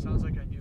sounds like I do.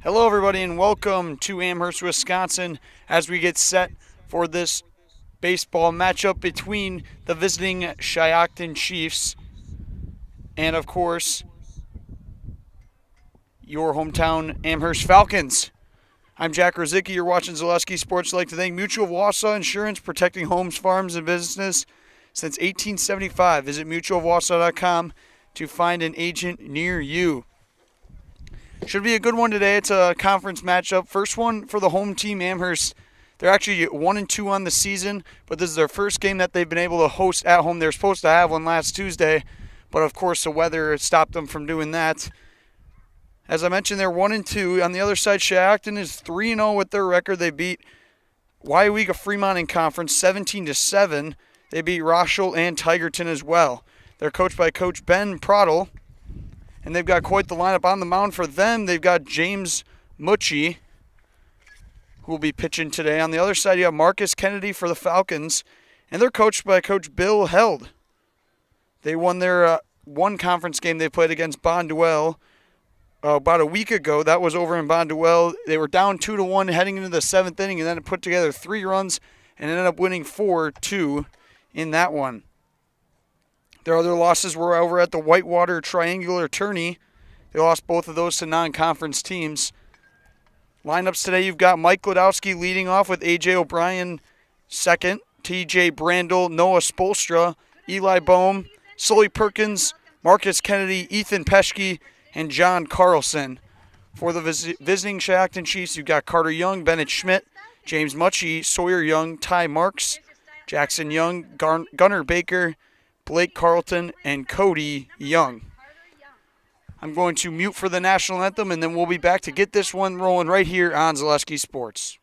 Hello, everybody, and welcome to Amherst, Wisconsin, as we get set for this baseball matchup between the visiting Shiocton Chiefs and, of course, your hometown Amherst Falcons. I'm Jack Rosicki. You're watching Zaleski Sports. I'd like to thank Mutual of Wausau Insurance, protecting homes, farms, and businesses since 1875. Visit mutualofwausau.com to find an agent near you. Should be a good one today. It's a conference matchup. First one for the home team, Amherst. They're actually 1-2 on the season, but this is their first game that they've been able to host at home. They're supposed to have one last Tuesday, but of course the weather stopped them from doing that. As I mentioned, they're 1-2. On the other side, Shiocton is 3-0 with their record. They beat WIAA Fremont in conference 17-7. They beat Rochelle and Tigerton as well. They're coached by Coach Ben Prattle. And they've got quite the lineup on the mound for them. They've got James Mucci, who will be pitching today. On the other side, you have Marcus Kennedy for the Falcons. And they're coached by Coach Bill Held. They won their one conference game they played against Bonduelle about a week ago. That was over in Bonduelle. They were down 2-1 heading into the seventh inning, and then it put together 3 runs and ended up winning 4-2 in that one. Their other losses were over at the Whitewater Triangular Tourney. They lost both of those to non-conference teams. Lineups today, you've got Mike Gladowski leading off with A.J. O'Brien second, T.J. Brandel, Noah Spolstra, Eli Bohm, Sully Perkins, Marcus Kennedy, Ethan Peschke, and John Carlson. For the visiting Shiocton Chiefs, you've got Carter Young, Bennett Schmidt, James Mucci, Sawyer Young, Ty Marks, Jackson Young, Gunnar Baker, Blake Carlton, and Cody Young. I'm going to mute for the national anthem, and then we'll be back to get this one rolling right here on Zaleski Sports.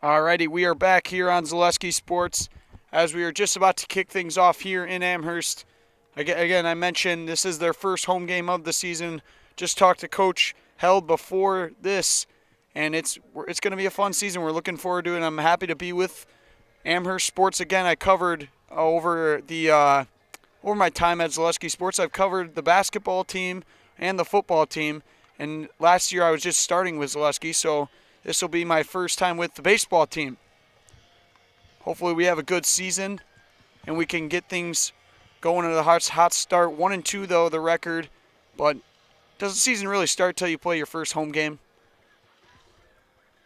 Alrighty, we are back here on Zaleski Sports as we are just about to kick things off here in Amherst. Again, I mentioned this is their first home game of the season. Just talked to Coach Held before this, and it's going to be a fun season. We're looking forward to it, and I'm happy to be with Amherst Sports again. I covered over my time at Zaleski Sports, I've covered the basketball team and the football team, and last year I was just starting with Zaleski, so this will be my first time with the baseball team. Hopefully we have a good season and we can get things going to the hot start. 1-2 though, the record, but doesn't the season really start till you play your first home game?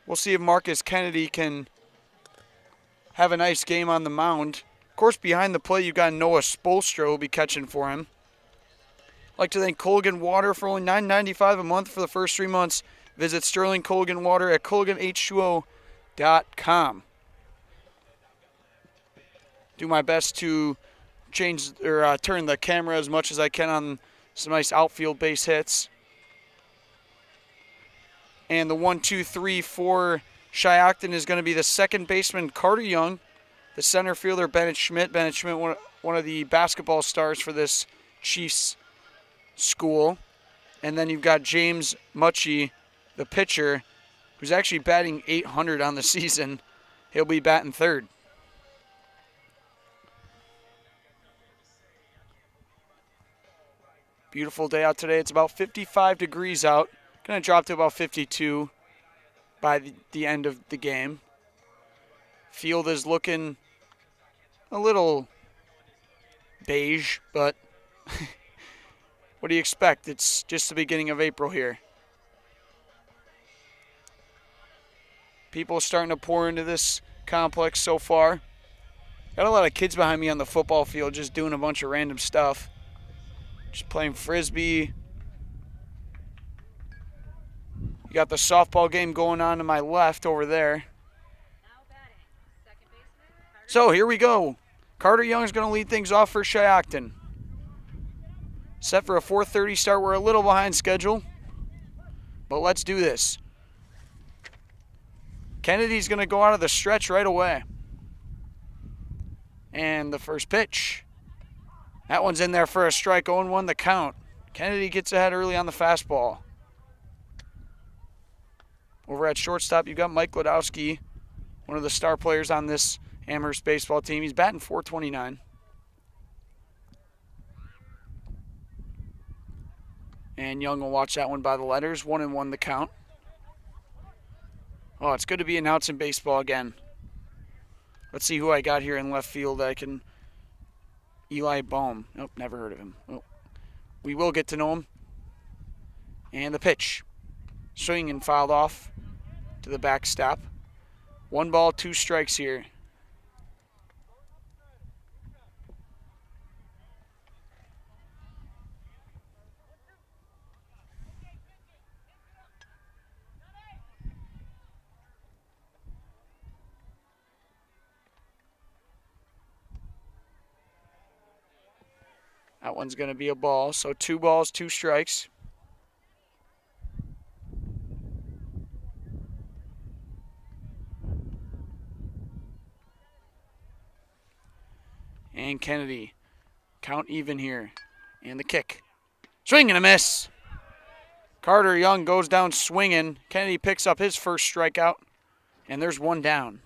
We'll see if Marcus Kennedy can have a nice game on the mound. Of course, behind the plate, you've got Noah Spolstra who will be catching for him. I'd like to thank Colgan Water for only $9.95 a month for the first 3 months. Visit Sterling Colgan Water at colganh2o.com. Do my best to turn the camera as much as I can on some nice outfield base hits. And the 1-2-3 for Shiocton is going to be the second baseman, Carter Young, the center fielder, Bennett Schmidt. Bennett Schmidt, one of the basketball stars for this Chiefs school. And then you've got James Mucci, the pitcher, who's actually batting .800 on the season. He'll be batting third. Beautiful day out today. It's about 55 degrees out. Going to drop to about 52 by the end of the game. Field is looking a little beige, but what do you expect? It's just the beginning of April here. People are starting to pour into this complex so far. Got a lot of kids behind me on the football field just doing a bunch of random stuff. Just playing Frisbee. You got the softball game going on to my left over there. So here we go. Carter Young is going to lead things off for Shiocton. Set for a 4:30 start. We're a little behind schedule, but let's do this. Kennedy's going to go out of the stretch right away. And the first pitch. That one's in there for a strike. 0-1 the count. Kennedy gets ahead early on the fastball. Over at shortstop, you've got Mike Ladowski, one of the star players on this Amherst baseball team. He's batting .429. And Young will watch that one by the letters. 1-1 the count. Oh, it's good to be announcing baseball again. Let's see who I got here in left field that I can... Eli Bohm. Nope, never heard of him. Oh. We will get to know him. And the pitch. Swing and fouled off to the backstop. 1 ball, 2 strikes here. That one's going to be a ball, so 2 balls, 2 strikes. And Kennedy, count even here. And the kick. Swing and a miss. Carter Young goes down swinging. Kennedy picks up his first strikeout, and there's 1 down.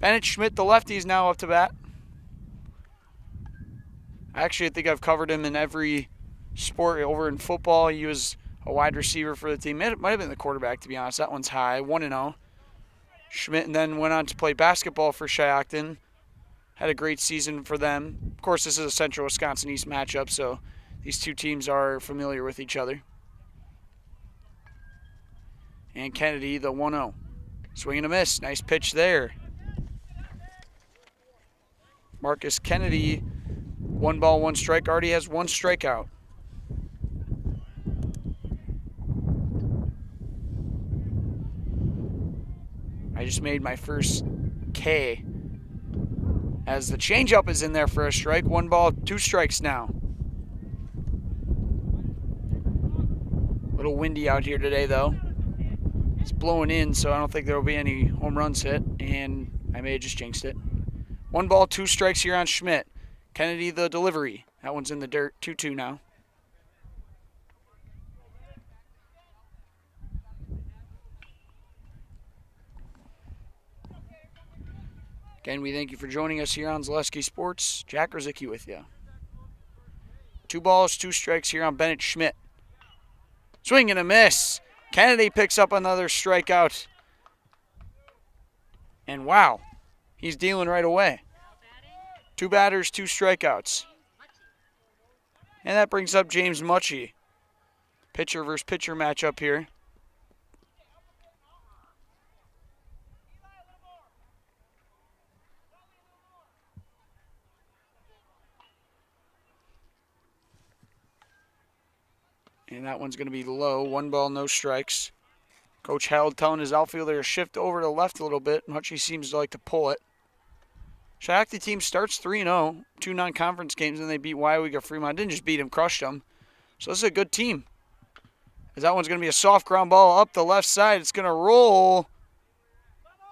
Bennett Schmidt, the lefty, is now up to bat. Actually, I think I've covered him in every sport over in football. He was a wide receiver for the team. It might have been the quarterback, to be honest. That one's high, 1-0. Schmidt then went on to play basketball for Shiocton. Had a great season for them. Of course, this is a Central Wisconsin East matchup, so these two teams are familiar with each other. And Kennedy, the 1-0. Swing and a miss. Nice pitch there. Marcus Kennedy, 1 ball, 1 strike, already has 1 strikeout. I just made my first K. As the changeup is in there for a strike. 1 ball, 2 strikes now. A little windy out here today, though. It's blowing in, so I don't think there will be any home runs hit, and I may have just jinxed it. 1 ball, 2 strikes here on Schmidt. Kennedy, the delivery. That one's in the dirt. 2-2 now. Again, we thank you for joining us here on Zaleski Sports. Jack Rosicki with you. 2 balls, 2 strikes here on Bennett Schmidt. Swing and a miss. Kennedy picks up another strikeout. And wow, he's dealing right away. 2 batters, 2 strikeouts. And that brings up James Mucci. Pitcher versus pitcher matchup here. And that one's going to be low. 1 ball, no strikes. Coach Held telling his outfielder to shift over to the left a little bit. Mucci seems to like to pull it. Shiocton team starts 3-0. 2 non-conference games, and they beat WIAA Fremont. Didn't just beat them, crushed them. So this is a good team. As that one's going to be a soft ground ball up the left side. It's going to roll,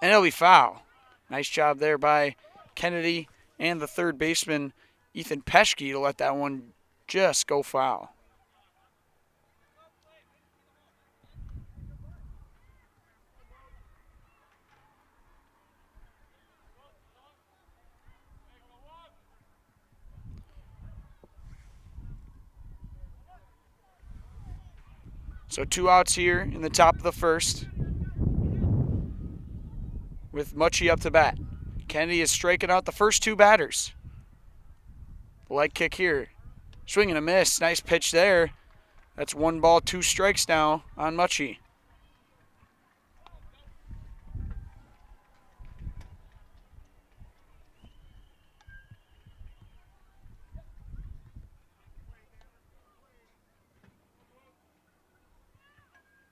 and it'll be foul. Nice job there by Kennedy and the third baseman, Ethan Peschke, to let that one just go foul. So 2 outs here in the top of the first with Mucci up to bat. Kennedy is striking out the first 2 batters. Leg kick here. Swing and a miss. Nice pitch there. That's 1 ball, 2 strikes now on Mucci.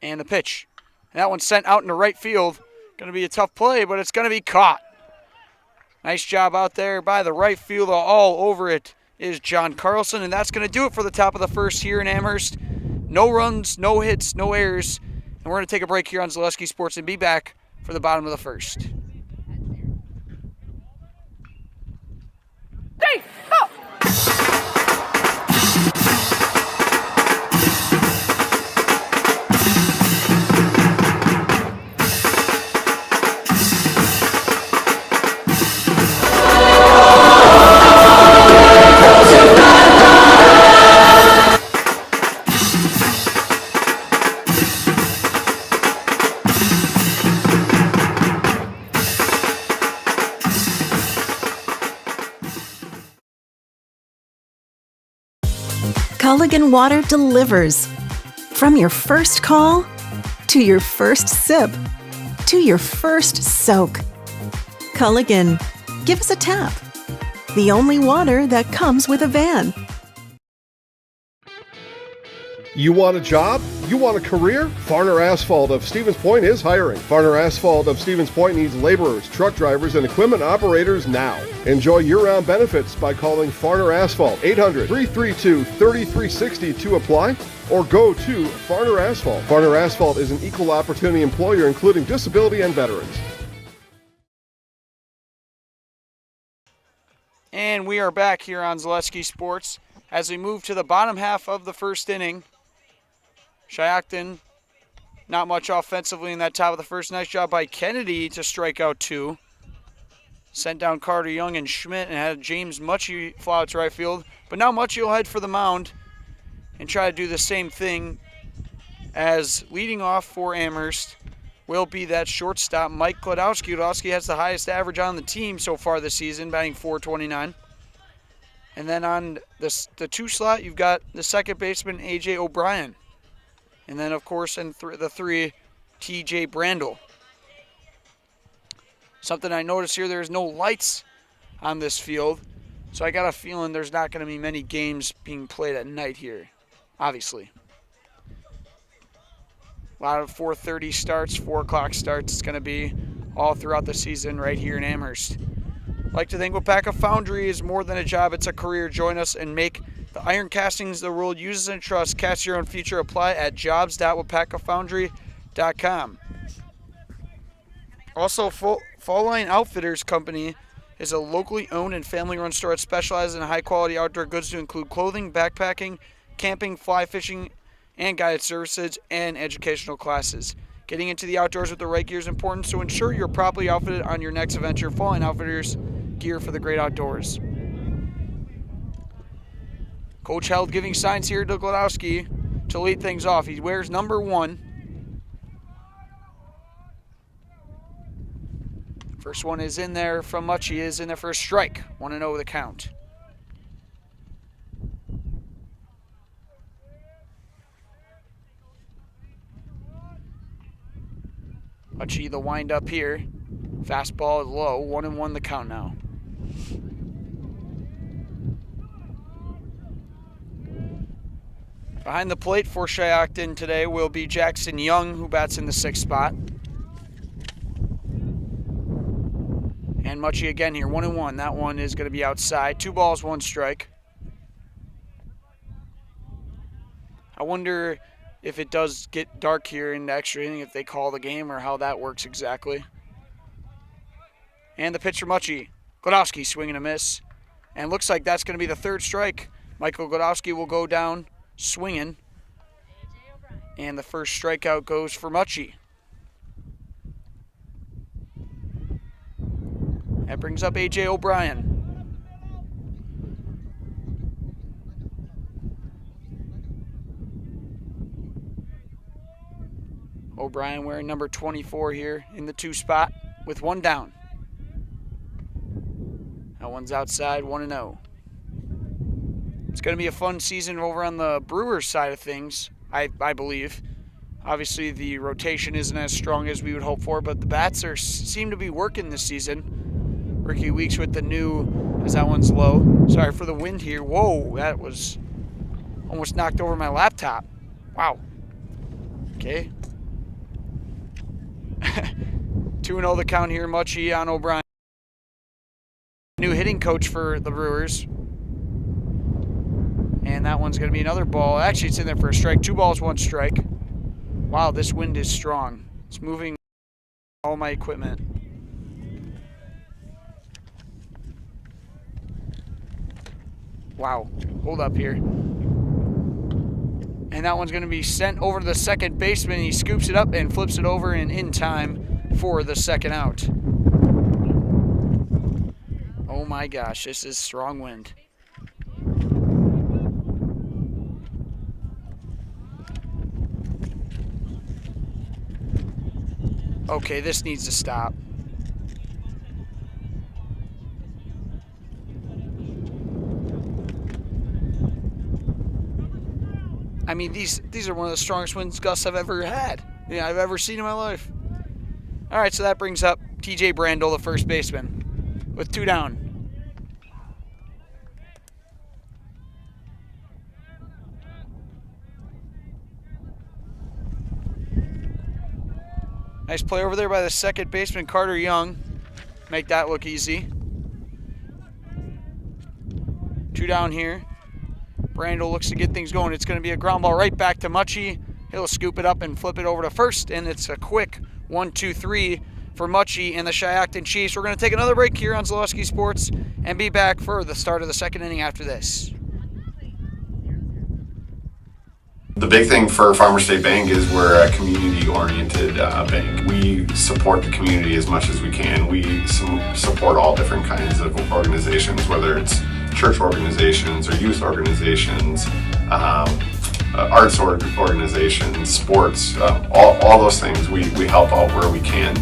And the pitch. And that one's sent out into right field. Going to be a tough play, but it's going to be caught. Nice job out there by the right fielder. All over it is John Carlson, and that's going to do it for the top of the first here in Amherst. No runs, no hits, no errors. And we're going to take a break here on Zaleski Sports and be back for the bottom of the first. Hey, oh. Culligan Water delivers. From your first call, to your first sip, to your first soak. Culligan, give us a tap. The only water that comes with a van. You want a job? You want a career? Farner Asphalt of Stevens Point is hiring. Farner Asphalt of Stevens Point needs laborers, truck drivers, and equipment operators now. Enjoy year-round benefits by calling Farner Asphalt 800-332-3360 to apply, or go to Farner Asphalt. Farner Asphalt is an equal opportunity employer including disability and veterans. And we are back here on Zaleski Sports as we move to the bottom half of the first inning. Shiocton, not much offensively in that top of the first. Nice job by Kennedy to strike out 2. Sent down Carter Young and Schmidt and had James Mucci fly out to right field. But now Mucci will head for the mound and try to do the same thing, as leading off for Amherst will be that shortstop, Mike Klodowski. Klodowski has the highest average on the team so far this season, batting .429. And then on the 2 slot, you've got the second baseman, A.J. O'Brien. And then, of course, in the 3, T.J. Brandel. Something I noticed here, there's no lights on this field. So I got a feeling there's not going to be many games being played at night here, obviously. A lot of 4:30 starts, 4 o'clock starts. It's going to be all throughout the season right here in Amherst. I'd like to think WIAA Foundry is more than a job, it's a career. Join us and make the iron castings the world uses and trusts. Cast your own future. Apply at jobs.wipacafoundry.com. Also, Fall Line Outfitters Company is a locally owned and family-run store that specializes in high-quality outdoor goods to include clothing, backpacking, camping, fly fishing, and guided services and educational classes. Getting into the outdoors with the right gear is important, so ensure you're properly outfitted on your next adventure. Fall Line Outfitters, gear for the great outdoors. Coach held giving signs here to Glodowski to lead things off. He wears number 1. First one is in there from Much. He is in there for a strike. 1-0 the count. Muchy the wind up here. Fastball is low. 1-1 the count now. Behind the plate for Shiocton today will be Jackson Young, who bats in the 6th spot. And Muchy again here, 1-1. That one is going to be outside. 2 balls, 1 strike. I wonder if it does get dark here in the extra inning, if they call the game or how that works exactly. And the pitch for Muchy. Glodowski swinging a miss. And looks like that's going to be the 3rd strike. Michael Glodowski will go down swinging. And the first strikeout goes for Muchy. That brings up A.J. O'Brien. O'Brien wearing number 24 here in the 2 spot with 1 down. That one's outside, 1-0. It's going to be a fun season over on the Brewers side of things, I believe. Obviously, the rotation isn't as strong as we would hope for, but the bats seem to be working this season. Ricky Weeks with the new, as that one's low. Sorry for the wind here. Whoa, that was almost knocked over my laptop. Wow. Okay. 2-0 the count here. Muchy on O'Brien. New hitting coach for the Brewers. And that one's going to be another ball. Actually, it's in there for a strike. 2 balls, 1 strike. Wow, this wind is strong. It's moving all my equipment. Wow, hold up here. And that one's going to be sent over to the second baseman. He scoops it up and flips it over and in time for the 2nd out. Oh my gosh, this is strong wind. Okay, this needs to stop. I mean, these are one of the strongest wind gusts I've ever had. Yeah, I've ever seen in my life. All right, so that brings up TJ Brandel, the first baseman, with 2 down. Nice play over there by the second baseman, Carter Young. Make that look easy. 2 down here. Brandel looks to get things going. It's going to be a ground ball right back to Muchy. He'll scoop it up and flip it over to first, and it's a quick 1-2-3 for Muchy and the Shiocton Chiefs. We're going to take another break here on Zaleski Sports and be back for the start of the 2nd inning after this. The big thing for Farmers State Bank is we're a community-oriented bank. We support the community as much as we can. We support all different kinds of organizations, whether it's church organizations or youth organizations, arts organizations, sports, all those things. We help out where we can.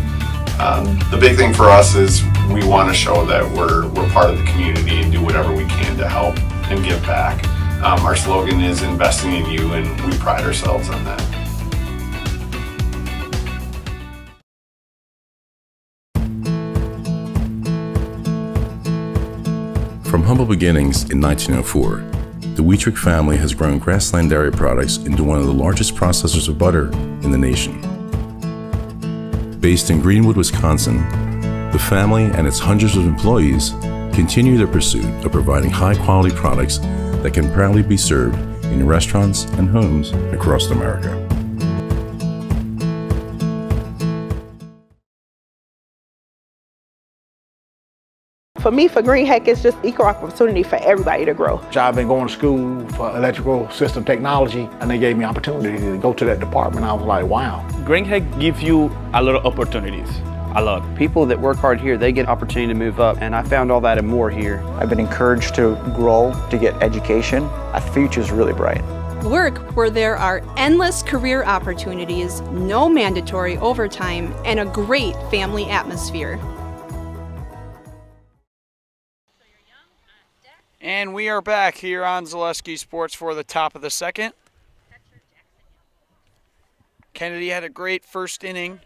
The big thing for us is we want to show that we're part of the community and do whatever we can to help and give back. Our slogan is investing in you, and we pride ourselves on that. From humble beginnings in 1904, the Wheatrick family has grown Grassland Dairy Products into one of the largest processors of butter in the nation. Based in Greenwood, Wisconsin, the family and its hundreds of employees continue their pursuit of providing high-quality products that can proudly be served in restaurants and homes across America. For me, for Green Heck, it's just equal opportunity for everybody to grow. I've been going to school for electrical system technology, and they gave me opportunity to go to that department. I was like, wow. Green Heck gives you a lot of opportunities. A lot. People that work hard here, they get opportunity to move up, and I found all that and more here. I've been encouraged to grow, to get education. Our future's really bright. Work where there are endless career opportunities, no mandatory overtime, and a great family atmosphere. And we are back here on Zaleski Sports for the top of the second. Kennedy had a great first inning,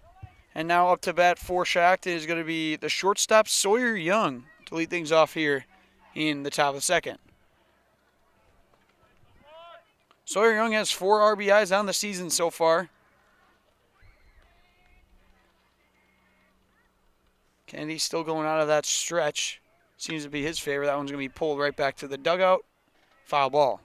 and now up to bat for Shiocton is going to be the shortstop Sawyer Young to lead things off here in the top of the second. Sawyer Young has 4 RBIs on the season so far. Kennedy's still going out of that stretch. Seems to be his favorite. That one's going to be pulled right back to the dugout. Foul ball.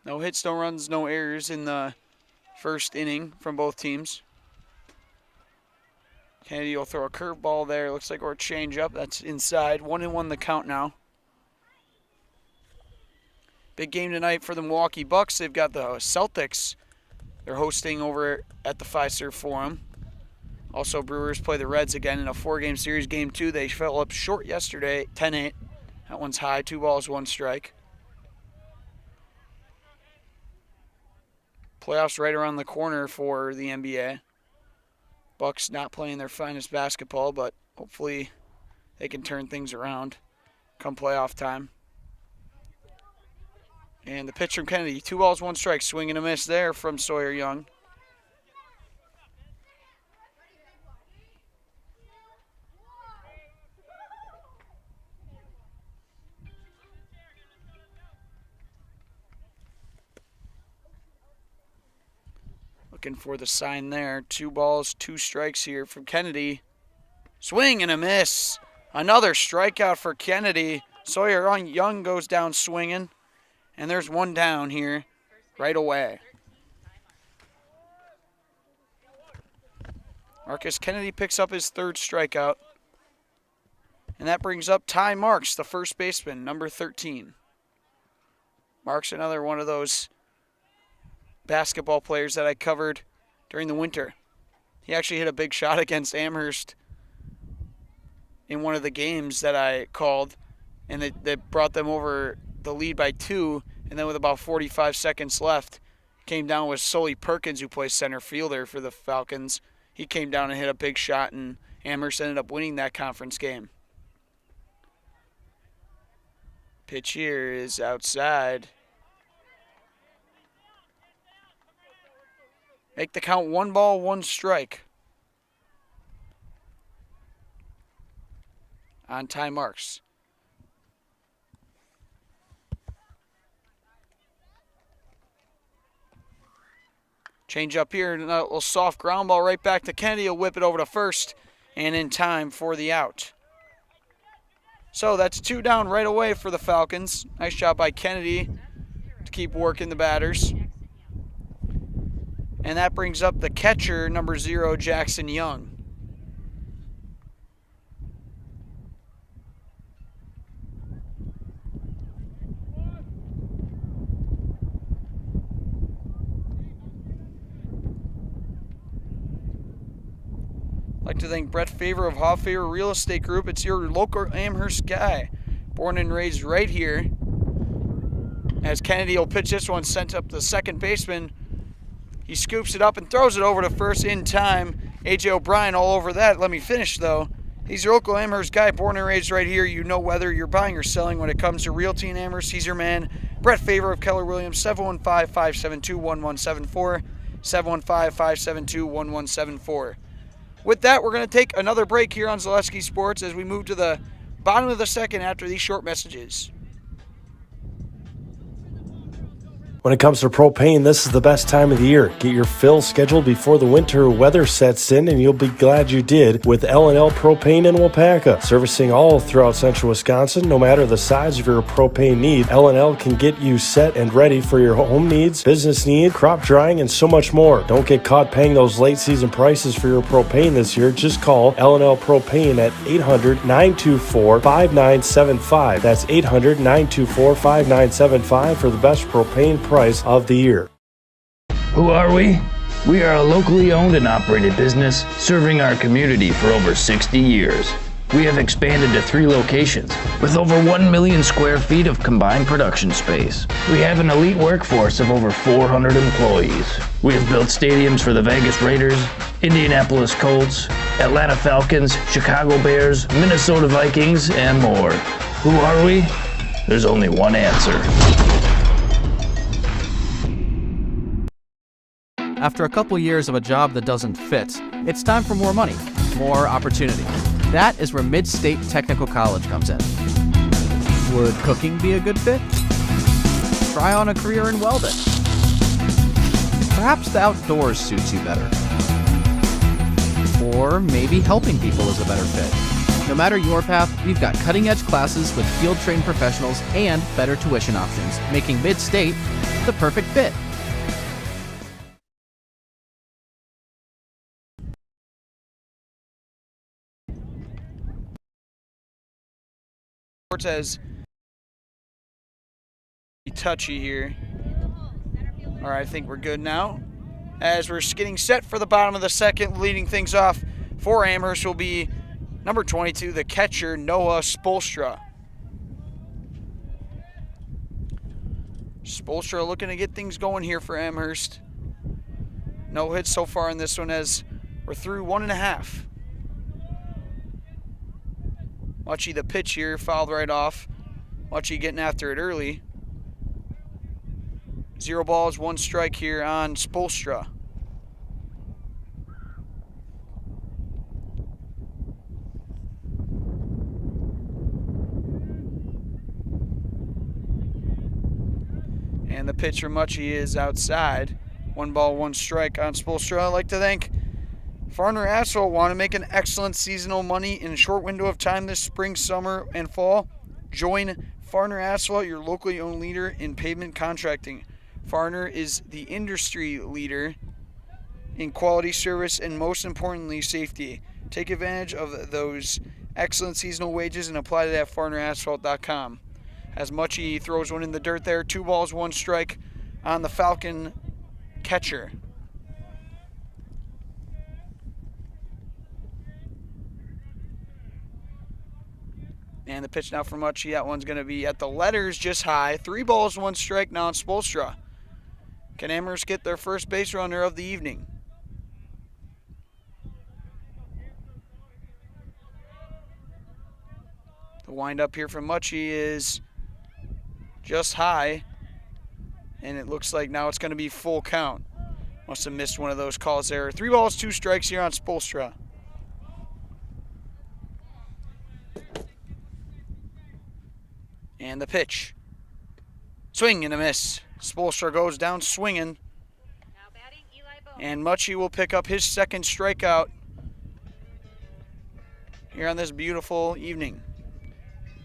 No hits, no runs, no errors in the first inning from both teams. Kennedy will throw a curveball there. Looks like we're a change up. That's inside. 1-1 the count now. Big game tonight for the Milwaukee Bucks. They've got the Celtics. They're hosting over at the Fiserv Forum. Also, Brewers play the Reds again in a 4-game series. Game 2, they fell up short yesterday, 10-8. That one's high, 2 balls, 1 strike. Playoffs right around the corner for the NBA. Bucks not playing their finest basketball, but hopefully they can turn things around come playoff time. And the pitch from Kennedy, 2 balls, 1 strike. Swing and a miss there from Sawyer Young. Looking for the sign there. 2 balls, 2 strikes here from Kennedy. Swing and a miss. Another strikeout for Kennedy. Sawyer Young goes down swinging. And there's 1 down here right away. Marcus Kennedy picks up his 3rd strikeout. And that brings up Ty Marks, the first baseman, number 13. Marks, another one of those basketball players that I covered during the winter. He actually hit a big shot against Amherst in one of the games that I called, and that brought them over the lead by 2, and then with about 45 seconds left, came down with Sully Perkins, who plays center fielder for the Falcons. He came down and hit a big shot, and Amherst ended up winning that conference game. Pitch here is outside. Make the count 1 ball, 1 strike. On Ty Marks. Change up here, and a little soft ground ball right back to Kennedy. He'll whip it over to first, and in time for the out. So that's 2 down right away for the Falcons. Nice job by Kennedy to keep working the batters. And that brings up the catcher, number 0, Jackson Young. I'd like to thank Brett Favor of Hoffaver Real Estate Group. It's your local Amherst guy, born and raised right here. As Kennedy will pitch this one, sent up the second baseman. He scoops it up and throws it over to first in time. A.J. O'Brien all over that. Let me finish, though. He's your local Amherst guy, born and raised right here. You know whether you're buying or selling when it comes to realty in Amherst. He's your man. Brett Favor of Keller Williams, 715-572-1174. 715-572-1174. With that, we're going to take another break here on Zaleski Sports as we move to the bottom of the second after these short messages. When it comes to propane, this is the best time of the year. Get your fill scheduled before the winter weather sets in, and you'll be glad you did with L&L Propane in Waupaca. Servicing all throughout central Wisconsin, no matter the size of your propane need, L&L can get you set and ready for your home needs, business needs, crop drying, and so much more. Don't get caught paying those late season prices for your propane this year. Just call L&L Propane at 800-924-5975. That's 800-924-5975 for the best propane price of the year. Who are we? We are a locally owned and operated business serving our community for over 60 years. We have expanded to 3 locations with over 1 million square feet of combined production space. We have an elite workforce of over 400 employees. We have built stadiums for the Vegas Raiders, Indianapolis Colts, Atlanta Falcons, Chicago Bears, Minnesota Vikings, and more. Who are we? There's only one answer. After a couple years of a job that doesn't fit, it's time for more money, more opportunity. That is where Mid-State Technical College comes in. Would cooking be a good fit? Try on a career in welding. Perhaps the outdoors suits you better. Or maybe helping people is a better fit. No matter your path, we've got cutting-edge classes with field-trained professionals and better tuition options, making Mid-State the perfect fit. Cortez touchy here. All right, I think we're good now. As we're getting set for the bottom of the second, leading things off for Amherst will be number 22, the catcher, Noah Spolstra. Spolstra looking to get things going here for Amherst. No hits so far in this one as we're through 1.5. Muchie the pitch here, fouled right off. Muchie getting after it early. 0 balls, 1 strike here on Spolstra. And the pitch for Muchie is outside. 1 ball, 1 strike on Spolstra. I'd like to thank Farner Asphalt. Want to make an excellent seasonal money in a short window of time this spring, summer, and fall? Join Farner Asphalt, your locally owned leader in pavement contracting. Farner is the industry leader in quality service and, most importantly, safety. Take advantage of those excellent seasonal wages and apply that at farnerasphalt.com. As Muchie throws one in the dirt there, 2 balls, 1 strike on the Falcon catcher. And the pitch now for Muchie. That one's going to be at the letters, just high. 3 balls, 1 strike now on Spolstra. Can Amherst get their first base runner of the evening? The windup here from Muchie is just high. And it looks like now it's going to be full count. Must have missed one of those calls there. 3 balls, 2 strikes here on Spolstra. And the pitch. Swing and a miss. Spolstra goes down swinging. And Muchie will pick up his second strikeout here on this beautiful evening.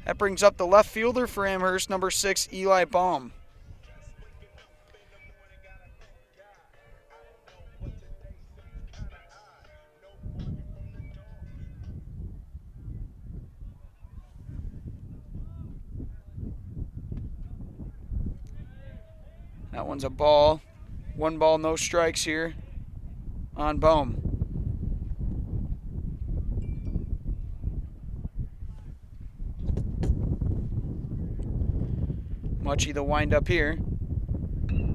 That brings up the left fielder for Amherst, number 6, Eli Baum. That one's a ball. 1 ball, no strikes here on Bohm. Muchie the windup here.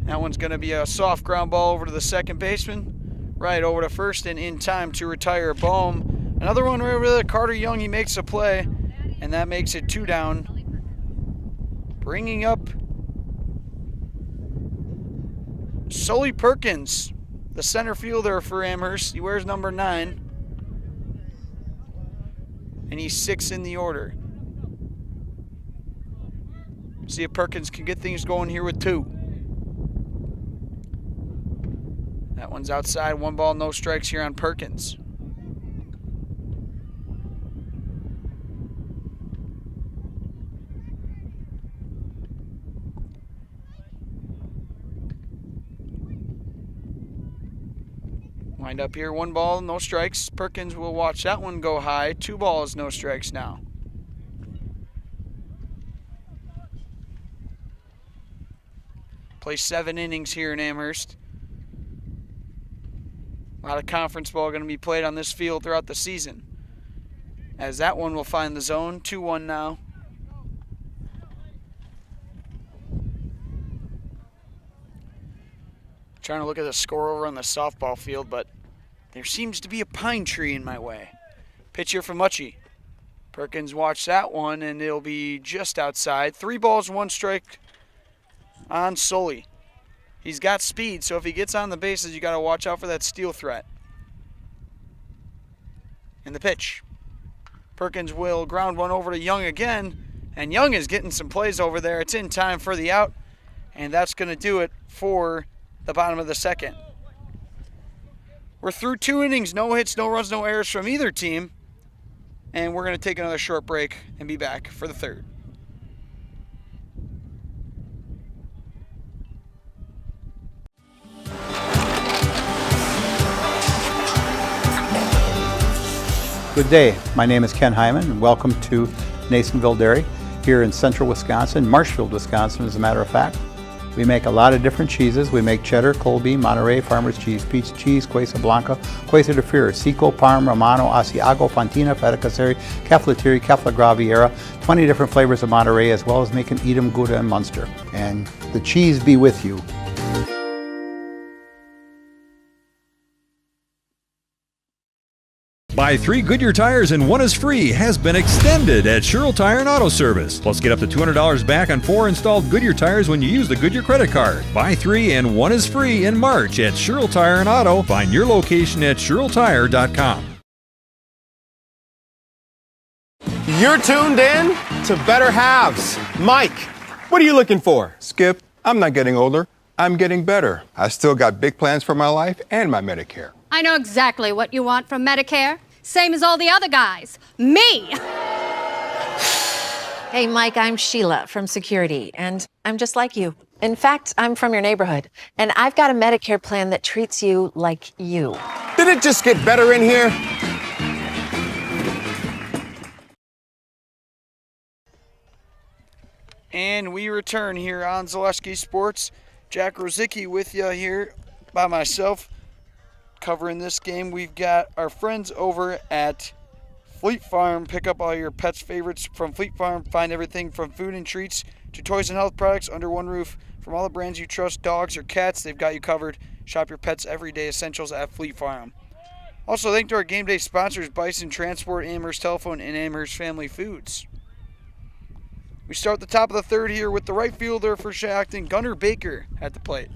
That one's going to be a soft ground ball over to the second baseman. Right over to first and in time to retire Bohm. Another one right over there, Carter Young, he makes a play. And that makes it 2 down. Bringing up Sully Perkins, the center fielder for Amherst. He wears number 9. and he's 6 in the order. See if Perkins can get things going here with 2. That one's outside. 1 ball, no strikes here on Perkins. Wind up here, 1 ball, no strikes. Perkins will watch that one go high. 2 balls, no strikes now. Play 7 innings here in Amherst. A lot of conference ball going to be played on this field throughout the season. As that one will find the zone. 2-1 now. Trying to look at the score over on the softball field, but there seems to be a pine tree in my way. Pitch here from Mucci. Perkins watched that one, and it'll be just outside. 3 balls, 1 strike on Sully. He's got speed, so if he gets on the bases, you got to watch out for that steal threat. And the pitch. Perkins will ground one over to Young again, and Young is getting some plays over there. It's in time for the out, and that's going to do it for the bottom of the second. We're through 2 innings, no hits, no runs, no errors from either team, and we're going to take another short break and be back for the third. Good day, my name is Ken Hyman and welcome to Nasonville Dairy here in central Wisconsin, Marshfield, Wisconsin as a matter of fact. We make a lot of different cheeses. We make cheddar, Colby, Monterey, Farmer's Cheese, Peach Cheese, Quesa Blanca, Quesa de Fear, Seco, Parm, Romano, Asiago, Fontina, Feta Caseri, Caflateri, Cafla Graviera, 20 different flavors of Monterey, as well as making Edam, Gouda, and Munster. And the cheese be with you. Buy 3 Goodyear tires and 1 is free has been extended at Sherrill Tire and Auto Service. Plus, get up to $200 back on 4 installed Goodyear tires when you use the Goodyear credit card. Buy 3 and 1 is free in March at Sherrill Tire and Auto. Find your location at SherrillTire.com. You're tuned in to Better Halves. Mike, what are you looking for? Skip, I'm not getting older. I'm getting better. I still got big plans for my life and my Medicare. I know exactly what you want from Medicare. Same as all the other guys. Me! Hey, Mike, I'm Sheila from Security, and I'm just like you. In fact, I'm from your neighborhood, and I've got a Medicare plan that treats you like you. Did it just get better in here? And we return here on Zaleski Sports. Jack Rosicki with you here by myself. Covering this game, we've got our friends over at Fleet Farm. Pick up all your pets' favorites from Fleet Farm. Find everything from food and treats to toys and health products under one roof. From all the brands you trust, dogs or cats, they've got you covered. Shop your pets' everyday essentials at Fleet Farm. Also, thank to our game day sponsors, Bison Transport, Amherst Telephone, and Amherst Family Foods. We start the top of the third here with the right fielder for Shiocton, Gunnar Baker at the plate.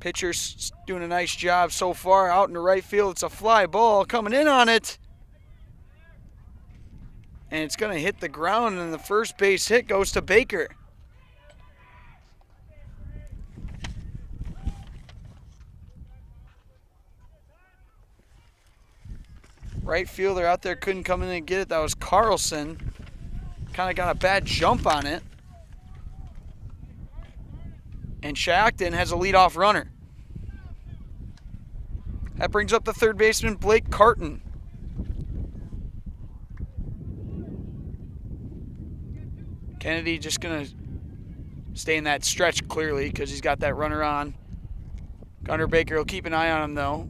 Pitcher's doing a nice job so far out in the right field. It's a fly ball coming in on it. And it's going to hit the ground, and the first base hit goes to Baker. Right fielder out there couldn't come in and get it. That was Carlson. Kind of got a bad jump on it. And Shiocton has a leadoff runner. That brings up the third baseman, Blake Carton. Kennedy just going to stay in that stretch clearly because he's got that runner on. Gunnar Baker will keep an eye on him though.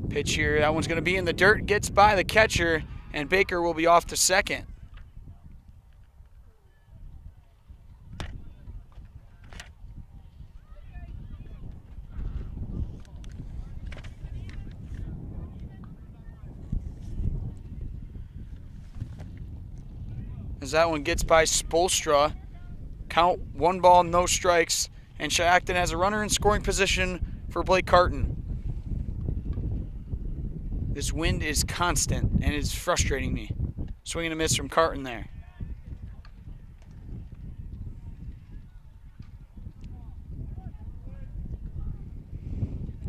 Pitch here, that one's going to be in the dirt, gets by the catcher, and Baker will be off to second. As that one gets by Spolstra, count 1 ball, no strikes, and Shiocton has a runner in scoring position for Blake Carton. This wind is constant, and it's frustrating me. Swing and a miss from Carton there.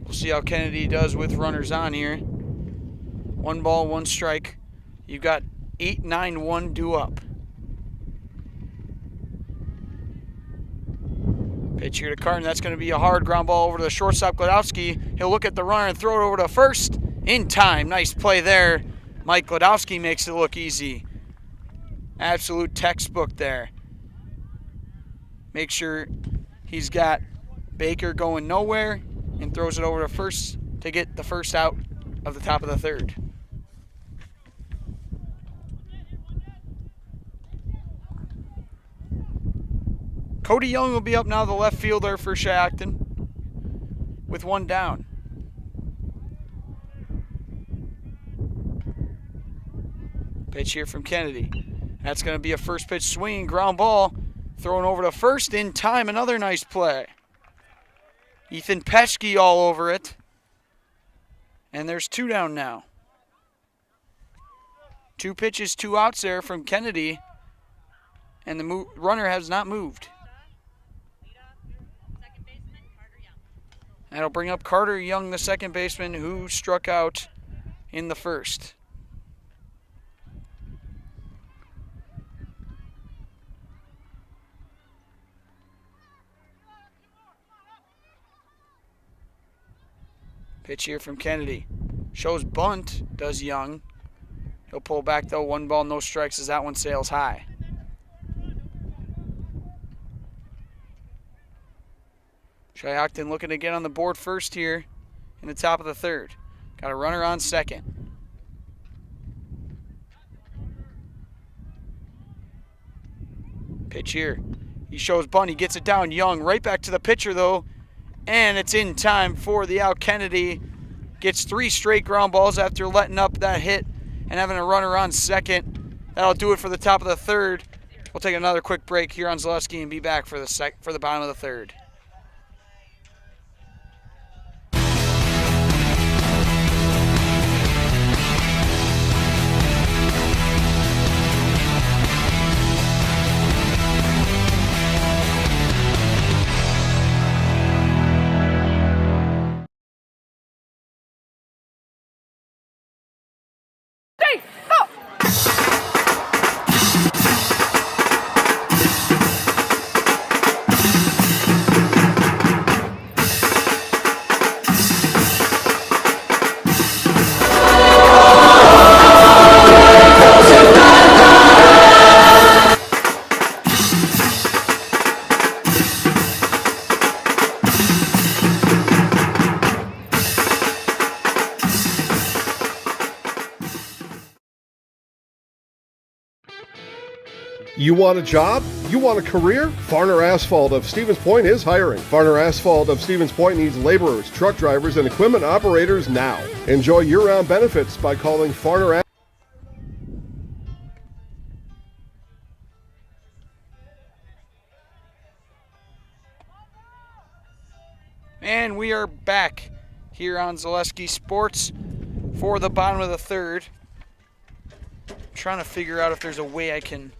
We'll see how Kennedy does with runners on here. 1 ball, 1 strike. You've got 8-9-1 due up. Pitch here to Carton. That's going to be a hard ground ball over to the shortstop, Gladowski. He'll look at the runner and throw it over to first. In time. Nice play there. Mike Gladowski makes it look easy. Absolute textbook there. Make sure he's got Baker going nowhere and throws it over to first to get the first out of the top of the third. Cody Young will be up now, the left fielder for Shiocton, with 1 down. Pitch here from Kennedy. That's going to be a first pitch swinging ground ball. Thrown over to first in time. Another nice play. Ethan Peschke all over it. And there's 2 down now. 2 pitches, 2 outs there from Kennedy. And the runner has not moved. That'll bring up Carter Young, the second baseman, who struck out in the first. Pitch here from Kennedy. Shows bunt, does Young. He'll pull back though. 1 ball, no strikes as that one sails high. Shiocton looking to get on the board first here in the top of the third. Got a runner on second. Pitch here. He shows bunt. He gets it down. Young right back to the pitcher though. And it's in time for the out. Kennedy gets 3 straight ground balls after letting up that hit and having a runner on second. That'll do it for the top of the third. We'll take another quick break here on Zaleski and be back for the bottom of the third. You want a job? You want a career? Farner Asphalt of Stevens Point is hiring. Farner Asphalt of Stevens Point needs laborers, truck drivers, and equipment operators now. Enjoy year-round benefits by calling Farner Asphalt. And we are back here on Zaleski Sports for the bottom of the third. I'm trying to figure out if there's a way I can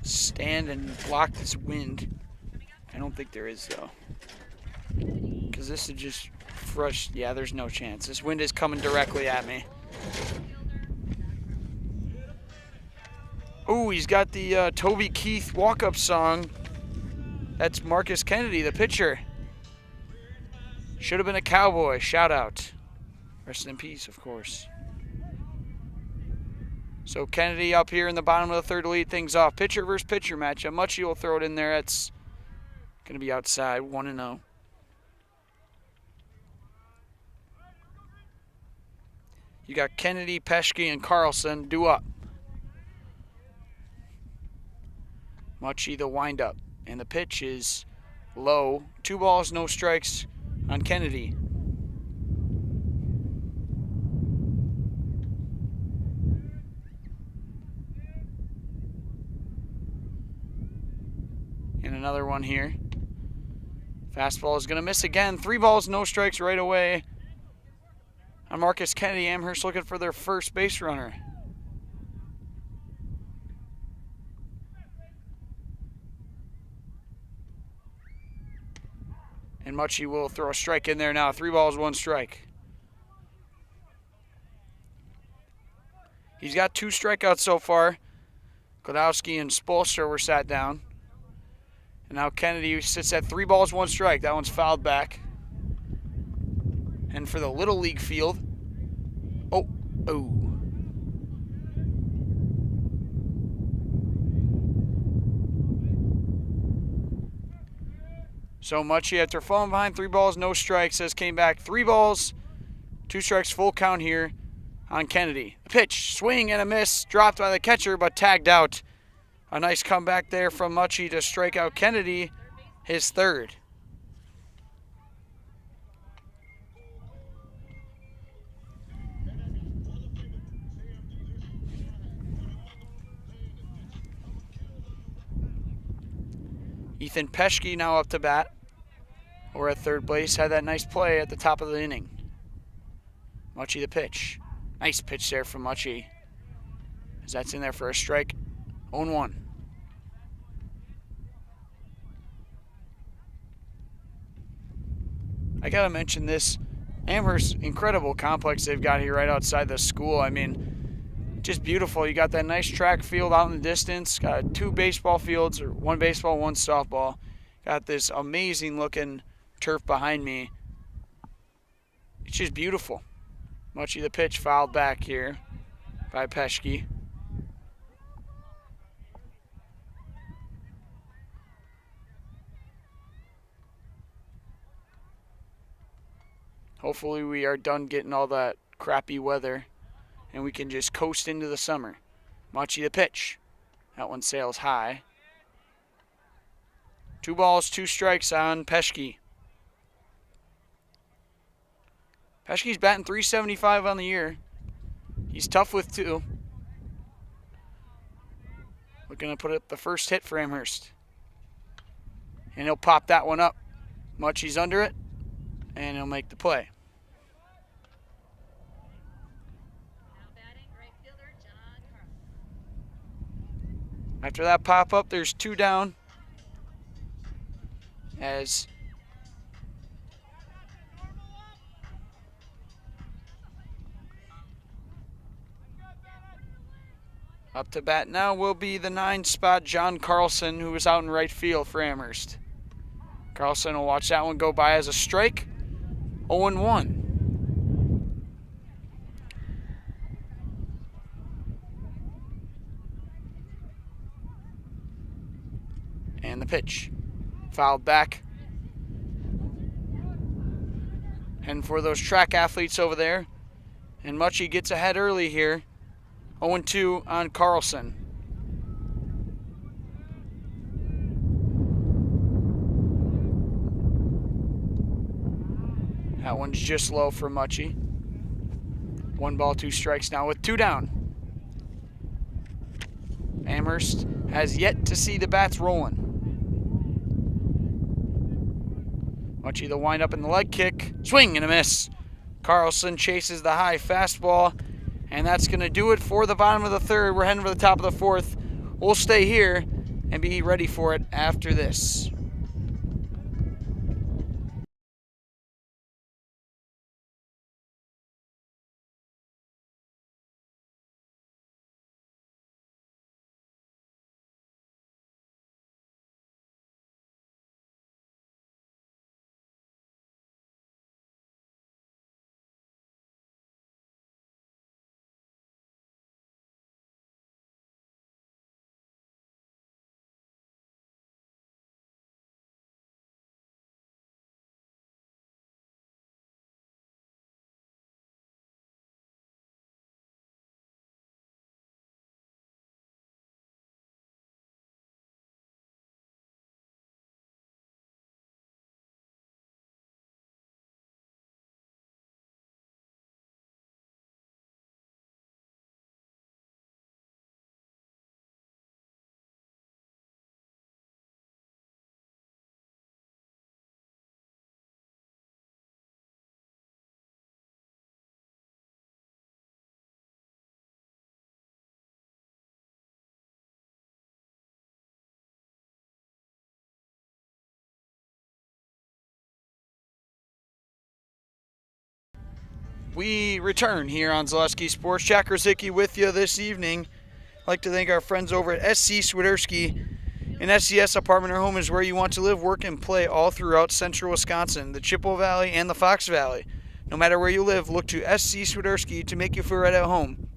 stand and block this wind. I don't think there is though, because this is just fresh. Yeah, there's no chance. This wind is coming directly at me. Oh, he's got the Toby Keith walk-up song. That's Marcus Kennedy, the pitcher. Should have been a Cowboy. Shout out. Rest in peace, of course. So Kennedy up here in the bottom of the third to lead things off. Pitcher versus pitcher matchup. Muchie will throw it in there. That's going to be outside, 1-0. You got Kennedy, Peschke, and Carlson due up. Muchie the windup. And the pitch is low. 2 balls, no strikes on Kennedy. And another one here. Fastball is going to miss again. 3 balls, no strikes right away on Marcus Kennedy. Amherst looking for their first base runner. And Mucci will throw a strike in there now. 3 balls, 1 strike. He's got 2 strikeouts so far. Godowski and Spolster were sat down. And now Kennedy sits at 3 balls, 1 strike. That one's fouled back. And for the Little League field. Oh. So Mucci, after falling behind 3 balls, no strikes, came back 3 balls, 2 strikes, full count here on Kennedy. A pitch, swing and a miss, dropped by the catcher, but tagged out. A nice comeback there from Mucci to strike out Kennedy, his 3rd. Ethan Peschke now up to bat. Or at third base, had that nice play at the top of the inning. Mucci the pitch. Nice pitch there from Mucci. As that's in there for a strike. 0-1. I gotta mention this. Amherst, incredible complex they've got here right outside the school. I mean, just beautiful. You got that nice track field out in the distance. Got 2 baseball fields, or 1 baseball, 1 softball. Got this amazing looking turf behind me. It's just beautiful. Mucci the pitch, fouled back here by Peschke. Hopefully we are done getting all that crappy weather and we can just coast into the summer. Mucci the pitch. That one sails high. 2 balls, 2 strikes on Peschke. Peschke's batting .375 on the year. He's tough with 2. Looking to put up the first hit for Amherst. And he'll pop that one up. Mucci's under it, and he'll make the play. After that pop up, there's 2 down. As up to bat now will be the 9 spot John Carlson, who was out in right field for Amherst. Carlson will watch that one go by as a strike. 0-1. And the pitch. Fouled back. And for those track athletes over there. And Mucci gets ahead early here. 0-2 on Carlson. That one's just low for Mucci. 1 ball, 2 strikes now with 2 down. Amherst has yet to see the bats rolling. Mucci the windup and the leg kick. Swing and a miss. Carlson chases the high fastball. And that's going to do it for the bottom of the 3rd. We're heading for the top of the 4th. We'll stay here and be ready for it after this. We return here on Zaleski Sports. Jack Rosicki with you this evening. I'd like to thank our friends over at SC Swiderski. An SCS apartment or home is where you want to live, work, and play all throughout central Wisconsin, the Chippewa Valley, and the Fox Valley. No matter where you live, look to SC Swiderski to make you feel right at home.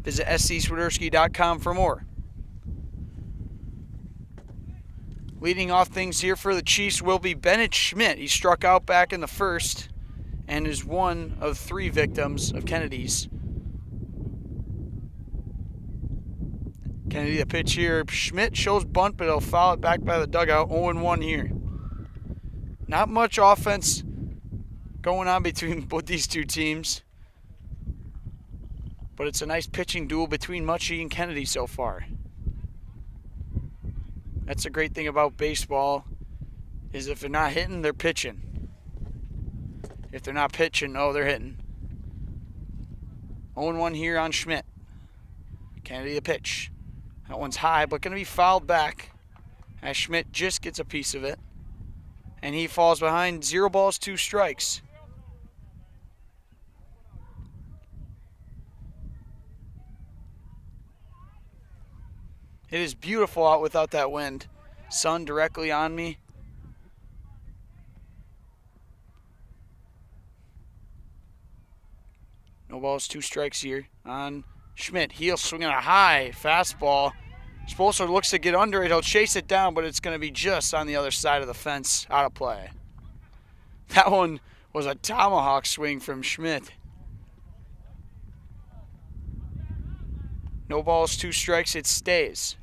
Visit scswiderski.com for more. Leading off things here for the Chiefs will be Bennett Schmidt. He struck out back in the first and is one of 3 victims of Kennedy's. Kennedy the pitch here. Schmidt shows bunt, but he'll foul it back by the dugout. 0-1 here. Not much offense going on between both these two teams. But it's a nice pitching duel between Mutchie and Kennedy so far. That's the great thing about baseball, is if they're not hitting, they're pitching. If they're not pitching, oh, they're hitting. 0-1 here on Schmidt. Kennedy the pitch. That one's high, but going to be fouled back as Schmidt just gets a piece of it. And he falls behind. 0 balls, 2 strikes. It is beautiful out without that wind. Sun directly on me. No balls, 2 strikes here on Schmidt. He'll swing on a high fastball. Spolster looks to get under it. He'll chase it down, but it's going to be just on the other side of the fence, out of play. That one was a tomahawk swing from Schmidt. No balls, 2 strikes. It stays.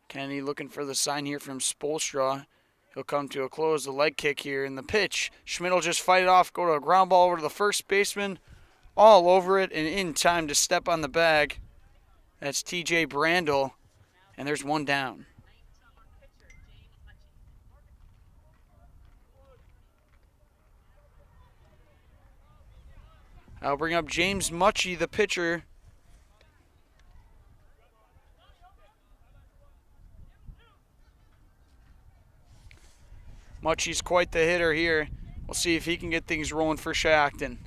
Kennedy looking for the sign here from Spolstra. He'll come to a close. The leg kick here in the pitch. Schmidt will just fight it off, go to a ground ball over to the first baseman. All over it and in time to step on the bag. That's TJ Brandel. And there's 1 down. I'll bring up James Mutchie, the pitcher. Mutchie's quite the hitter here. We'll see if he can get things rolling for Shiocton.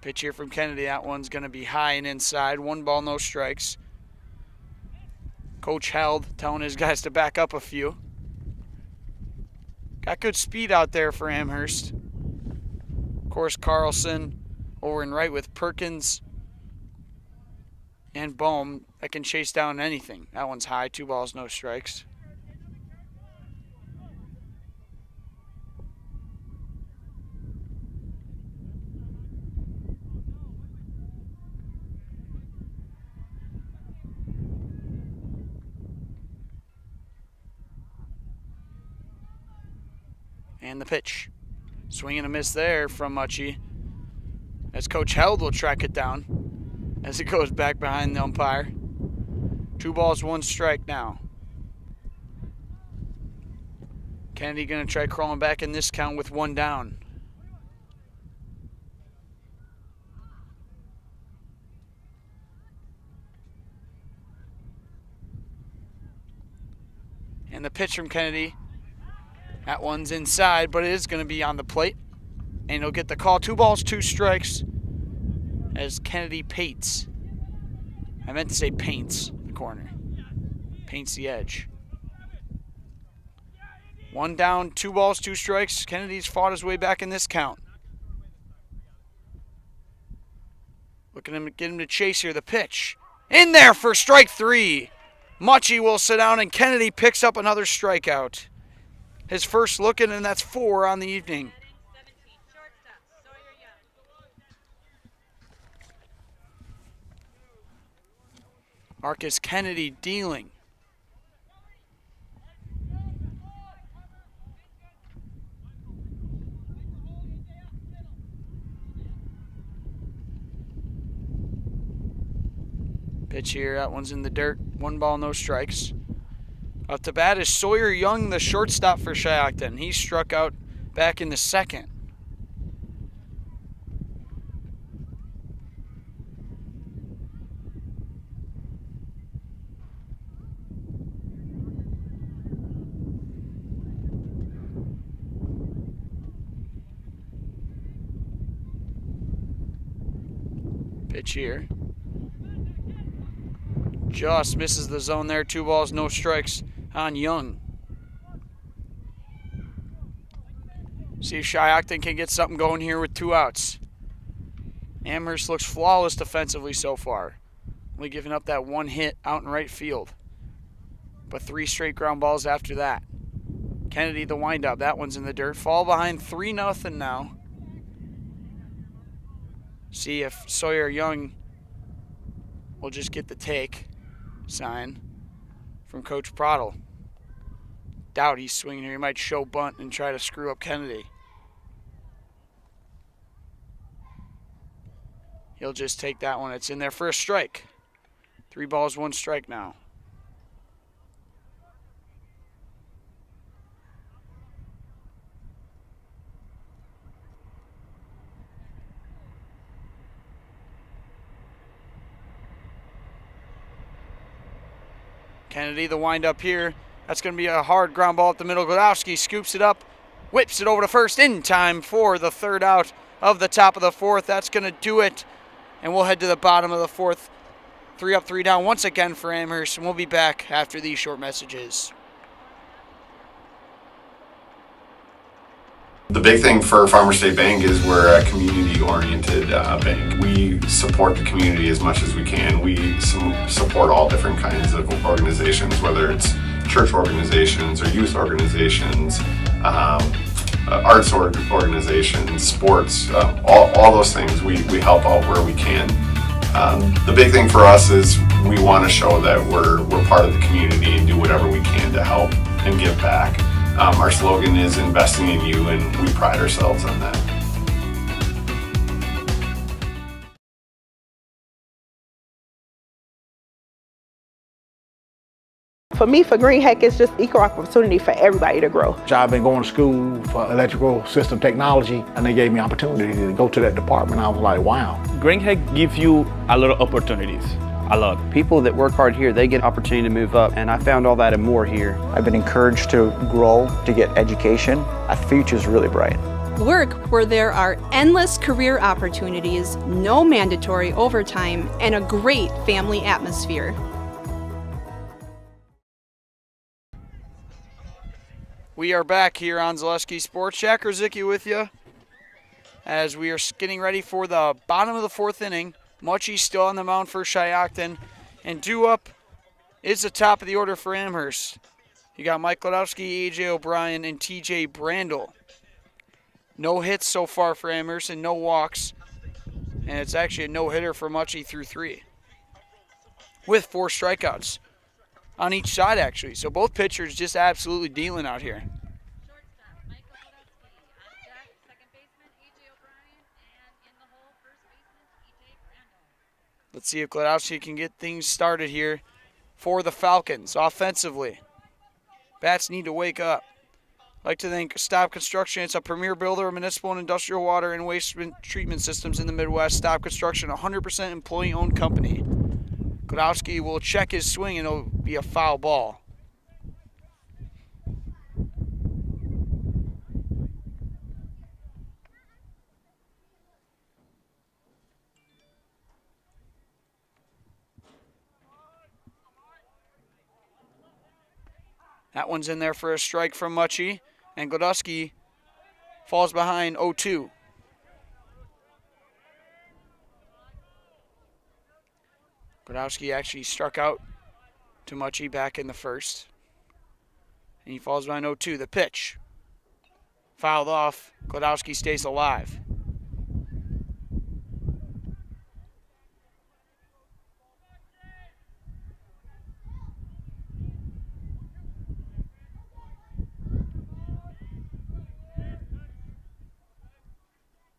Pitch here from Kennedy. That one's going to be high and inside. 1 ball, no strikes. Coach Held telling his guys to back up a few. Got good speed out there for Amherst. Of course, Carlson over and right with Perkins and Bohm that can chase down anything. That one's high. 2 balls, no strikes. And the pitch. Swing and a miss there from Mutchie. As Coach Held will track it down as it goes back behind the umpire. 2 balls, 1 strike now. Kennedy going to try crawling back in this count with 1 down. And the pitch from Kennedy. That one's inside, but it is going to be on the plate. And he'll get the call. 2 balls, 2 strikes as Kennedy paints. I meant to say paints the corner. Paints the edge. 1 down, 2 balls, 2 strikes. Kennedy's fought his way back in this count. Looking to get him to chase here. The pitch. In there for strike 3. Mutchie will sit down and Kennedy picks up another strikeout. His first looking, and that's 4 on the evening. Marcus Kennedy dealing. Pitch here, that one's in the dirt. 1 ball, no strikes. Up to bat is Sawyer Young, the shortstop for Shiocton. He struck out back in the second. Pitch here. Just misses the zone there. 2 balls, no strikes on Young. See if Shiocton can get something going here with 2 outs. Amherst looks flawless defensively so far. Only giving up that 1 hit out in right field. But 3 straight ground balls after that. Kennedy the windup. That one's in the dirt. Fall behind 3-0 now. See if Sawyer Young will just get the take sign from Coach Prattle. Doubt he's swinging here. He might show bunt and try to screw up Kennedy. He'll just take that one. It's in there for a strike. 3 balls, 1 strike now. Kennedy the windup here. That's going to be a hard ground ball up the middle. Godowski scoops it up, whips it over to first in time for the 3rd out of the top of the 4th. That's going to do it. And we'll head to the bottom of the 4th. 3 up, 3 down once again for Amherst. And we'll be back after these short messages. The big thing for Farmers State Bank is we're a community-oriented bank. We support the community as much as we can. We support all different kinds of organizations, whether it's church organizations or youth organizations, arts organizations, sports, all those things. We help out where we can. The big thing for us is we want to show that we're part of the community and do whatever we can to help and give back. Our slogan is investing in you, and we pride ourselves on that. For me, for Green Heck, it's just equal opportunity for everybody to grow. I've been going to school for electrical system technology, and they gave me opportunity to go to that department. I was like, wow. Green Heck gives you a lot of opportunities. A lot. People that work hard here, they get opportunity to move up, and I found all that and more here. I've been encouraged to grow, to get education. Our future's really bright. Work where there are endless career opportunities, no mandatory overtime, and a great family atmosphere. We are back here on Zaleski Sports. Jack Rosicki with you as we are getting ready for the bottom of the 4th inning. Muchie still on the mound for Shiocton. And due up is the top of the order for Amherst. You got Mike Lodowski, A.J. O'Brien, and T.J. Brandel. No hits so far for Amherst and no walks. And it's actually a no-hitter for Muchie through 3. With 4 strikeouts on each side, actually. So both pitchers just absolutely dealing out here. Let's see if Gladowski can get things started here for the Falcons offensively. Bats need to wake up. I'd like to thank Stop Construction. It's a premier builder of municipal and industrial water and waste treatment systems in the Midwest. Stop Construction, 100% employee-owned company. Gladowski will check his swing and it'll be a foul ball. That one's in there for a strike from Muchie, and Gladowski falls behind 0-2. Gladowski actually struck out to Muchie back in the 1st. And he falls behind 0-2. The pitch. Fouled off. Gladowski stays alive.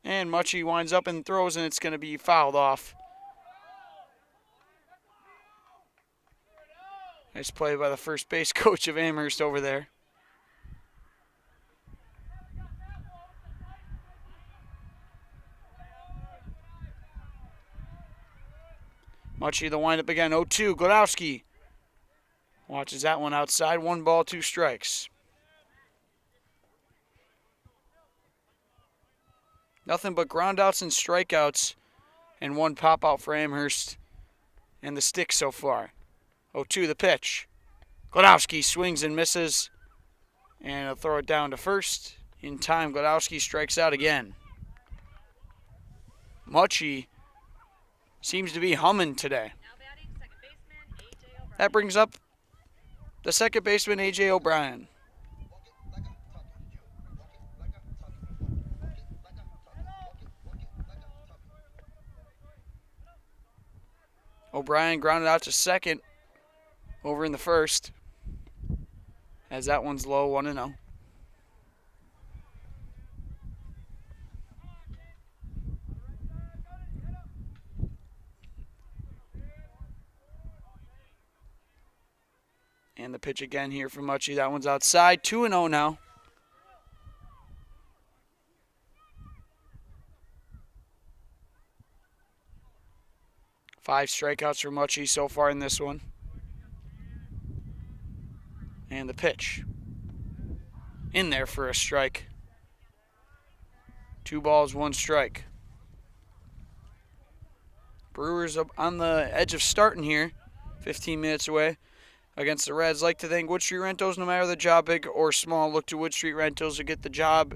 And Muchie winds up and throws, and it's going to be fouled off. Nice play by the first base coach of Amherst over there. Muchie the windup again, 0-2. Glodowski watches that one outside. 1 ball, 2 strikes. Nothing but groundouts and strikeouts and 1 pop-out for Amherst and the stick so far. 0-2 the pitch. Glodowski swings and misses, and he'll throw it down to first. In time, Glodowski strikes out again. Muchie seems to be humming today. That brings up the second baseman, A.J. O'Brien. O'Brien grounded out to second over in the first, as that one's low, 1-0. And the pitch again here from Muchie. That one's outside. 2-0 now. Five strikeouts for Muchie so far in this one. And the pitch. In there for a strike. 2 balls, 1 strike. Brewers up on the edge of starting here. 15 minutes away against the Reds. Like to thank Wood Street Rentals. No matter the job, big or small, look to Wood Street Rentals to get the job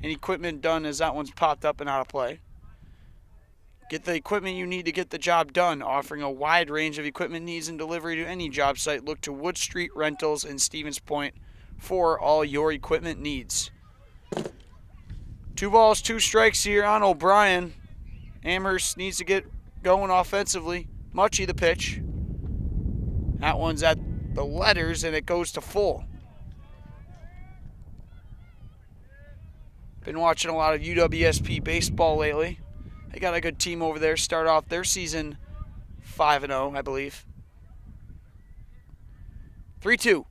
and equipment done, as that one's popped up and out of play. Get the equipment you need to get the job done. Offering a wide range of equipment needs and delivery to any job site. Look to Wood Street Rentals in Stevens Point for all your equipment needs. 2 balls, 2 strikes here on O'Brien. Amherst needs to get going offensively. Muchie the pitch. That one's at the letters, and it goes to full. Been watching a lot of UWSP baseball lately. They got a good team over there. Start off their season 5-0, I believe. 3-2.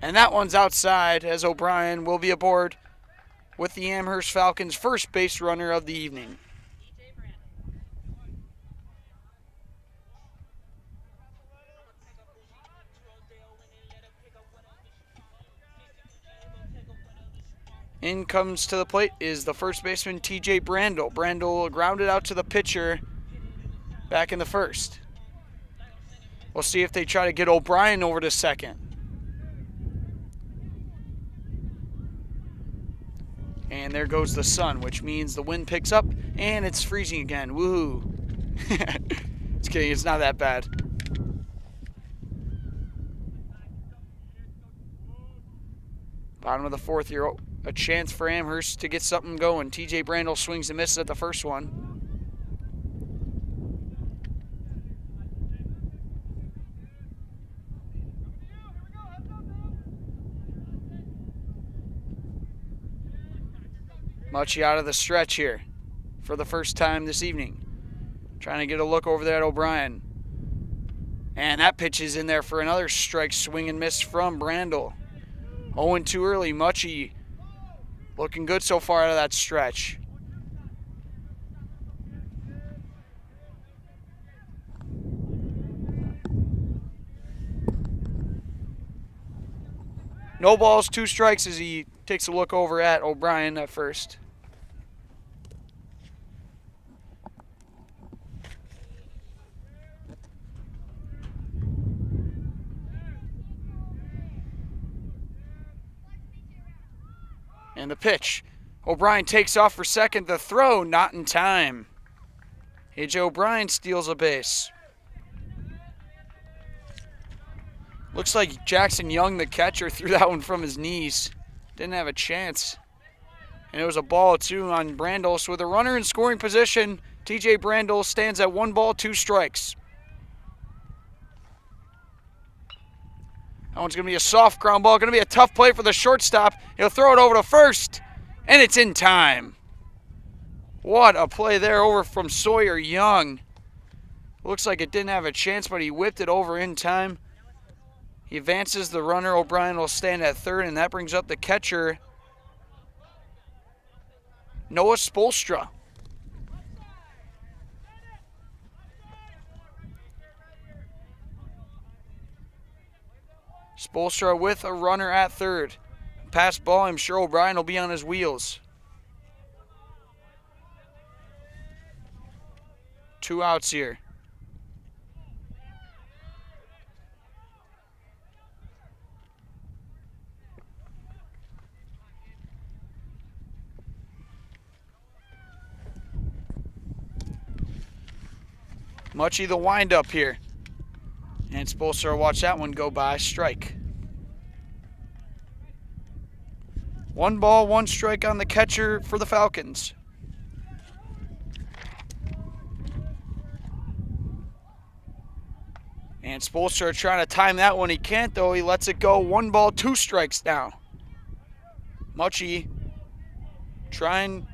And that one's outside, as O'Brien will be aboard with the Amherst Falcons' first base runner of the evening. In comes to the plate is the first baseman, T.J. Brandel. Brandel grounded out to the pitcher back in the first. We'll see if they try to get O'Brien over to second. And there goes the sun, which means the wind picks up and it's freezing again. Woohoo. Just kidding, it's not that bad. Bottom of the fourth here. A chance for Amherst to get something going. T.J. Brandel swings and misses at the first one. Muchie out of the stretch here for the first time this evening. Trying to get a look over there at O'Brien. And that pitch is in there for another strike. Swing and miss from Brandel. 0-2 early. Muchie looking good so far out of that stretch. No balls, 2 strikes as he takes a look over at O'Brien at first. And the pitch. O'Brien takes off for second. The throw, not in time. A.J. O'Brien steals a base. Looks like Jackson Young, the catcher, threw that one from his knees. Didn't have a chance. And it was a ball, too, on Brandel. So with a runner in scoring position, T.J. Brandel stands at 1 ball, 2 strikes. That one's going to be a soft ground ball. Going to be a tough play for the shortstop. He'll throw it over to first, and it's in time. What a play there over from Sawyer Young. Looks like it didn't have a chance, but he whipped it over in time. He advances the runner. O'Brien will stand at third, and that brings up the catcher, Noah Spolstra. Spolstra with a runner at third. Pass ball, I'm sure O'Brien will be on his wheels. 2 outs here. Muchie the windup here. And Spolstra will watch that one go by. Strike. 1 ball, 1 strike on the catcher for the Falcons. And Spolstra trying to time that one. He can't, though. He lets it go. 1 ball, 2 strikes now. Muchie trying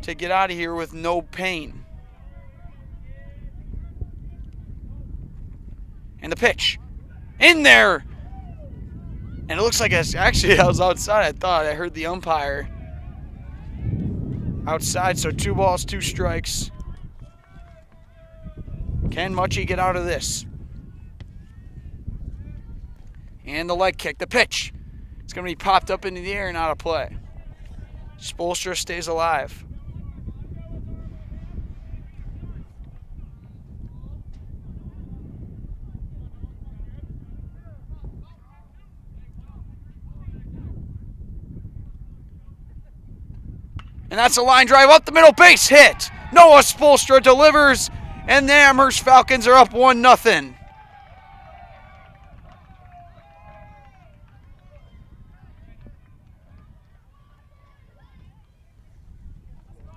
to get out of here with no pain. And the pitch. In there! And it looks like actually I was outside. I thought I heard the umpire outside. So 2 balls, 2 strikes. Can Muchie get out of this? And the leg kick, the pitch. It's going to be popped up into the air and out of play. Spolstra stays alive. And that's a line drive up the middle, base hit. Noah Spolstra delivers, and the Amherst Falcons are up 1-0.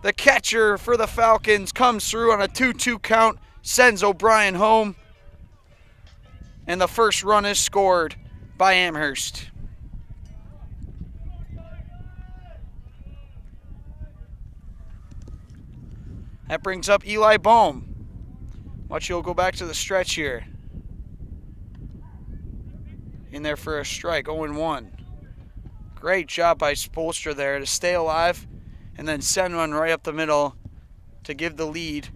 The catcher for the Falcons comes through on a 2-2 count, sends O'Brien home, and the first run is scored by Amherst. That brings up Eli Bohm. Muchie will go back to the stretch here. In there for a strike, 0-1. Great job by Spolstra there to stay alive and then send one right up the middle to give the lead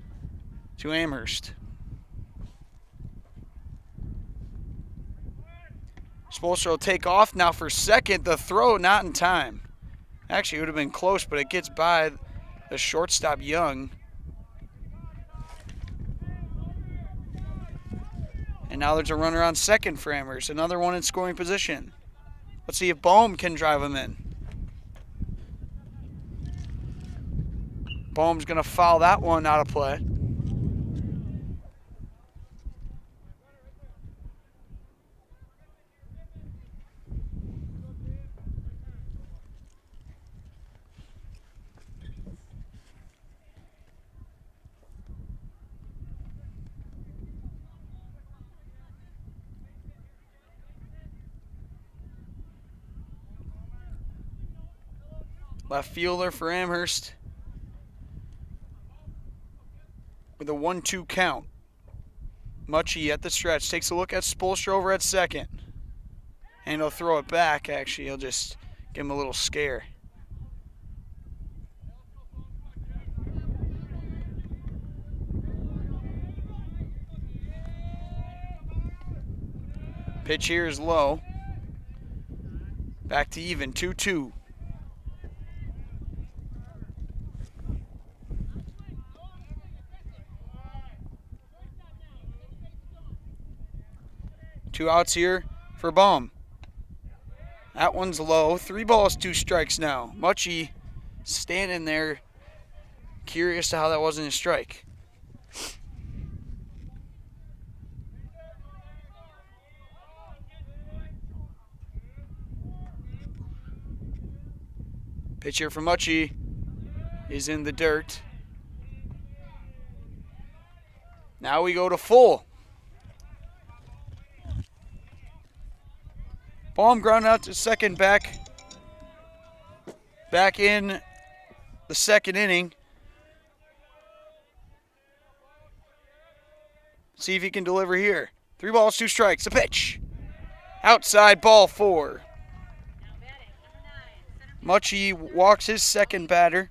to Amherst. Spolstra will take off now for second. The throw not in time. Actually, it would have been close, but it gets by the shortstop Young. And now there's a runner on second for Amherst. Another one in scoring position. Let's see if Bohm can drive him in. Bohm's going to foul that one out of play. Left fielder for Amherst with a 1-2 count. Muchie at the stretch takes a look at Spolstra over at second. And he'll throw it back, actually. He'll just give him a little scare. Pitch here is low. Back to even, 2-2. Two outs here for Bohm. That one's low. 3 balls, 2 strikes now. Muchie standing there, curious to how that wasn't a strike. Pitch here for Muchie is in the dirt. Now we go to full. Bohm ground out to second back in the second inning. See if he can deliver here. 3 balls, 2 strikes. A pitch. Outside, ball 4. Muchie walks his second batter.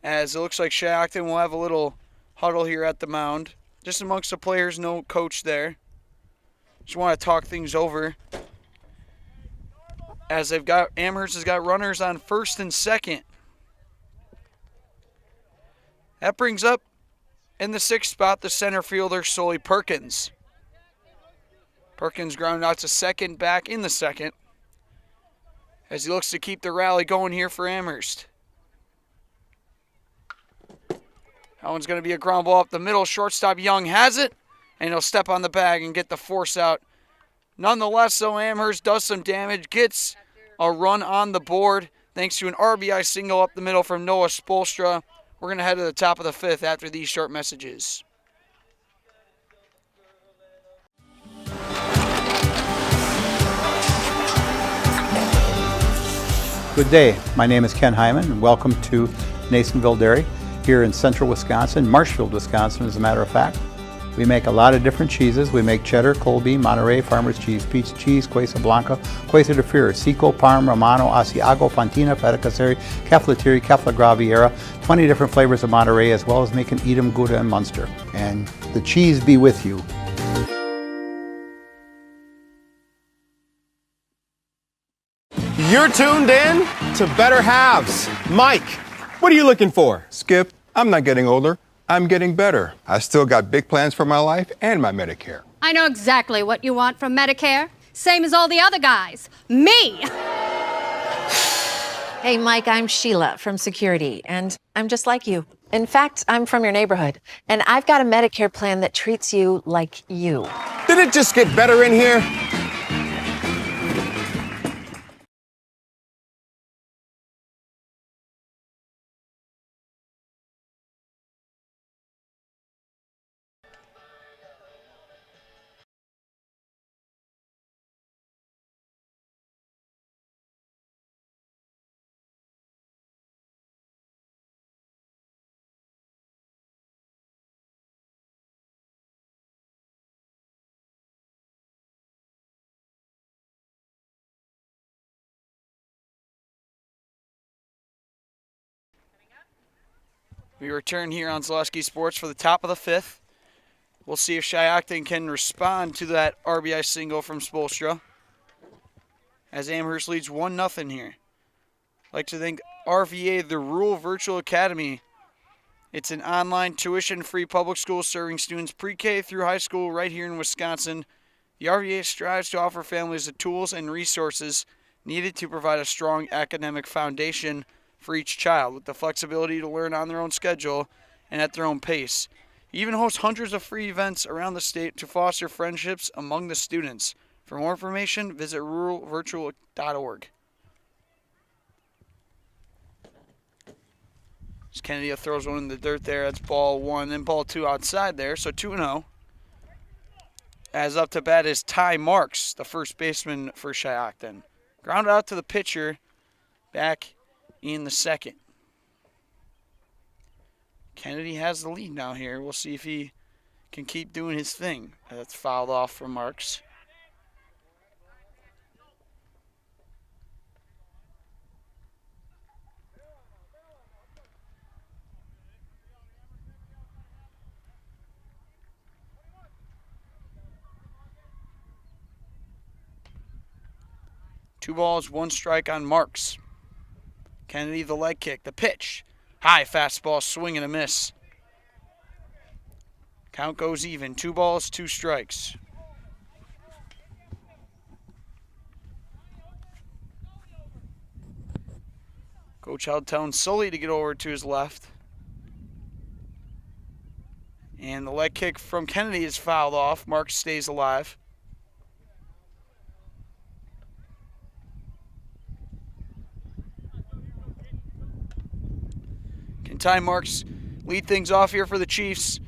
As it looks like Shiocton will have a little huddle here at the mound. Just amongst the players, no coach there. Just want to talk things over. As Amherst has got runners on first and second. That brings up in the 6th spot the center fielder, Sully Perkins. Perkins grounded out to second, back in the second, as he looks to keep the rally going here for Amherst. That one's going to be a ground ball up the middle. Shortstop Young has it, and he'll step on the bag and get the force out. Nonetheless, though, Amherst does some damage, gets a run on the board thanks to an RBI single up the middle from Noah Spolstra. We're going to head to the top of the 5th after these short messages. Good day. My name is Ken Hyman, and welcome to Nasonville Dairy here in central Wisconsin, Marshfield, Wisconsin, as a matter of fact. We make a lot of different cheeses. We make cheddar, Colby, Monterey, Farmer's Cheese, Pizza Cheese, Quesa Blanca, Quesa de Fir, Seco, Parm, Romano, Asiago, Fontina, Feta Caseri, Caflateri, Cafla Graviera, 20 different flavors of Monterey, as well as making Edam, Gouda, and Munster. And the cheese be with you. You're tuned in to Better Halves. Mike, what are you looking for? Skip, I'm not getting older. I'm getting better. I still got big plans for my life and my Medicare. I know exactly what you want from Medicare. Same as all the other guys. Me! Hey, Mike, I'm Sheila from Security, and I'm just like you. In fact, I'm from your neighborhood, and I've got a Medicare plan that treats you like you. Did it just get better in here? We return here on Zaleski Sports for the top of the 5th. We'll see if Shiocton can respond to that RBI single from Spolstra, as Amherst leads 1-0 here. I'd like to thank RVA, the Rural Virtual Academy. It's an online tuition-free public school serving students pre-K through high school right here in Wisconsin. The RVA strives to offer families the tools and resources needed to provide a strong academic foundation for each child, with the flexibility to learn on their own schedule and at their own pace. He even hosts hundreds of free events around the state to foster friendships among the students. For more information, visit ruralvirtual.org. As Kennedy throws one in the dirt there, that's ball 1, and ball 2 outside there, so 2-0. As up to bat is Ty Marks, the first baseman for Shiocton. Grounded out to the pitcher, back in the second. Kennedy has the lead now here. We'll see if he can keep doing his thing. That's fouled off from Marks. Two balls, 1 strike on Marks. Kennedy, the leg kick, the pitch. High fastball, swing and a miss. Count goes even. 2 balls, 2 strikes. Coach Held telling Sully to get over to his left. And the leg kick from Kennedy is fouled off. Marks stays alive. Can Ty Marks lead things off here for the Chiefs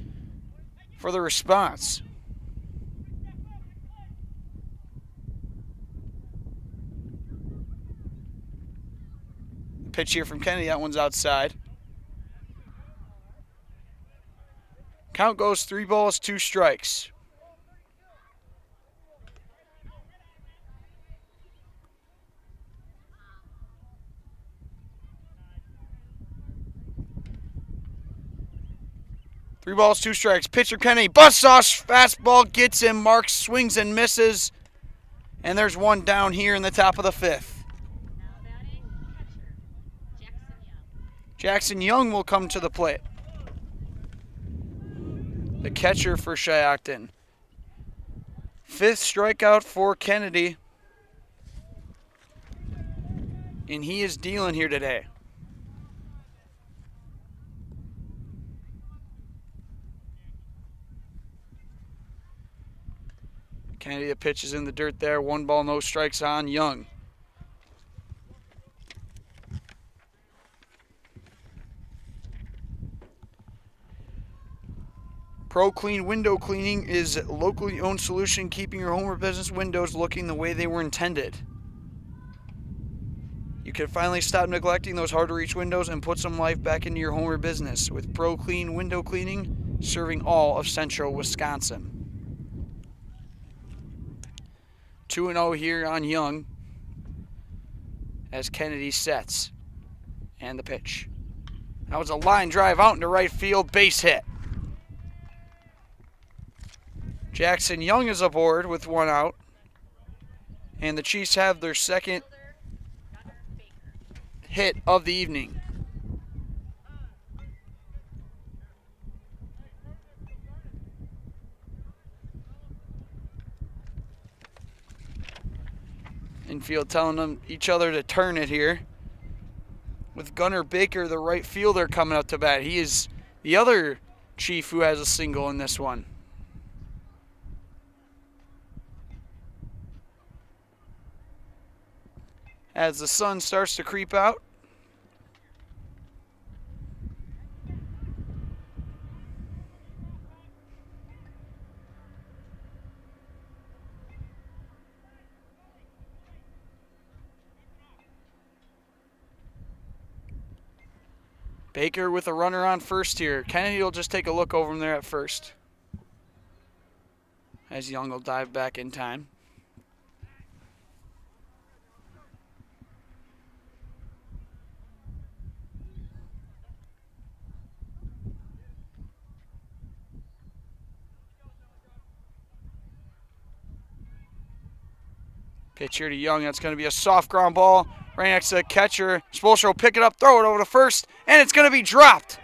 for the response? Pitch here from Kennedy. That one's outside. Count goes 3 balls, 2 strikes. Three balls, 2 strikes. Pitcher Kennedy busts off. Fastball gets him. Marks, swings and misses. And there's one down here in the top of the 5th. Jackson Young will come to the plate. The catcher for Shiocton. 5th strikeout for Kennedy. And he is dealing here today. Kennedy, the pitch is in the dirt there. 1 ball, no strikes on Young. Pro Clean Window Cleaning is a locally owned solution keeping your home or business windows looking the way they were intended. You can finally stop neglecting those hard-to-reach windows and put some life back into your home or business with Pro Clean Window Cleaning, serving all of central Wisconsin. 2-0 here on Young as Kennedy sets. And the pitch. That was a line drive out into right field, base hit. Jackson Young is aboard with 1 out. And the Chiefs have their second hit of the evening. Infield telling them each other to turn it here. With Gunnar Baker, the right fielder, coming up to bat. He is the other Chief who has a single in this one. As the sun starts to creep out. Baker with a runner on first here. Kennedy will just take a look over him there at first. As Young will dive back in time. Pitch here to Young. That's going to be a soft ground ball right next to the catcher. Spolstra will pick it up, throw it over to first, and it's going to be dropped.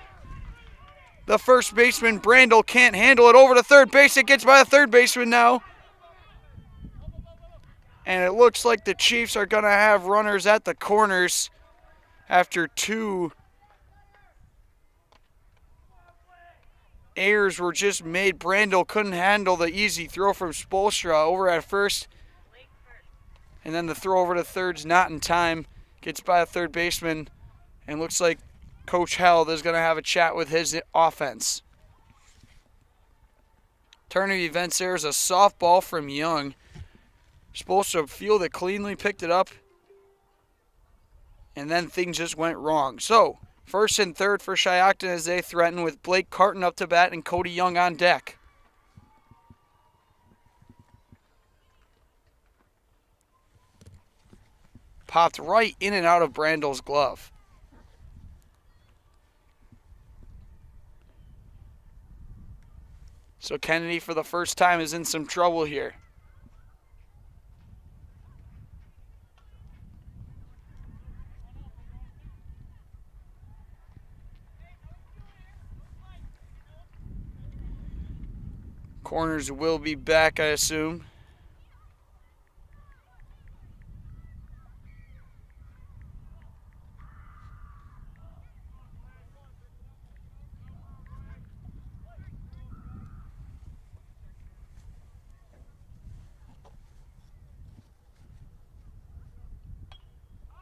The first baseman, Brandel, can't handle it over to third base. It gets by the third baseman now. And it looks like the Chiefs are going to have runners at the corners after 2 errors were just made. Brandel couldn't handle the easy throw from Spolstra over at first. And then the throw over to third's not in time. Gets by a third baseman. And looks like Coach Held is going to have a chat with his offense. Turn of events there is a softball from Young. Supposed to field it cleanly, picked it up. And then things just went wrong. So, first and third for Shiocton as they threaten with Blake Carton up to bat and Cody Young on deck. Popped right in and out of Brandel's glove. So Kennedy for the first time is in some trouble here. Corners will be back, I assume.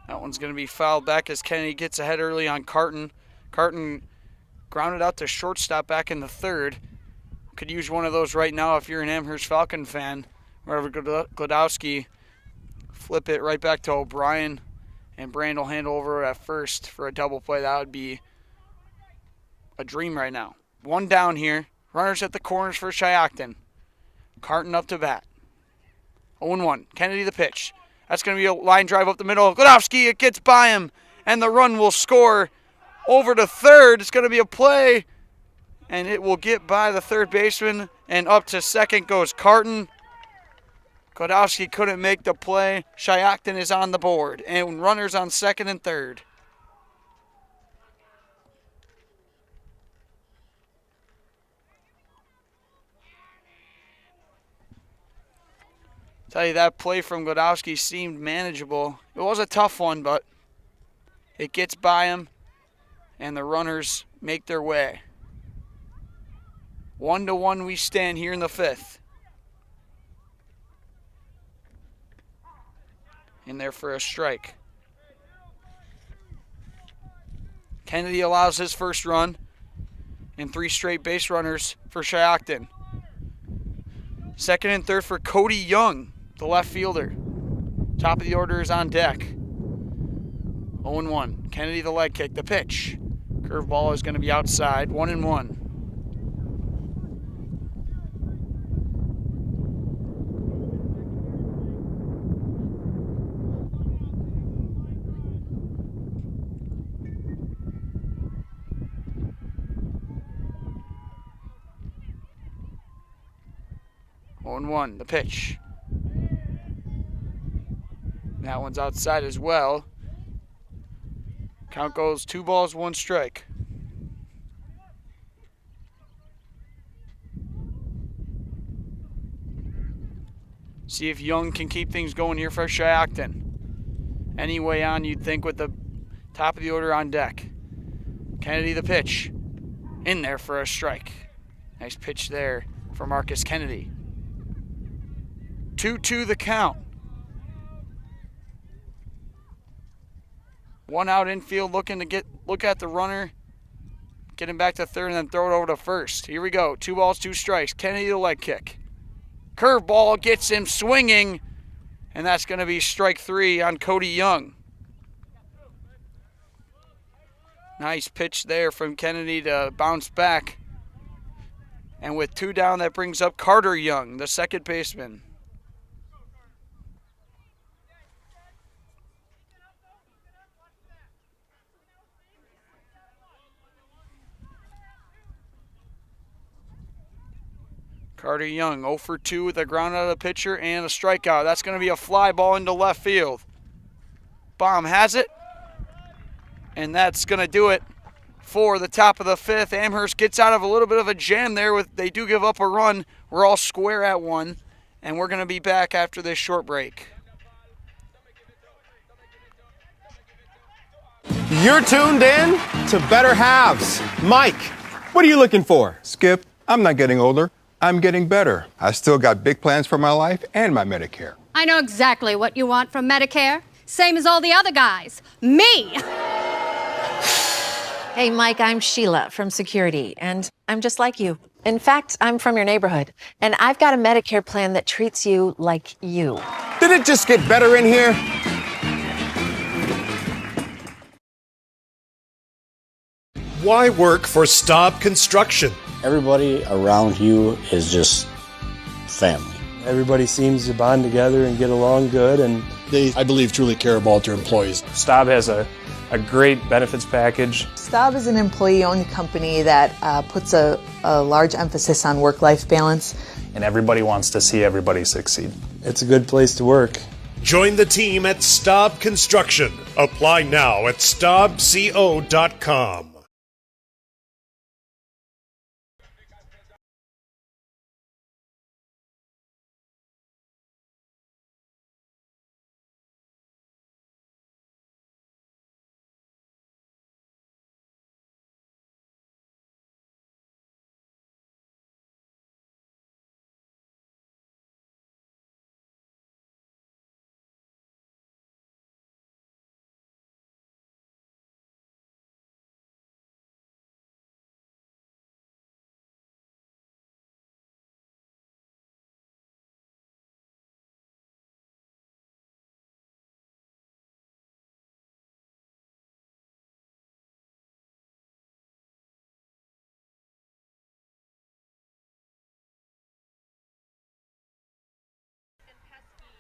That one's going to be fouled back as Kennedy gets ahead early on Carton. Carton grounded out to shortstop back in the third. Could use one of those right now if you're an Amherst Falcon fan. Wherever Glodowski, flip it right back to O'Brien and Brand will handle over at first for a double play. That would be a dream right now. One down here. Runners at the corners for Shiocton. Carton up to bat. 0-1. Kennedy the pitch. That's going to be a line drive up the middle. Godowski, it gets by him, and the run will score over to third. It's going to be a play, and it will get by the third baseman, and up to second goes Carton. Godowski couldn't make the play. Shiocton is on the board, and runners on second and third. Tell you, that play from Godowski seemed manageable. It was a tough one, but it gets by him, and the runners make their way. 1-1 we stand here in the fifth. In there for a strike. Kennedy allows his first run, and 3 straight base runners for Shiocton. Second and third for Cody Young, the left fielder. Top of the order is on deck. 0-1. Kennedy the leg kick, the pitch. Curveball is going to be outside. 1-1. The pitch. That one's outside as well. Count goes 2 balls, 1 strike. See if Young can keep things going here for Shiocton. Any way on, you'd think, with the top of the order on deck. Kennedy the pitch. In there for a strike. Nice pitch there for Marcus Kennedy. 2-2 the count. 1 out infield, looking to look at the runner, get him back to third, and then throw it over to first. Here we go. 2 balls, 2 strikes. Kennedy the leg kick. Curveball gets him swinging, and that's going to be strike 3 on Cody Young. Nice pitch there from Kennedy to bounce back. And with 2 down, that brings up Carter Young, the second baseman. Carter Young, 0 for 2 with a ground out of the pitcher and a strikeout. That's going to be a fly ball into left field. Baum has it, and that's going to do it for the top of the fifth. Amherst gets out of a little bit of a jam there. They do give up a run. We're all square at 1, and we're going to be back after this short break. You're tuned in to Better Halves. Mike, what are you looking for? Skip, I'm not getting older. I'm getting better. I still got big plans for my life and my Medicare. I know exactly what you want from Medicare. Same as all the other guys. Me! Hey, Mike, I'm Sheila from Security, and I'm just like you. In fact, I'm from your neighborhood, and I've got a Medicare plan that treats you like you. Did it just get better in here? Why work for Staub Construction? Everybody around you is just family. Everybody seems to bond together and get along good, and they, I believe, truly care about their employees. Staub has a great benefits package. Staub is an employee-owned company that puts a large emphasis on work-life balance. And everybody wants to see everybody succeed. It's a good place to work. Join the team at Staub Construction. Apply now at staubco.com.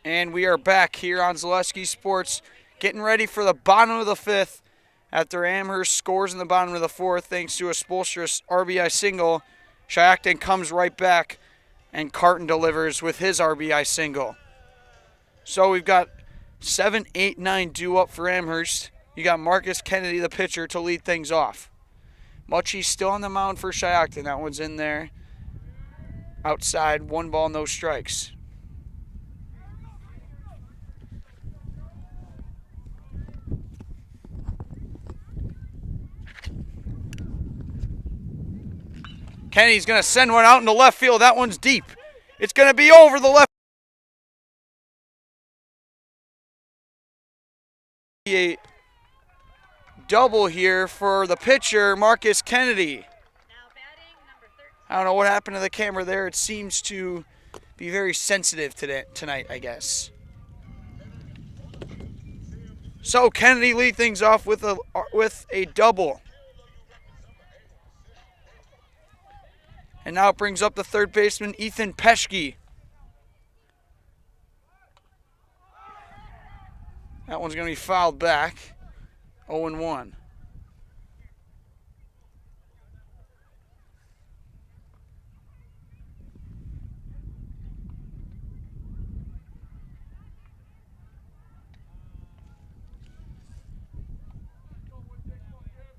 And we are back here on Zaleski Sports, getting ready for the bottom of the fifth after Amherst scores in the bottom of the fourth thanks to a Spolstra's RBI single. Shiocton comes right back, and Carton delivers with his RBI single. So we've got 7, 8, 9 due up for Amherst. You got Marcus Kennedy, the pitcher, to lead things off. Muchie's still on the mound for Shiocton. That one's in there. Outside, 1 ball, no strikes. Kennedy's going to send one out into left field. That one's deep. It's going to be over the left. A double here for the pitcher, Marcus Kennedy. I don't know what happened to the camera there. It seems to be very sensitive tonight, I guess. So Kennedy lead things off with a double. And now it brings up the third baseman, Ethan Peschke. That one's going to be fouled back. 0-1.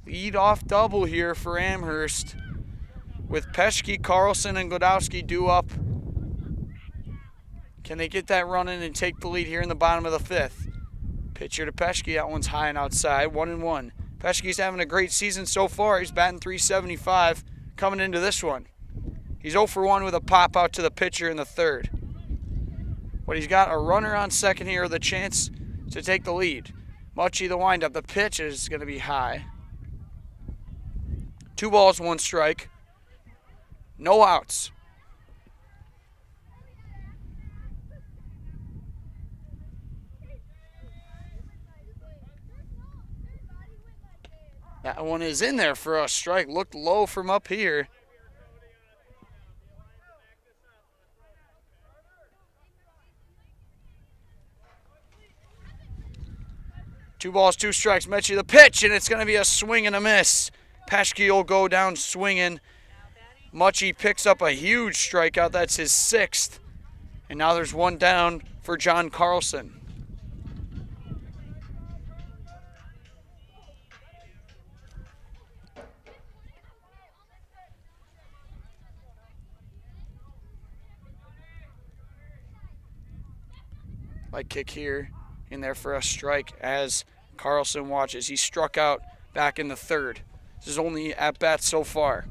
Lead off double here for Amherst, with Peschke, Carlson, and Glodowski due up. Can they get that running and take the lead here in the bottom of the fifth? Pitcher to Peschke. That one's high and outside. 1-1. Peschke's having a great season so far. He's batting .375 coming into this one. He's 0 for 1 with a pop out to the pitcher in the third. But he's got a runner on second here with a chance to take the lead. Muchie the windup. The pitch is going to be high. 2 balls, 1 strike. No outs. That one is in there for a strike. Looked low from up here. Two balls, 2 strikes. Mechie the pitch, and it's going to be a swing and a miss. Peschke will go down swinging. Muchie picks up a huge strikeout. That's his 6th. And now there's 1 down for John Carlson. Light kick here in there for a strike as Carlson watches. He struck out back in the third. This is only at bat so far.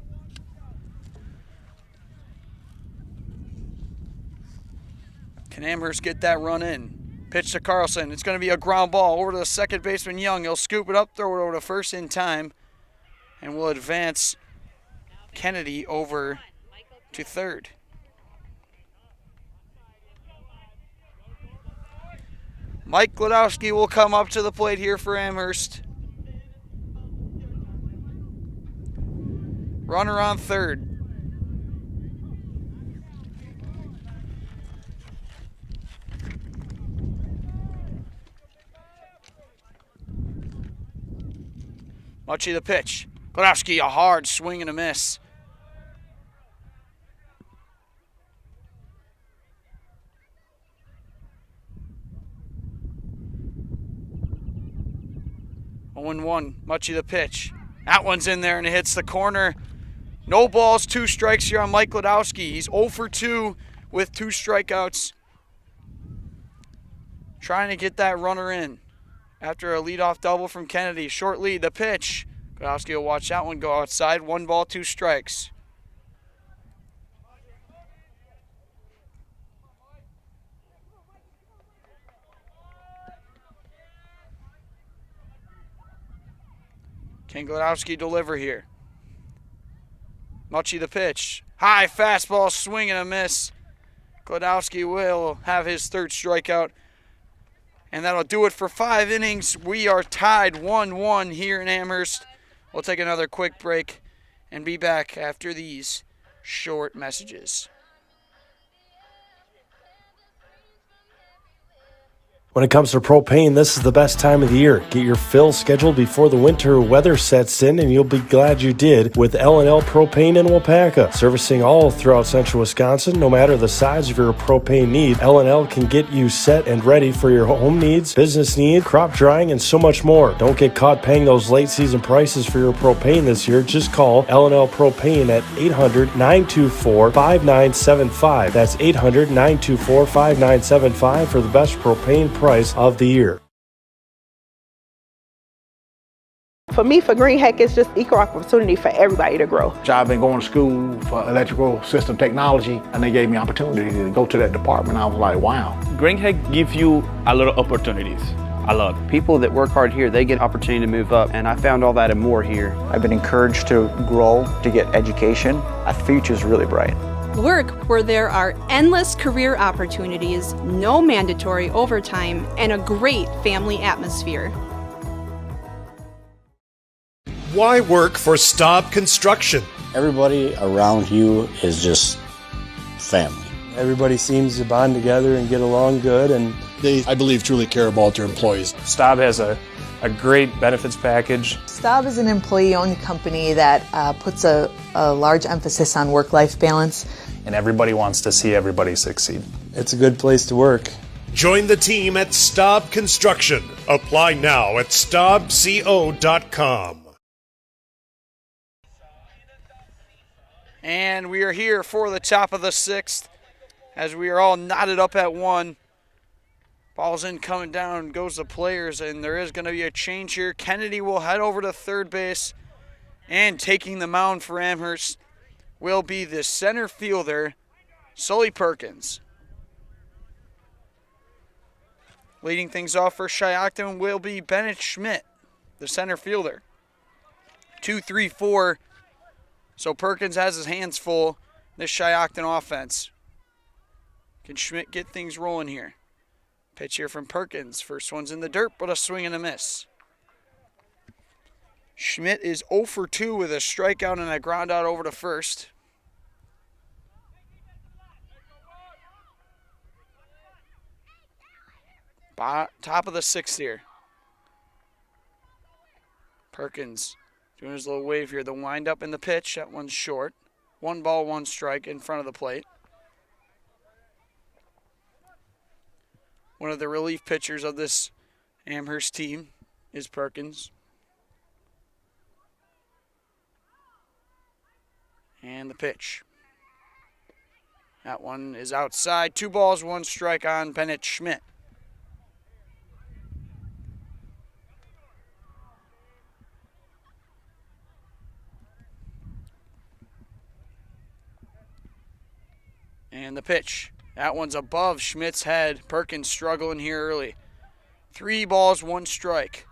Can Amherst get that run in? Pitch to Carlson. It's going to be a ground ball over to the second baseman Young. He'll scoop it up, throw it over to first in time, and will advance Kennedy over to third. Mike Glodowski will come up to the plate here for Amherst. Runner on third. Muchie the pitch. Glodowski a hard swing and a miss. One. Muchie the pitch. That one's in there and it hits the corner. No balls, 2 strikes here on Mike Glodowski. He's 0 for 2 with 2 strikeouts. Trying to get that runner in after a leadoff double from Kennedy. Short lead, the pitch. Glodowski will watch that one go outside. 1 ball, 2 strikes. Can Glodowski deliver here? Muchie the pitch. High fastball, swing and a miss. Glodowski will have his 3rd strikeout. And that'll do it for 5 innings. We are tied 1-1 here in Amherst. We'll take another quick break and be back after these short messages. When it comes to propane, this is the best time of the year. Get your fill scheduled before the winter weather sets in, and you'll be glad you did with L&L Propane in WIAA. Servicing all throughout central Wisconsin, no matter the size of your propane need, L&L can get you set and ready for your home needs, business needs, crop drying, and so much more. Don't get caught paying those late season prices for your propane this year. Just call L&L Propane at 800-924-5975. That's 800-924-5975 for the best propane price of the year. For me, for Green Heck, it's just equal opportunity for everybody to grow. I've been going to school for electrical system technology, and they gave me opportunity to go to that department. I was like, wow. Green Heck gives you a lot of opportunities. A lot. People that work hard here, they get opportunity to move up, and I found all that and more here. I've been encouraged to grow, to get education. Our future's really bright. Work where there are endless career opportunities, no mandatory overtime, and a great family atmosphere. Why work for Staub Construction? Everybody around you is just family. Everybody seems to bond together and get along good, and they, I believe, truly care about their employees. Staub has a great benefits package. Staub is an employee-owned company that puts a large emphasis on work-life balance. And everybody wants to see everybody succeed. It's a good place to work. Join the team at Staub Construction. Apply now at staubco.com. And we are here for the top of the sixth as we are all knotted up at one. Ball's in, coming down, goes the players, and there is going to be a change here. Kennedy will head over to third base, and taking the mound for Amherst will be the center fielder, Sully Perkins. Leading things off for Shiocton will be Bennett Schmidt, the center fielder. 2-3-4. So Perkins has his hands full. This Shiocton offense. Can Schmidt get things rolling here? Pitch here from Perkins. First one's in the dirt, but a swing and a miss. Schmidt is 0 for 2 with a strikeout and a ground out over to first. Top of the sixth here. Perkins doing his little wave here. The windup and the pitch. That one's short. 1 ball, 1 strike in front of the plate. One of the relief pitchers of this Amherst team is Perkins. And the pitch. That one is outside. 2 balls, 1 strike on Bennett Schmidt. And the pitch. That one's above Schmidt's head. Perkins struggling here early. 3 balls, 1 strike.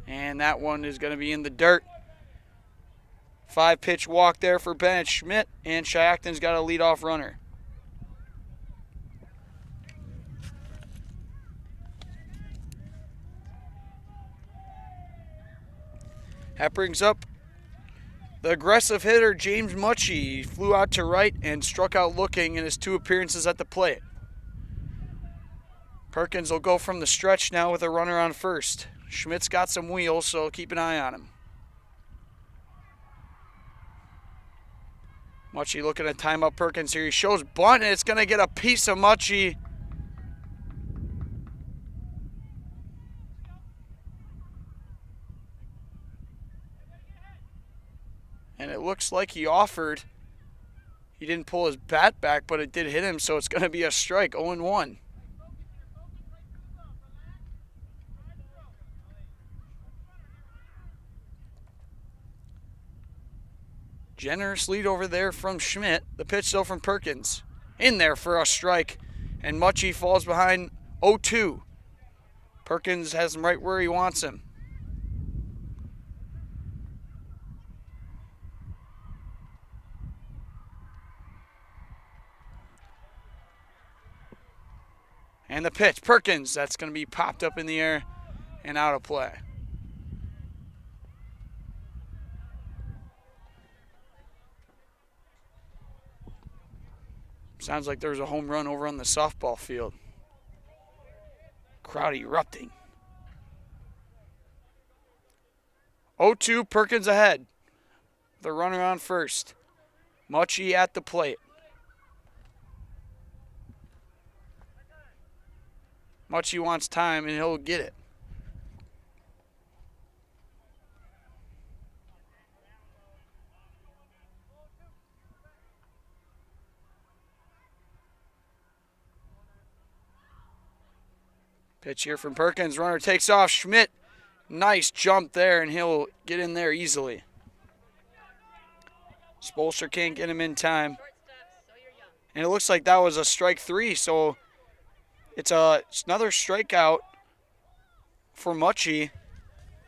And that one is going to be in the dirt. 5-pitch walk there for Bennett Schmidt, and Shiocton's got a leadoff runner. That brings up the aggressive hitter, James Mutchie. He flew out to right and struck out looking in his 2 appearances at the plate. Perkins will go from the stretch now with a runner on first. Schmidt's got some wheels, so keep an eye on him. Mutchie looking to time up Perkins here. He shows bunt, and it's going to get a piece of Mutchie. And it looks like he offered. He didn't pull his bat back, but it did hit him, so it's going to be a strike, 0-1. Generous lead over there from Schmidt. The pitch though from Perkins. In there for a strike. And Mutchie falls behind 0-2. Perkins has him right where he wants him. And the pitch, Perkins, that's going to be popped up in the air and out of play. Sounds like there was a home run over on the softball field. Crowd erupting. 0-2, Perkins ahead. The runner on first. Mucci at the plate. Mucci wants time, and he'll get it. Pitch here from Perkins. Runner takes off. Schmidt, nice jump there, and he'll get in there easily. Spolster can't get him in time. And it looks like that was a strike 3, so it's another strikeout for Mucci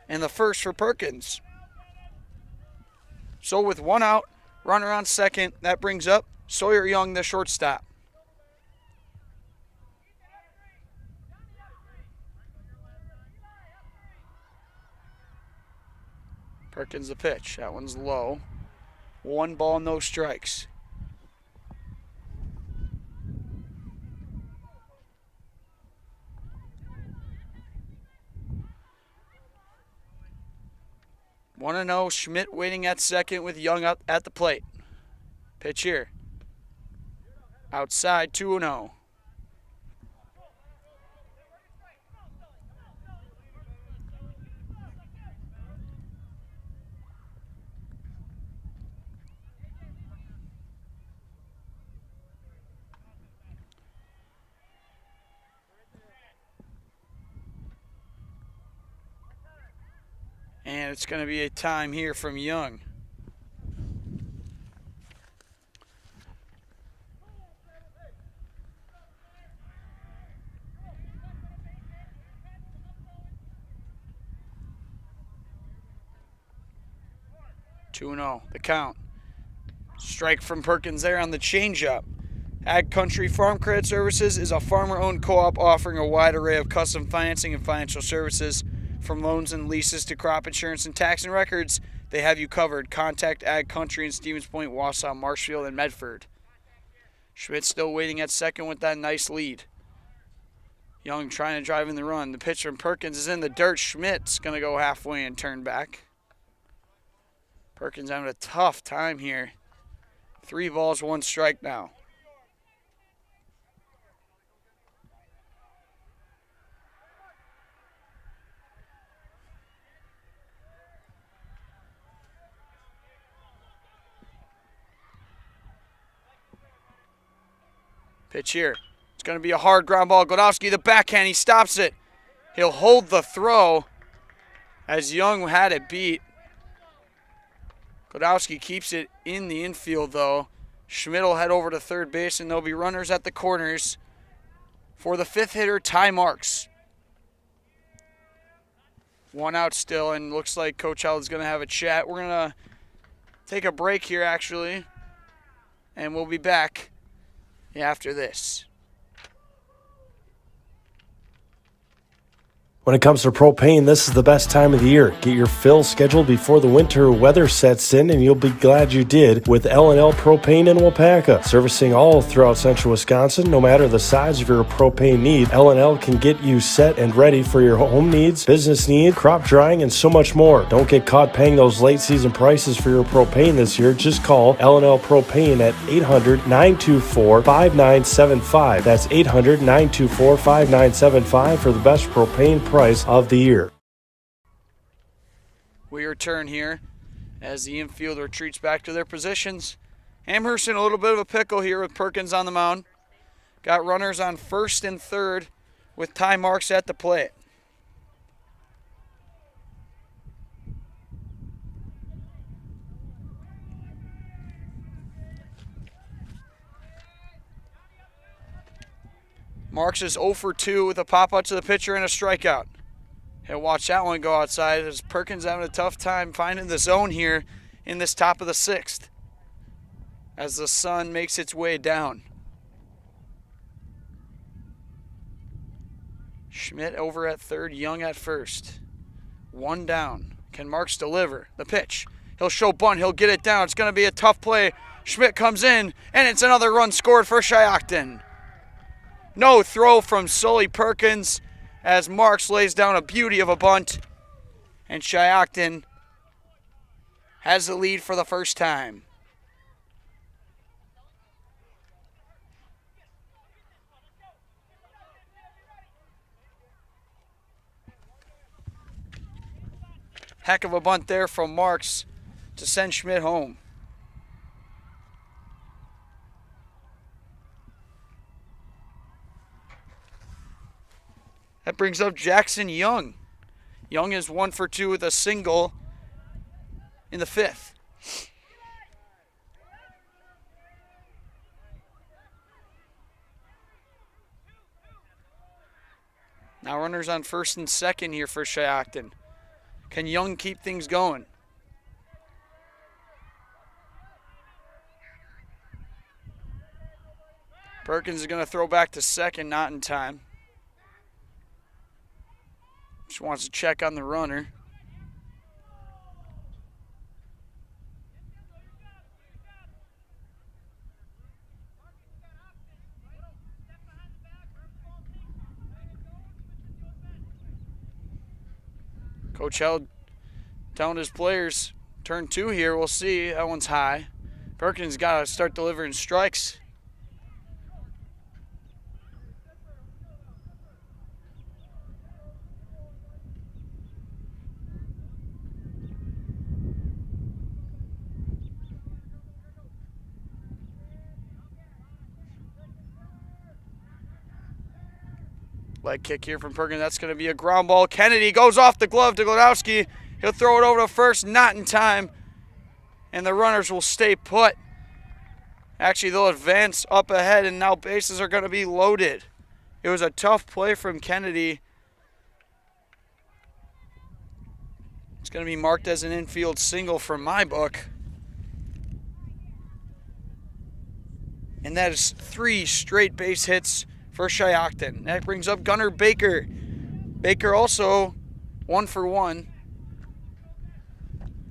and the first for Perkins. So with 1 out, runner on second, that brings up Sawyer Young, the shortstop. Perkins the pitch. That one's low. 1 ball, no strikes. One and 0. Schmidt waiting at second with Young up at the plate. Pitch here. Outside, 2-0. And it's going to be a time here from Young. Two and 0, the count. Strike from Perkins there on the changeup. Ag Country Farm Credit Services is a farmer-owned co-op offering a wide array of custom financing and financial services. From loans and leases to crop insurance and tax and records, they have you covered. Contact Ag Country in Stevens Point, Wausau, Marshfield, and Medford. Schmidt still waiting at second with that nice lead. Young trying to drive in the run. The pitch from Perkins is in the dirt. Schmidt's going to go halfway and turn back. Perkins having a tough time here. 3 balls, 1 strike now. Pitch here. It's going to be a hard ground ball. Godowski, the backhand, he stops it. He'll hold the throw as Young had it beat. Godowski keeps it in the infield, though. Schmidt will head over to third base, and there'll be runners at the corners for the 5th hitter, Ty Marks. 1 out still, and looks like Coach Held is going to have a chat. We're going to take a break here, actually, and we'll be back after this. When it comes to propane, this is the best time of the year. Get your fill scheduled before the winter weather sets in, and you'll be glad you did with L&L Propane in Wapaka. Servicing all throughout central Wisconsin, no matter the size of your propane need, L&L can get you set and ready for your home needs, business needs, crop drying, and so much more. Don't get caught paying those late season prices for your propane this year. Just call L&L Propane at 800-924-5975. That's 800-924-5975 for the best propane price of the year. We return here as the infield retreats back to their positions. Amherst in a little bit of a pickle here with Perkins on the mound. Got runners on first and third with Ty Marks at the plate. Marks is 0 for 2 with a pop-out to the pitcher and a strikeout. He'll watch that one go outside as Perkins having a tough time finding the zone here in this top of the 6th as the sun makes its way down. Schmidt over at third, Young at first. 1 down. Can Marks deliver? The pitch. He'll show bunt. He'll get it down. It's going to be a tough play. Schmidt comes in, and it's another run scored for Shiocton. No throw from Sully Perkins as Marks lays down a beauty of a bunt, and Shiocton has the lead for the first time. Heck of a bunt there from Marks to send Schmidt home. That brings up Jackson Young. Young is 1 for 2 with a single in the 5th. Now runners on 1st and 2nd here for Shiocton. Can Young keep things going? Perkins is going to throw back to 2nd, not in time. Just wants to check on the runner. Coach held down his players. Turn 2 here. We'll see. That one's high. Perkins got to start delivering strikes. Leg kick here from Perkins. That's going to be a ground ball. Kennedy goes off the glove to Glodowski. He'll throw it over to first, not in time. And the runners will stay put. Actually, they'll advance up ahead, and now bases are going to be loaded. It was a tough play from Kennedy. It's going to be marked as an infield single for my book. And that is 3 straight base hits for Shiocton. That brings up Gunnar Baker. Baker also 1 for 1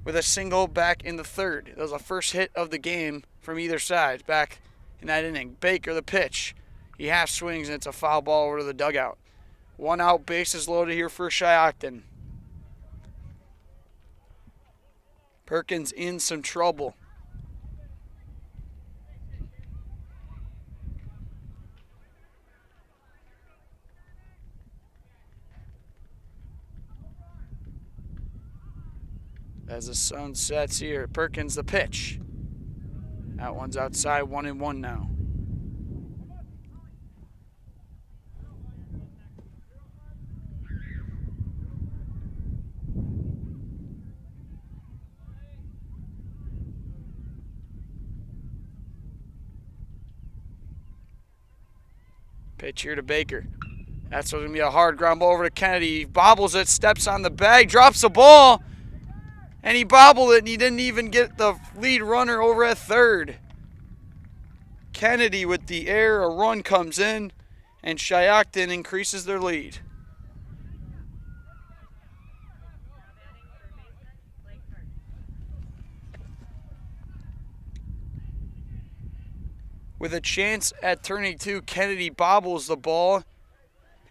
with a single back in the 3rd. That was the first hit of the game from either side back in that inning. Baker, the pitch. He half swings, and it's a foul ball over to the dugout. 1 out, bases loaded here for Shiocton. Perkins in some trouble. As the sun sets here, Perkins the pitch. That one's outside, 1-1 now. Pitch here to Baker. That's going to be a hard ground ball over to Kennedy. He bobbles it, steps on the bag, drops the ball. And he bobbled it, and he didn't even get the lead runner over at 3rd. Kennedy with the air, a run comes in, and Shiocton increases their lead. With a chance at turning 2, Kennedy bobbles the ball,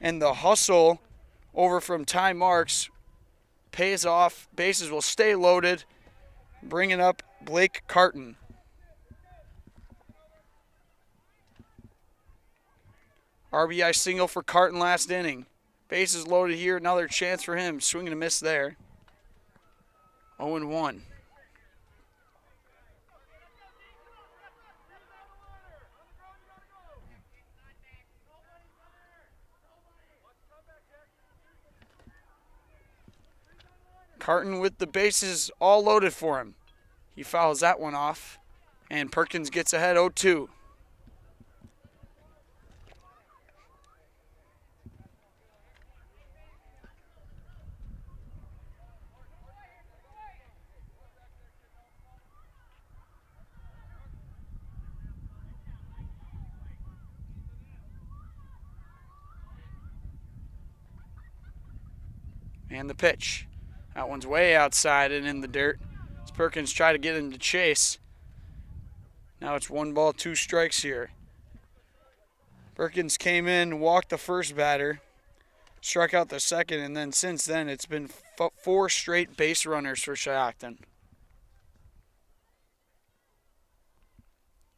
and the hustle over from Ty Marks pays off. Bases will stay loaded, bringing up Blake Carton. RBI single for Carton last inning. Bases loaded here, another chance for him. Swing and a miss there. 0-1. Carton with the bases all loaded for him. He fouls that one off, and Perkins gets ahead 0-2. And the pitch. That one's way outside and in the dirt. As Perkins tried to get him to chase. Now it's 1 ball, 2 strikes here. Perkins came in, walked the first batter, struck out the second, and then since then it's been 4 straight base runners for Shiocton.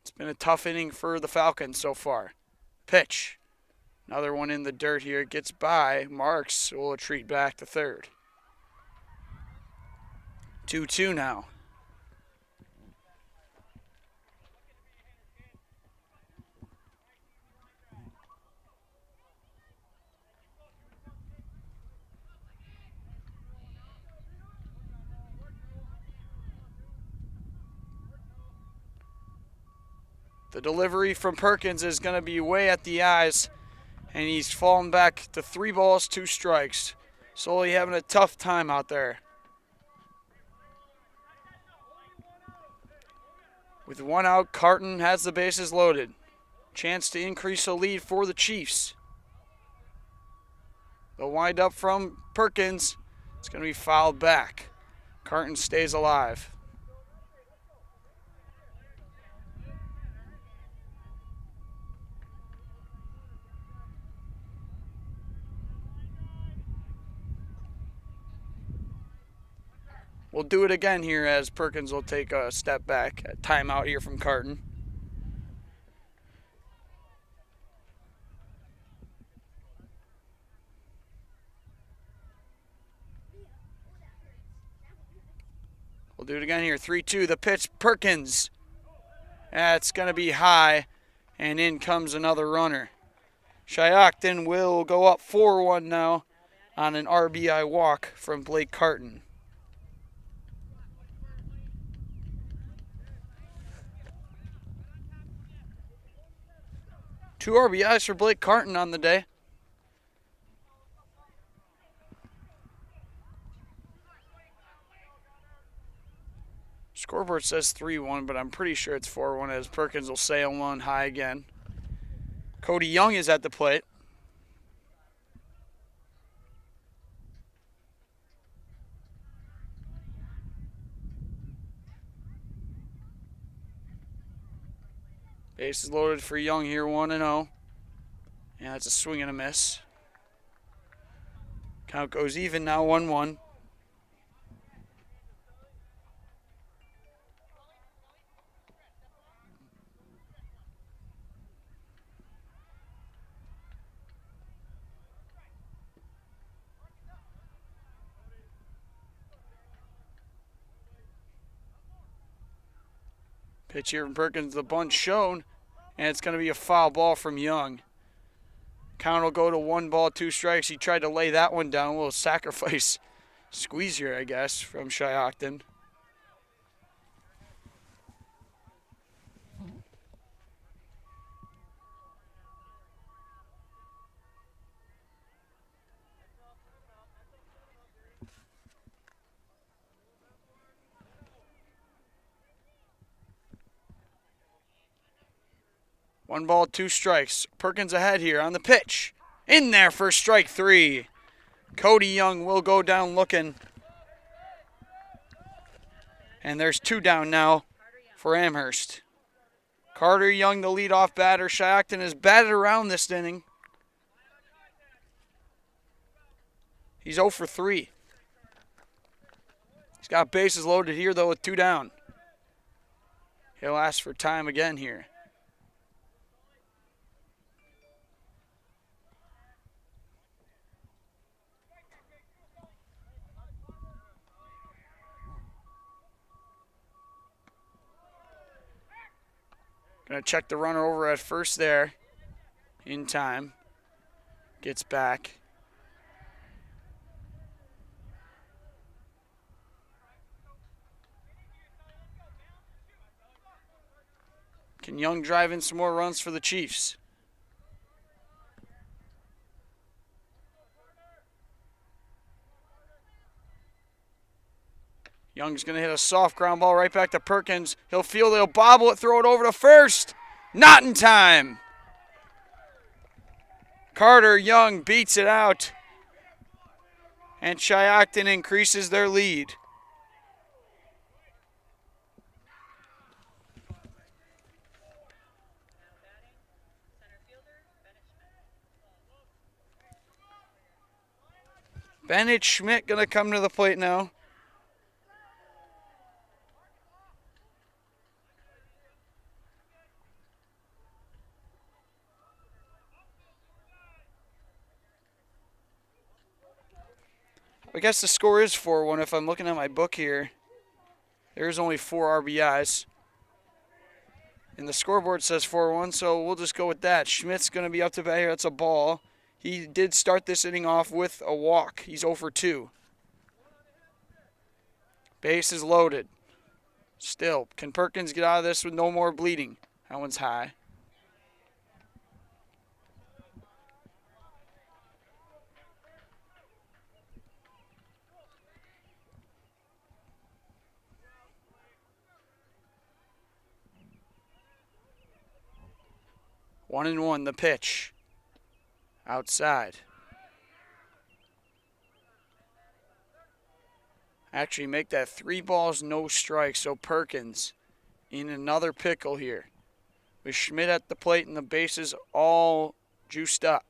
It's been a tough inning for the Falcons so far. Pitch. Another one in the dirt here. Gets by. Marks will retreat back to third. 2-2 now. The delivery from Perkins is going to be way at the eyes, and he's fallen back to 3 balls, 2 strikes. Slowly having a tough time out there. With 1 out, Carton has the bases loaded. Chance to increase the lead for the Chiefs. They'll wind up from Perkins. It's going to be fouled back. Carton stays alive. We'll do it again here as Perkins will take a step back. A timeout here from Carton. We'll do it again here. 3-2. The pitch, Perkins. That's going to be high, and in comes another runner. Shiocton will go up 4-1 now on an RBI walk from Blake Carton. Two RBIs for Blake Carton on the day. Scoreboard says 3-1, but I'm pretty sure it's 4-1 as Perkins will sail one high again. Cody Young is at the plate. Bases loaded for Young here, 1-0. Yeah, that's a swing and a miss. Count goes even now, 1-1. Pitch here from Perkins, the bunt shown, and it's going to be a foul ball from Young. Count will go to 1 ball, 2 strikes. He tried to lay that one down, a little sacrifice squeeze here, I guess, from Shiocton. One ball, 2 strikes. Perkins ahead here on the pitch. In there for strike 3. Cody Young will go down looking. And there's 2 down now for Amherst. Carter Young, the leadoff batter. Shiocton has batted around this inning. He's 0 for 3. He's got bases loaded here, though, with 2 down. He'll ask for time again here. Gonna check the runner over at first there. In time. Gets back. Can Young drive in some more runs for the Chiefs? Young's going to hit a soft ground ball right back to Perkins. He'll field it, he'll bobble it, throw it over to first. Not in time. Carter Young beats it out. And Shiocton increases their lead. Bennett Schmidt going to come to the plate now. I guess the score is 4-1 if I'm looking at my book here. There's only 4 RBIs. And the scoreboard says 4-1, so we'll just go with that. Schmidt's going to be up to bat here. That's a ball. He did start this inning off with a walk. He's 0 for 2. Base is loaded. Still, can Perkins get out of this with no more bleeding? That one's high. One and one, the pitch. Outside. Actually make that 3 balls, no strikes. So Perkins in another pickle here. With Schmidt at the plate and the bases all juiced up.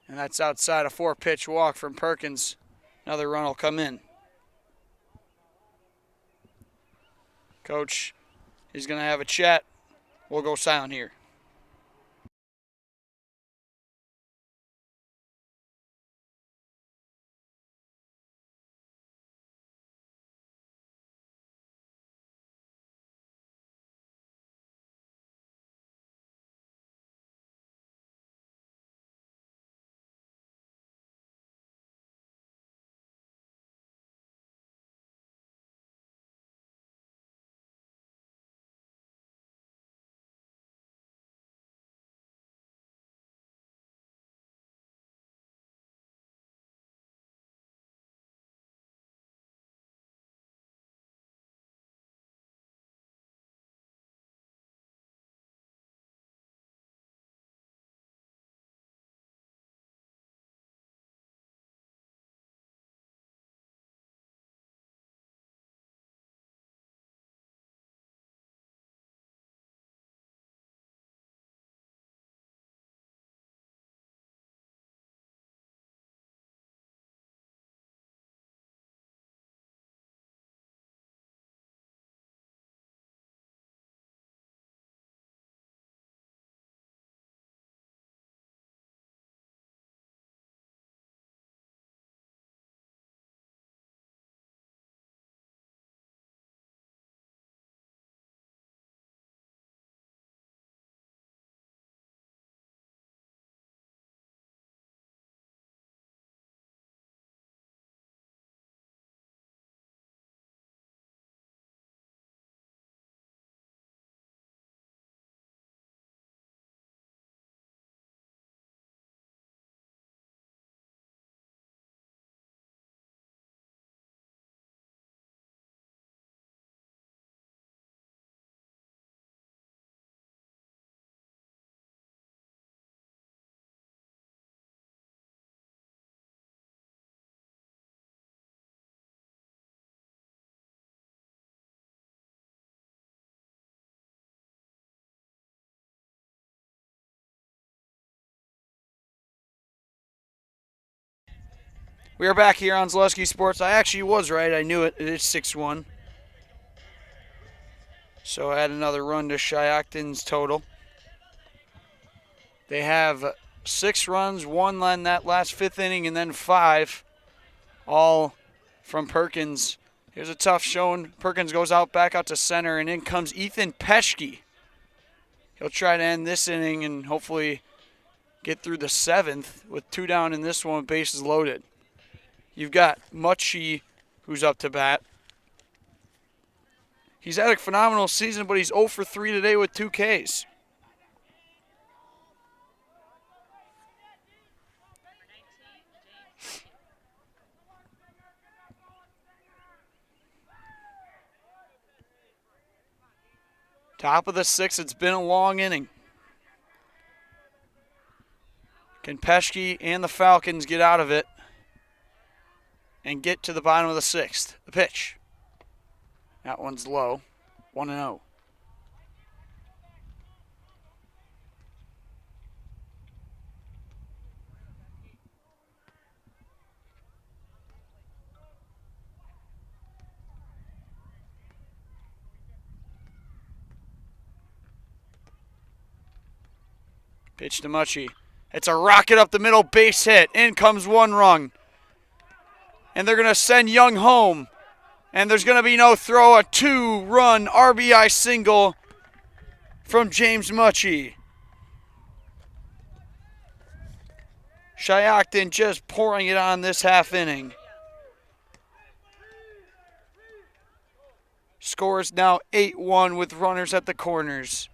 And that's outside, a 4-pitch walk from Perkins. Another run will come in. Coach is going to have a chat. We'll go silent here. We are back here on Zaleski Sports. I actually was right. I knew it. It is 6-1. So add another run to Shiocton's total. They have 6 runs, 1 in that last 5th inning, and then 5, all from Perkins. Here's a tough showing. Perkins goes out, back out to center, and in comes Ethan Peschke. He'll try to end this inning and hopefully get through the 7th with 2 down in this one with bases loaded. You've got Mucci, who's up to bat. He's had a phenomenal season, but he's 0 for 3 today with 2 Ks. Top of the 6th, it's been a long inning. Can Peschke and the Falcons get out of it and get to the bottom of the 6th? The pitch. That one's low. 1-0. Pitch to Mucci. It's a rocket up the middle, base hit. In comes one run. And they're going to send Young home. And there's going to be no throw, a 2-run RBI single from James Mucci. Shiocton just pouring it on this half inning. Score is now 8-1 with runners at the corners.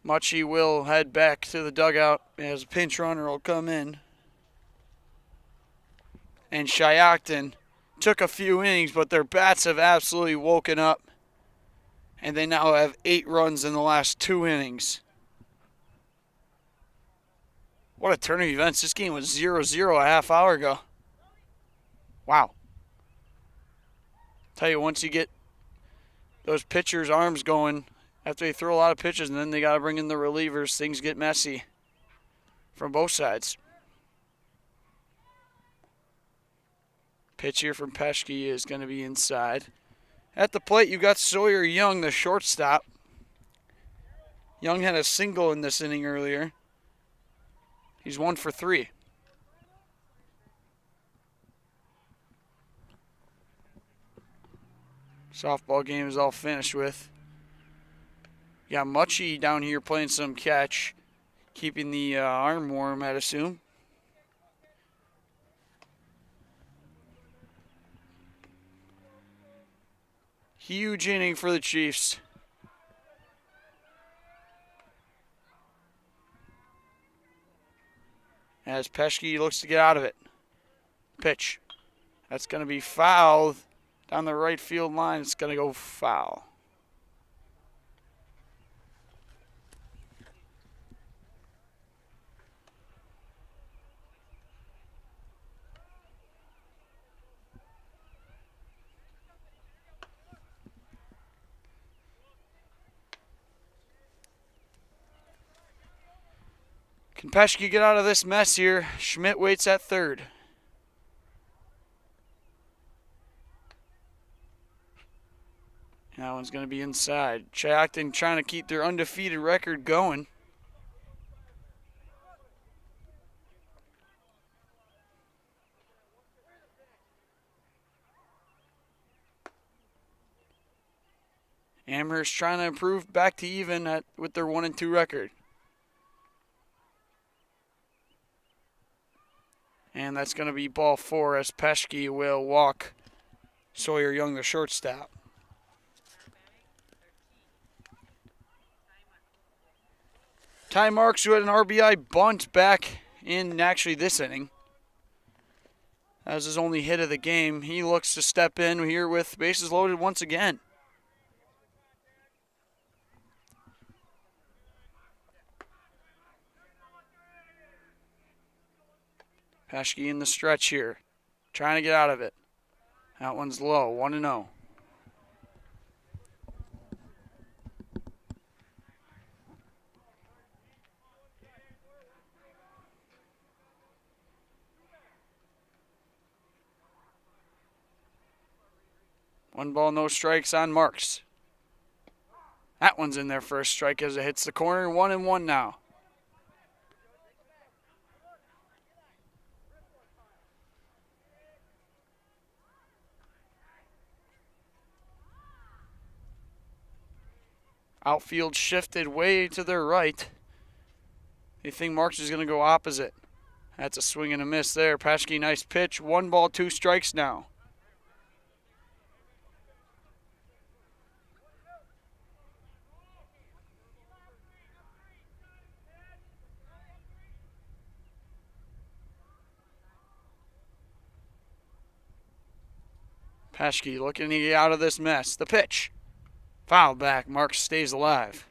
Mucci will head back to the dugout as a pinch runner will come in. And Shiocton took a few innings, but their bats have absolutely woken up. And they now have 8 runs in the last 2 innings. What a turn of events. This game was 0-0 a half hour ago. Wow. Tell you, once you get those pitchers' arms going, after they throw a lot of pitches and then they got to bring in the relievers, things get messy from both sides. Pitch here from Peschke is going to be inside. At the plate, you got Sawyer Young, the shortstop. Young had a single in this inning earlier. He's 1 for 3. Softball game is all finished with. You got Mucci down here playing some catch, keeping the arm warm, I'd assume. Huge inning for the Chiefs. As Peschke looks to get out of it. Pitch. That's going to be fouled down the right field line. It's going to go foul. Can Peschke get out of this mess here? Schmidt waits at third. That one's going to be inside. Shiocton trying to keep their undefeated record going. Amherst trying to improve back to even with their 1-2 record. And that's going to be ball 4 as Peschke will walk Sawyer Young, the shortstop. Ty Marks, who had an RBI bunt back in actually this inning. That was his only hit of the game. He looks to step in here with bases loaded once again. Peschke in the stretch here, trying to get out of it. That one's low, 1-0. One ball, no strikes on Marks. That one's in there for a strike as it hits the corner. 1-1 now. Outfield shifted way to their right. They think Marks is going to go opposite. That's a swing and a miss there. Peschke, nice pitch. 1 ball, 2 strikes now. Peschke looking to get out of this mess. The pitch. Foul back. Marks stays alive.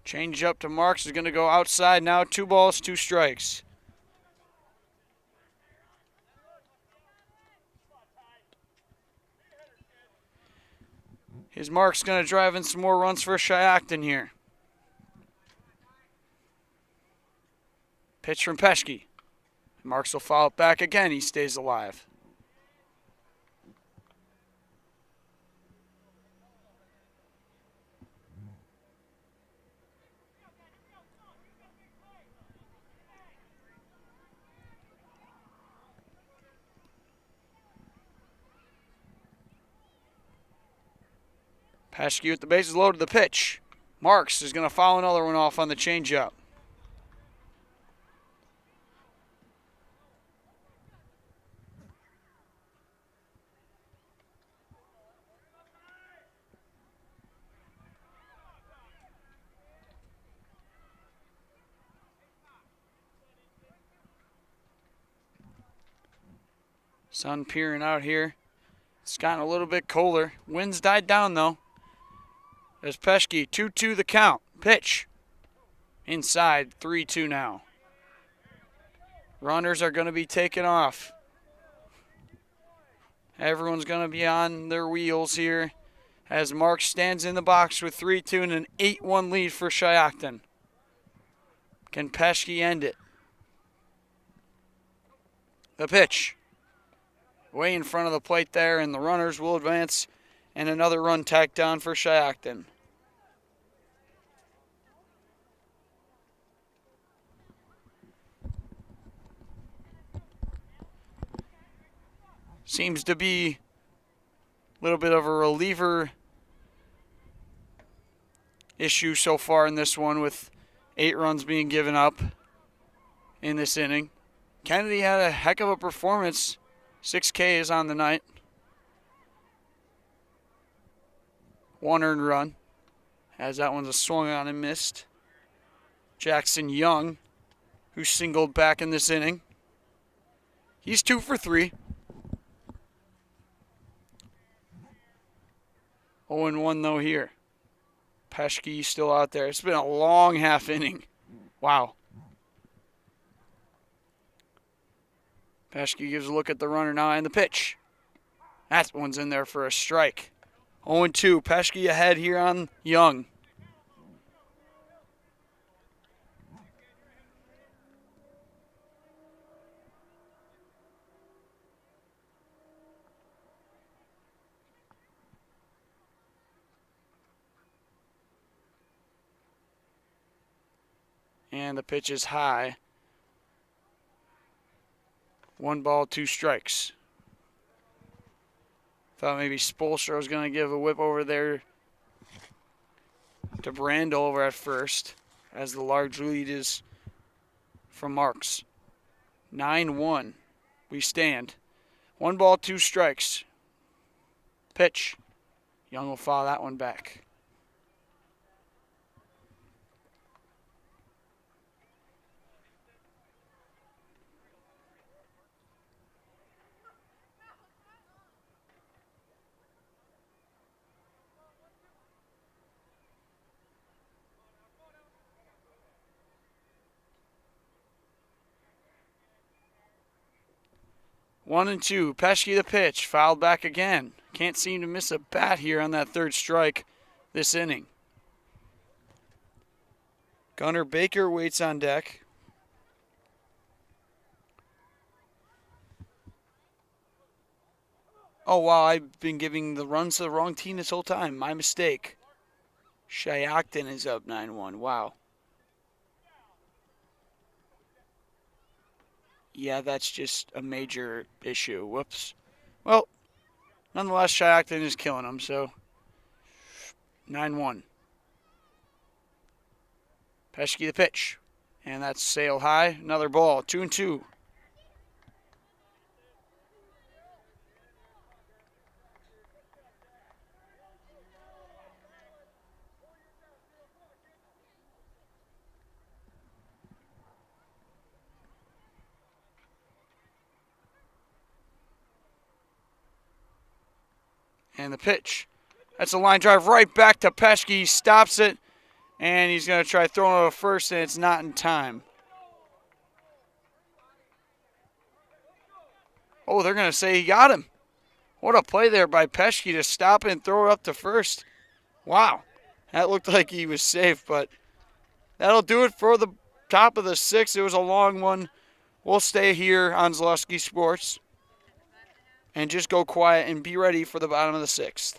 Change up to Marks is going to go outside now. 2 balls, 2 strikes. His Marks going to drive in some more runs for Shiocton here. Pitch from Peschke. Marks will foul it back again. He stays alive. Peschke with the bases loaded, the pitch. Marks is going to foul another one off on the changeup. Sun peering out here. It's gotten a little bit colder. Winds died down though. As Peschke, 2-2 the count. Pitch. Inside, 3-2 now. Runners are going to be taken off. Everyone's going to be on their wheels here as Mark stands in the box with 3-2 and an 8-1 lead for Shiocton. Can Peschke end it? The pitch. Way in front of the plate there, and the runners will advance, and another run tacked down for Shiocton. Seems to be a little bit of a reliever issue so far in this one, with 8 runs being given up in this inning. Kennedy had a heck of a performance. 6 Ks on the night. 1 earned run, as that one's a swung on and missed. Jackson Young, who singled back in this inning. He's 2 for 3. 0-1 though here. Peschke still out there. It's been a long half inning. Wow. Peschke gives a look at the runner now and the pitch. That one's in there for a strike. 0-2. Peschke ahead here on Young. And the pitch is high. 1 ball, 2 strikes. Thought maybe Spolstra was going to give a whip over there to Brandel over at first, as the large lead is from Marks. 9-1. We stand. 1 ball, 2 strikes. Pitch. Young will foul that one back. One and 2. Peschke the pitch. Fouled back again. Can't seem to miss a bat here on that 3rd strike this inning. Gunnar Baker waits on deck. Oh, wow. I've been giving the runs to the wrong team this whole time. My mistake. Shiocton is up 9-1. Wow. Yeah, that's just a major issue. Whoops. Well, nonetheless, Shiocton is killing them, so 9-1. Peschke the pitch. And that's sailed high. Another ball. 2-2. And the pitch. That's a line drive right back to Peschke. He stops it. And he's going to try throwing it to first, and it's not in time. Oh, they're going to say he got him. What a play there by Peschke to stop it and throw it up to first. Wow. That looked like he was safe, but that'll do it for the top of the sixth. It was a long one. We'll stay here on Zaleski Sports and just go quiet and be ready for the bottom of the sixth.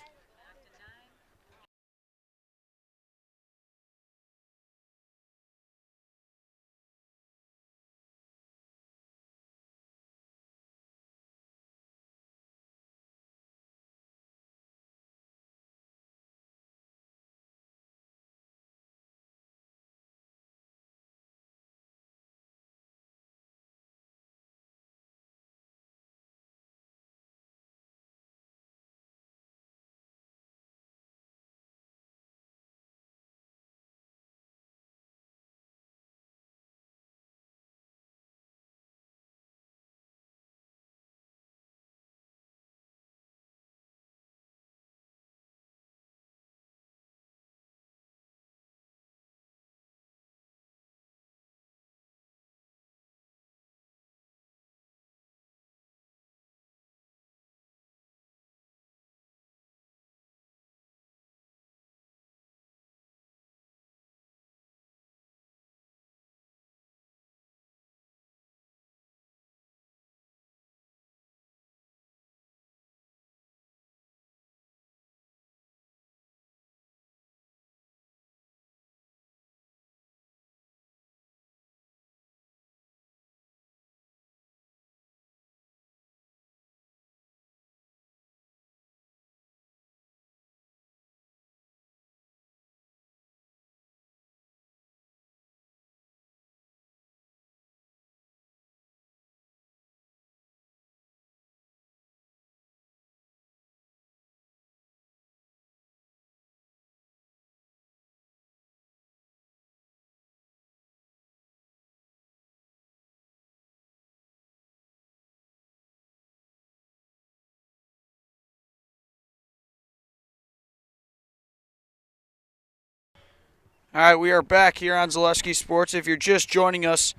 All right, we are back here on Zaleski Sports. If you're just joining us,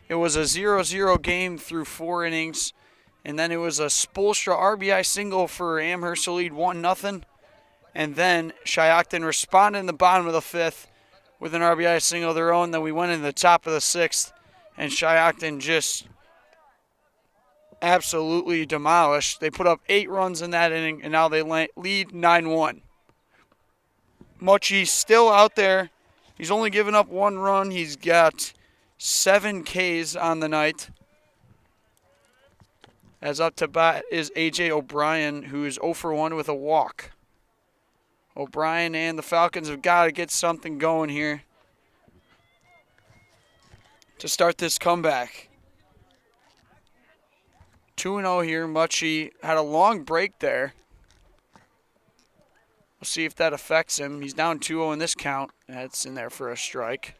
it was a 0-0 game through 4 innings, and then it was a Spoelstra RBI single for Amherst to lead 1-0, and then Shiocton responded in the bottom of the 5th with an RBI single of their own. Then we went in the top of the 6th, and Shiocton just absolutely demolished. They put up 8 runs in that inning, and now they lead 9-1. Muchie's still out there. He's only given up 1 run. He's got 7 Ks on the night. As up to bat is A.J. O'Brien, who is 0 for 1 with a walk. O'Brien and the Falcons have got to get something going here to start this comeback. 2-0 here. Muchie had a long break there. We'll see if that affects him. He's down 2-0 in this count. That's in there for a strike.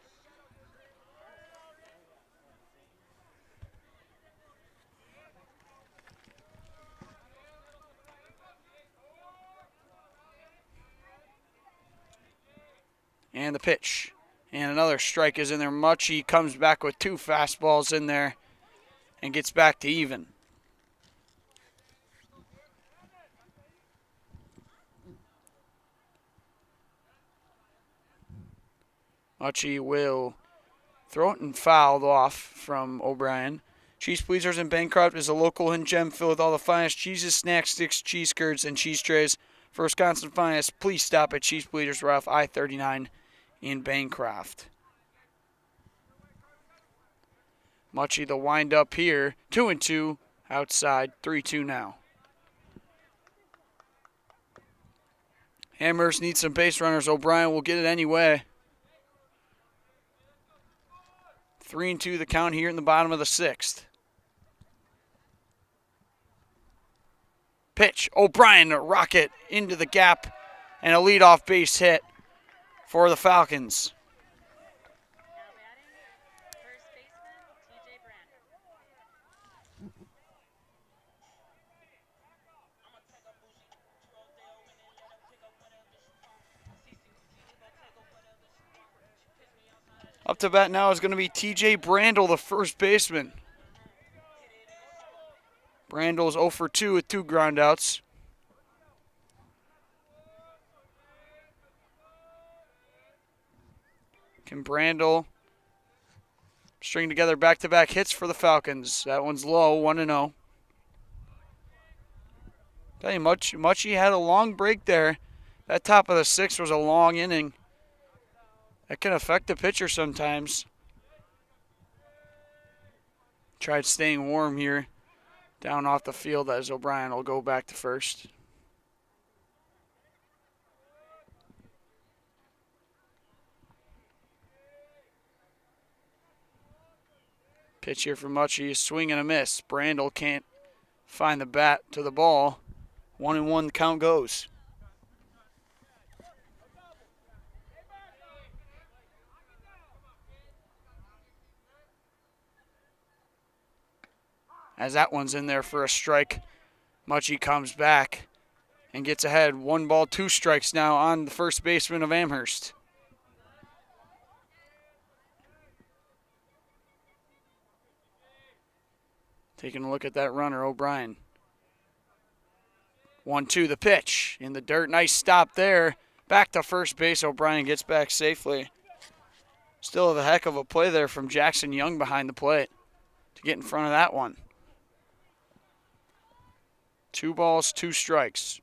And the pitch. And another strike is in there. Muchie comes back with 2 fastballs in there and gets back to even. Muchie will throw it and fouled off from O'Brien. Cheese Pleasers in Bancroft is a local hidden gem filled with all the finest cheeses, snack sticks, cheese curds, and cheese trays. For Wisconsin's finest, please stop at Cheese Pleasers. We're off I-39 in Bancroft. Muchie the wind up here. 2-2 outside. 3-2 now. Amherst needs some base runners. O'Brien will get it anyway. 3-2 the count here in the bottom of the 6th. Pitch. O'Brien to rocket into the gap and a leadoff base hit for the Falcons. Up to bat now is going to be TJ Brandel, the first baseman. Brandel's 0 for 2 with 2 groundouts. Can Brandel string together back-to-back hits for the Falcons? That one's low, 1-0. Tell you, Muchie had a long break there. That top of the 6th was a long inning. That can affect the pitcher sometimes. Tried staying warm here down off the field as O'Brien will go back to first. Pitch here for Muchie, swing and a miss. Brandel can't find the bat to the ball. 1-1 the count goes. As that one's in there for a strike, Muchie comes back and gets ahead. 1 ball, 2 strikes now on the first baseman of Amherst. Taking a look at that runner, O'Brien. 1-2, the pitch in the dirt. Nice stop there. Back to first base. O'Brien gets back safely. Still a heck of a play there from Jackson Young behind the plate to get in front of that one. 2 balls, 2 strikes.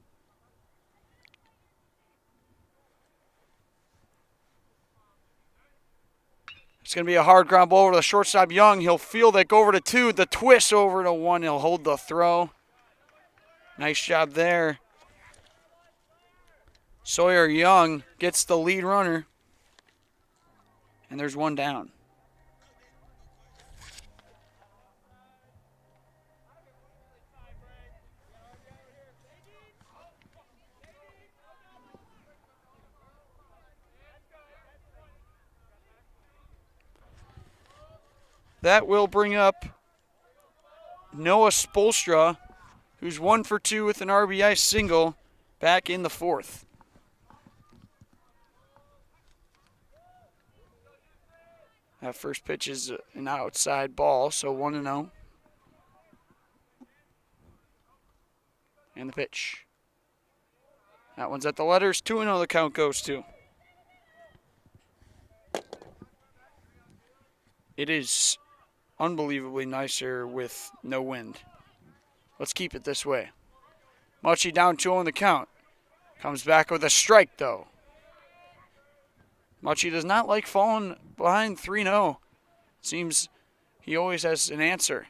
It's going to be a hard ground ball over to the shortstop, Young. He'll field it, go over to 2. The twist over to 1. He'll hold the throw. Nice job there. Sawyer Young gets the lead runner. And there's 1 down. That will bring up Noah Spolstra, who's 1 for 2 with an RBI single, back in the 4th. That first pitch is an outside ball, so 1-0. And the pitch. That one's at the letters, 2-0 the count goes to. It is unbelievably nicer with no wind. Let's keep it this way. Muchie down 2 on the count. Comes back with a strike, though. Muchie does not like falling behind 3-0. Seems he always has an answer.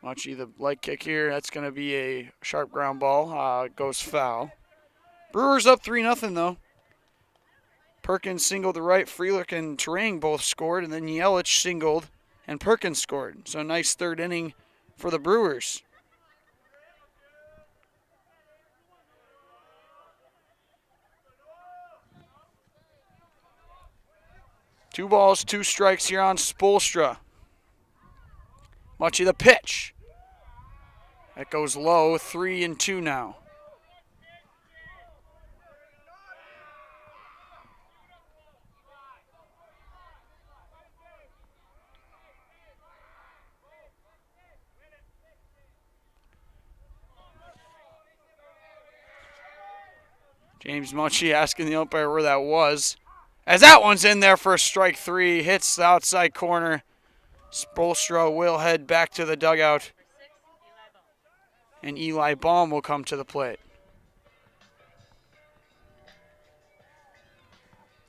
Muchie, the leg kick here, that's going to be a sharp ground ball. Goes foul. Brewers up 3-0, though. Perkins singled to right. Freelick and Terang both scored, and then Yelich singled, and Perkins scored. So nice 3rd inning for the Brewers. Two balls, 2 strikes here on Spolstra. Muchie the pitch. That goes low, 3-2 now. James Muchie asking the umpire where that was. As that one's in there for strike 3, hits the outside corner. Spolstra will head back to the dugout. And Eli Baum will come to the plate.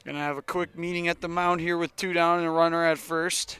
Gonna have a quick meeting at the mound here with 2 down and a runner at first.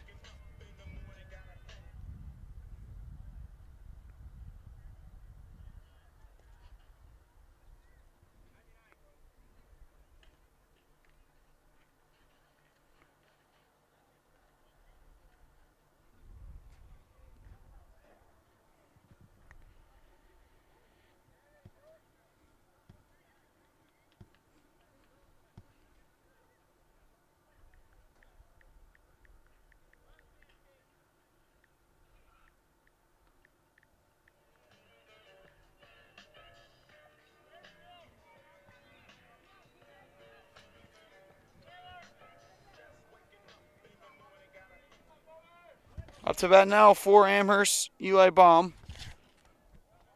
Up to bat now for Amherst, Eli Baum.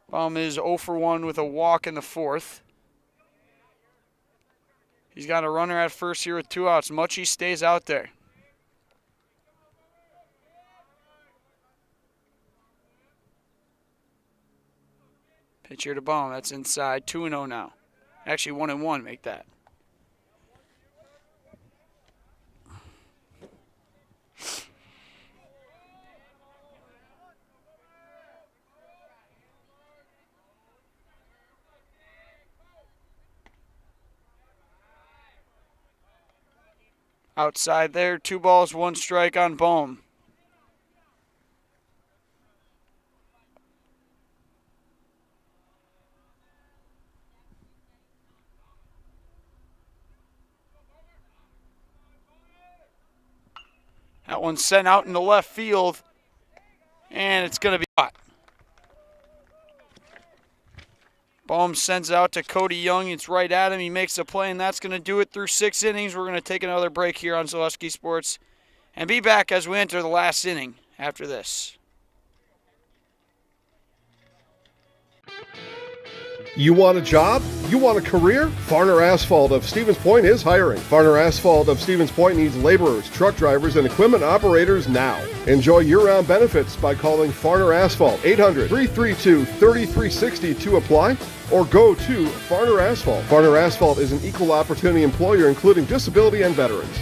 Baum is 0 for 1 with a walk in the fourth. He's got a runner at first here with 2 outs. Muchie stays out there. Pitch here to Baum. That's inside. 2-0 now. Actually, 1-1 make that. Outside there, 2 balls, 1 strike on Baum. That one's sent out into left field, and it's going to be caught. Baum sends it out to Cody Young. It's right at him. He makes a play, and that's going to do it through 6 innings. We're going to take another break here on Zaleski Sports and be back as we enter the last inning after this. You want a job? You want a career? Farner Asphalt of Stevens Point is hiring. Farner Asphalt of Stevens Point needs laborers, truck drivers, and equipment operators now. Enjoy year-round benefits by calling Farner Asphalt 800-332-3360 to apply, or go to Farner Asphalt. Farner Asphalt is an equal opportunity employer including disability and veterans.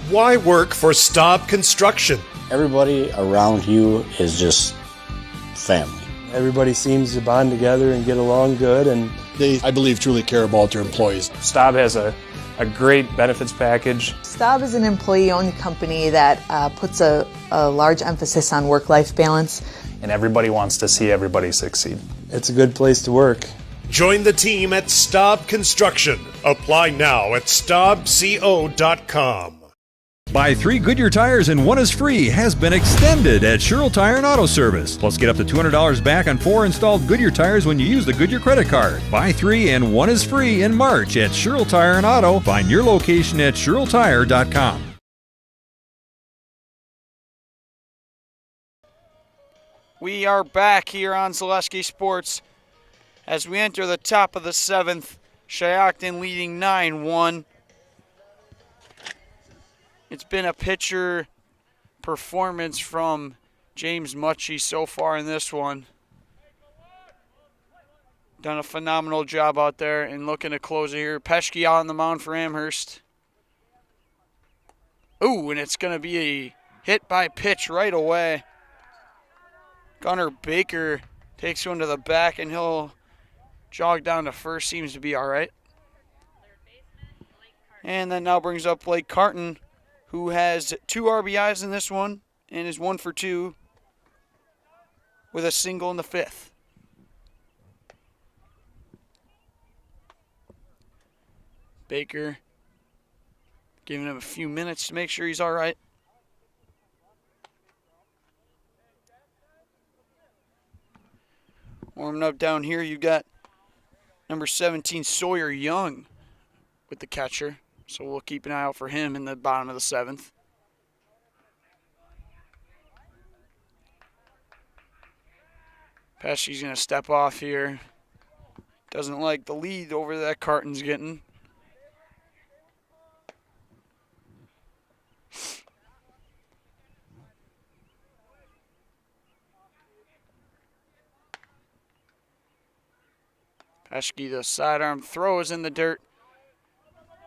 Why work for Staub Construction? Everybody around you is just family. Everybody seems to bond together and get along good, and They, I believe, truly care about their employees. Staub has a great benefits package. Staub is an employee-owned company that puts a large emphasis on work-life balance. And everybody wants to see everybody succeed. it's a good place to work. Join the team at Staub Construction. Apply now at staubco.com. Buy 3 Goodyear tires and 1 is free has been extended at Sherrill Tire and Auto Service. Plus, get up to $200 back on 4 installed Goodyear tires when you use the Goodyear credit card. Buy 3 and 1 is free in March at Sherrill Tire and Auto. Find your location at SherrillTire.com. We are back here on Zaleski Sports as we enter the top of the 7th. Shiocton leading 9-1. It's been a pitcher performance from James Muchie so far in this one. Done a phenomenal job out there and looking to close it here. Peschke out on the mound for Amherst. Ooh, and it's going to be a hit by pitch right away. Gunnar Baker takes one to the back, and he'll jog down to first. Seems to be all right. And that now brings up Blake Carton, who has 2 RBIs in this one and is 1 for 2 with a single in the 5th. Baker giving him a few minutes to make sure he's all right. Warming up down here, you got number 17, Sawyer Young, with the catcher. So we'll keep an eye out for him in the bottom of the 7th. Peschke's going to step off here. Doesn't like the lead over that Carton's getting. Peschke, the sidearm throw is in the dirt.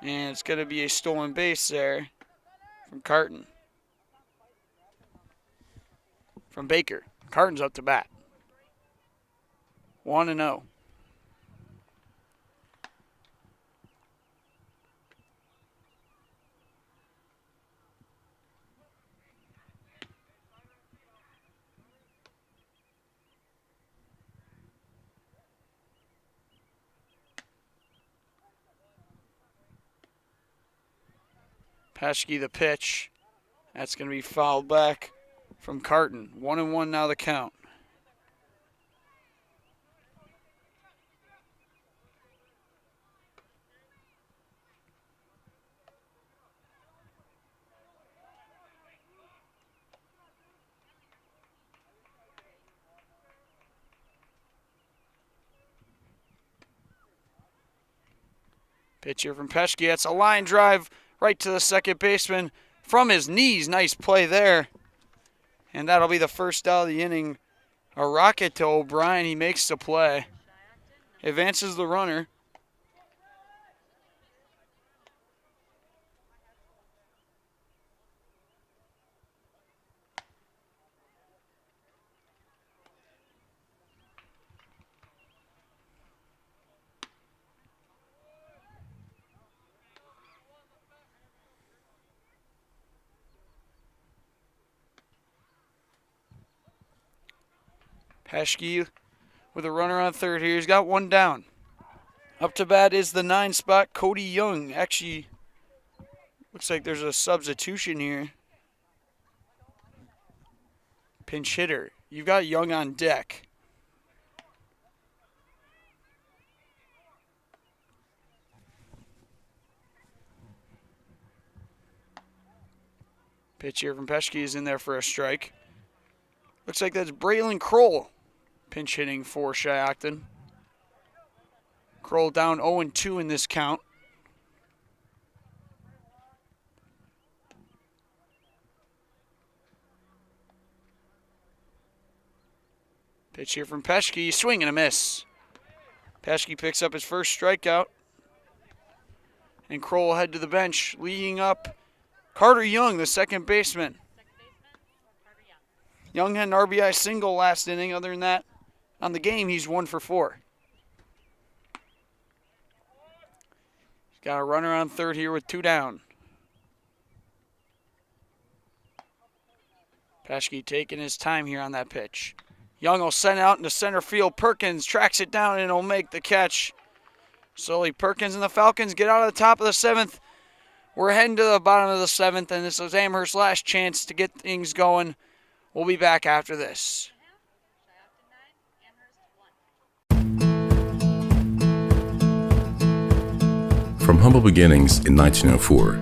And it's going to be a stolen base there from Carton. From Baker. Carton's up to bat. 1-0. Peschke the pitch. That's going to be fouled back from Carton. 1-1 now the count. Pitch here from Peschke. That's a line drive right to the second baseman from his knees. Nice play there. And that'll be the first out of the inning. A rocket to O'Brien. He makes the play. Advances the runner. Peschke with a runner on third here. He's got one down. Up to bat is the 9 spot, Cody Young. Actually, looks like there's a substitution here. Pinch hitter. You've got Young on deck. Pitch here from Peschke is in there for a strike. Looks like that's Braylon Kroll pinch hitting for Shiocton. Kroll down 0-2 in this count. Pitch here from Peschke, swing and a miss. Peschke picks up his first strikeout. And Kroll will head to the bench, leading up Carter Young, the second baseman. Young had an RBI single last inning. Other than that, on the game, he's 1 for 4. He's got a runner on third here with 2 down. Peschke taking his time here on that pitch. Young will send out into center field. Perkins tracks it down and will make the catch. Slowly, Perkins and the Falcons get out of the top of the 7th. We're heading to the bottom of the 7th, and this is Amherst's last chance to get things going. We'll be back after this. From humble beginnings in 1904,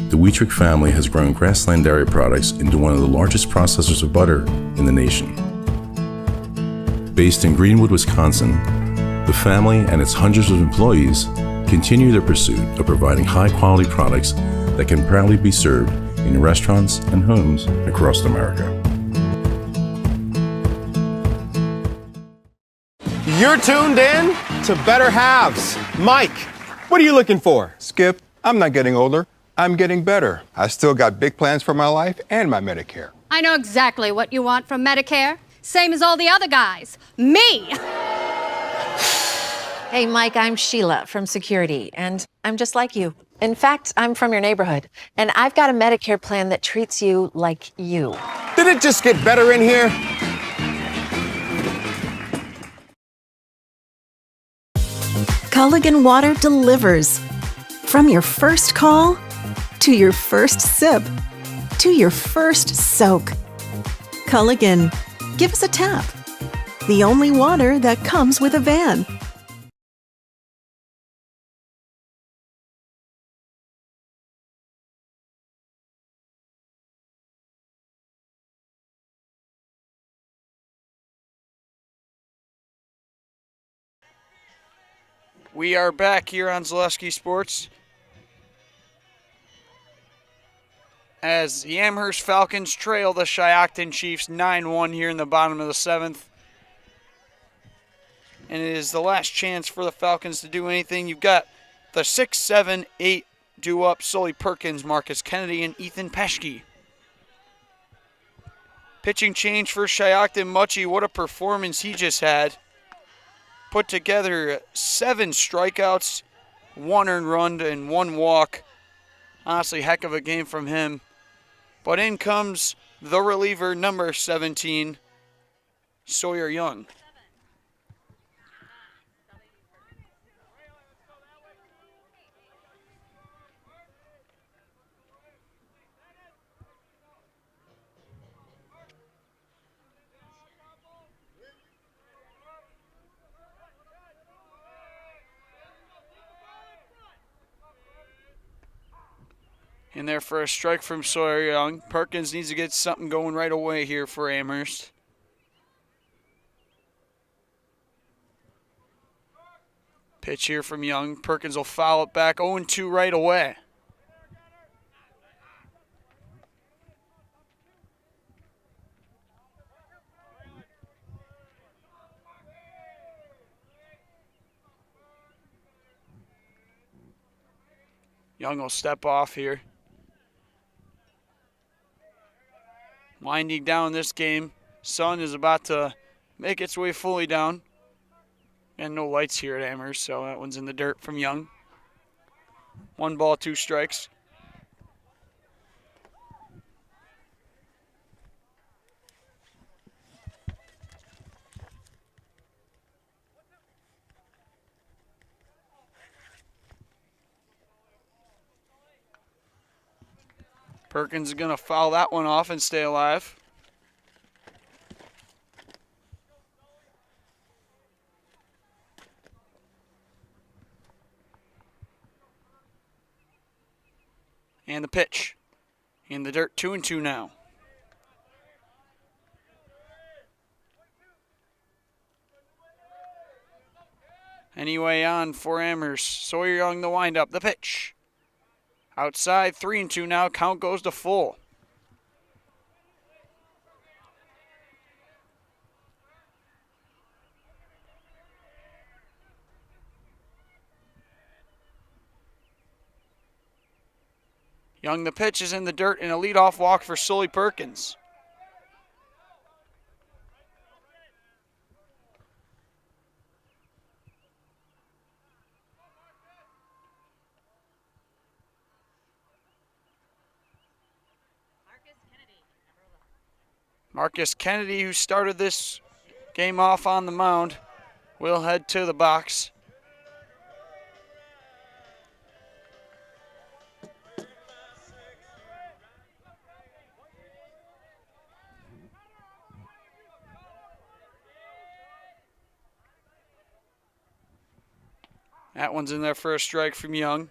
the Wheatrick family has grown Grassland Dairy Products into one of the largest processors of butter in the nation. Based in Greenwood, Wisconsin, the family and its hundreds of employees continue their pursuit of providing high-quality products that can proudly be served in restaurants and homes across America. You're tuned in to Better Halves. Mike, what are you looking for? Skip, I'm not getting older. I'm getting better. I still got big plans for my life and my Medicare. I know exactly what you want from Medicare. Same as all the other guys. Me! Hey, Mike, I'm Sheila from Security, and I'm just like you. In fact, I'm from your neighborhood, and I've got a Medicare plan that treats you like you. Did it just get better in here? Culligan Water delivers. From your first call, to your first sip, to your first soak. Culligan, give us a tap. The only water that comes with a van. We are back here on Zaleski Sports as the Amherst Falcons trail the Shiocton Chiefs 9-1 here in the bottom of the 7th. And it is the last chance for the Falcons to do anything. You've got the 6, 7, 8 due up, Sully Perkins, Marcus Kennedy, and Ethan Peschke. Pitching change for Shiocton. Mucci, what a performance he just had. Put together 7 strikeouts, 1 earned run, and 1 walk. Honestly, heck of a game from him. But in comes the reliever, number 17, Sawyer Young. In there for a strike from Sawyer Young. Perkins needs to get something going right away here for Amherst. Pitch here from Young. Perkins will foul it back 0-2 right away. Young will step off here. Winding down this game. Sun is about to make its way fully down. And no lights here at Amherst, so that one's in the dirt from Young. 1 ball, 2 strikes. Perkins is going to foul that one off and stay alive. And the pitch. In the dirt, 2-2 now. Anyway on for Amherst. Sawyer Young the windup. The pitch. Outside, 3-2 now. Count goes to full. Young the pitch is in the dirt and a leadoff walk for Sully Perkins. Marcus Kennedy, who started this game off on the mound, will head to the box. That one's in there for a strike from Young.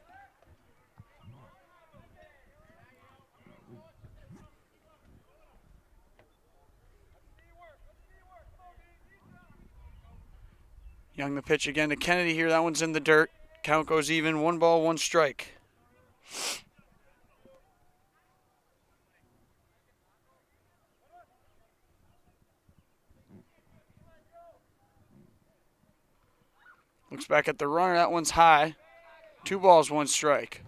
Young the pitch again to Kennedy here. That one's in the dirt. Count goes even. 1 ball, 1 strike. Looks back at the runner. That one's high. 2 balls, 1 strike.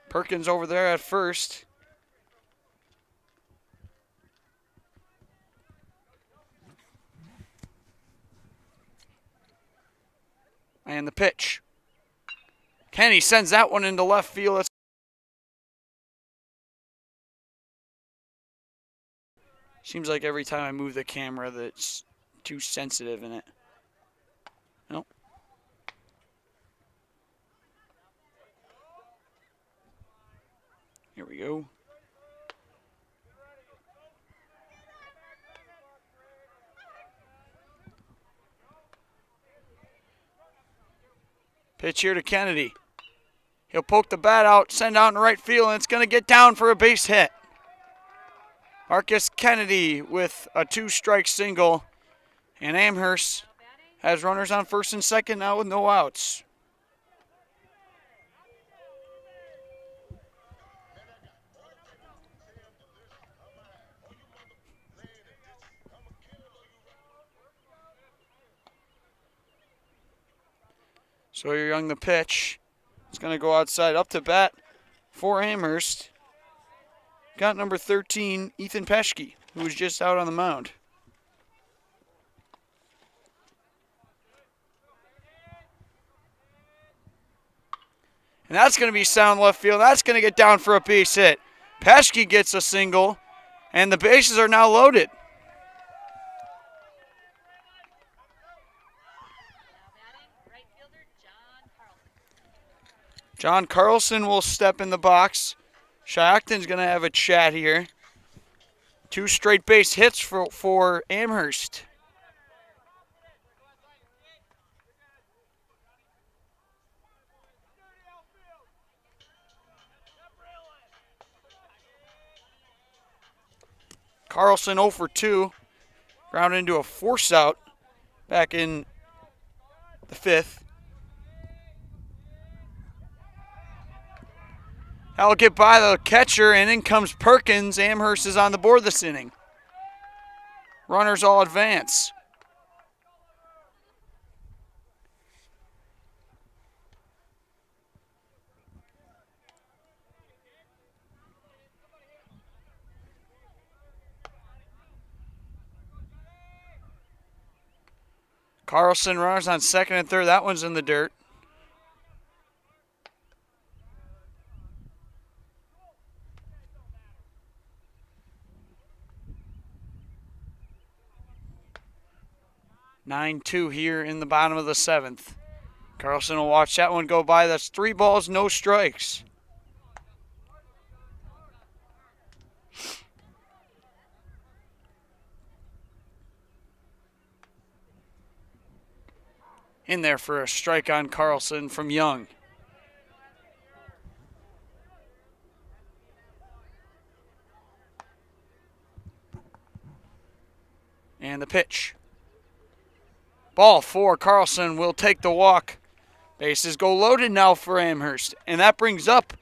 Perkins over there at first. And the pitch. Kenny sends that one into left field. Seems like every time I move the camera that's too sensitive in it. Nope. Here we go. Pitch here to Kennedy. He'll poke the bat out, send out in right field, and it's going to get down for a base hit. Marcus Kennedy with a 2-strike single, and Amherst has runners on first and second now with no outs. Sawyer Young the pitch. It's going to go outside up to bat for Amherst. Got number 13, Ethan Peschke, who was just out on the mound. And that's going to be sound left field. That's going to get down for a base hit. Peschke gets a single, and the bases are now loaded. John Carlson will step in the box. Shiocton's going to have a chat here. 2 straight base hits for Amherst. Carlson 0 for 2. Grounded into a force out back in the 5th. That'll get by the catcher, and in comes Perkins. Amherst is on the board this inning. Runners all advance. Carlson runners on second and third. That one's in the dirt. (9-2) here in the bottom of the 7th. Carlson will watch that one go by. That's 3 balls, no strikes. In there for a strike on Carlson from Young. And the pitch. Ball 4. Carlson will take the walk. Bases go loaded now for Amherst. And that brings up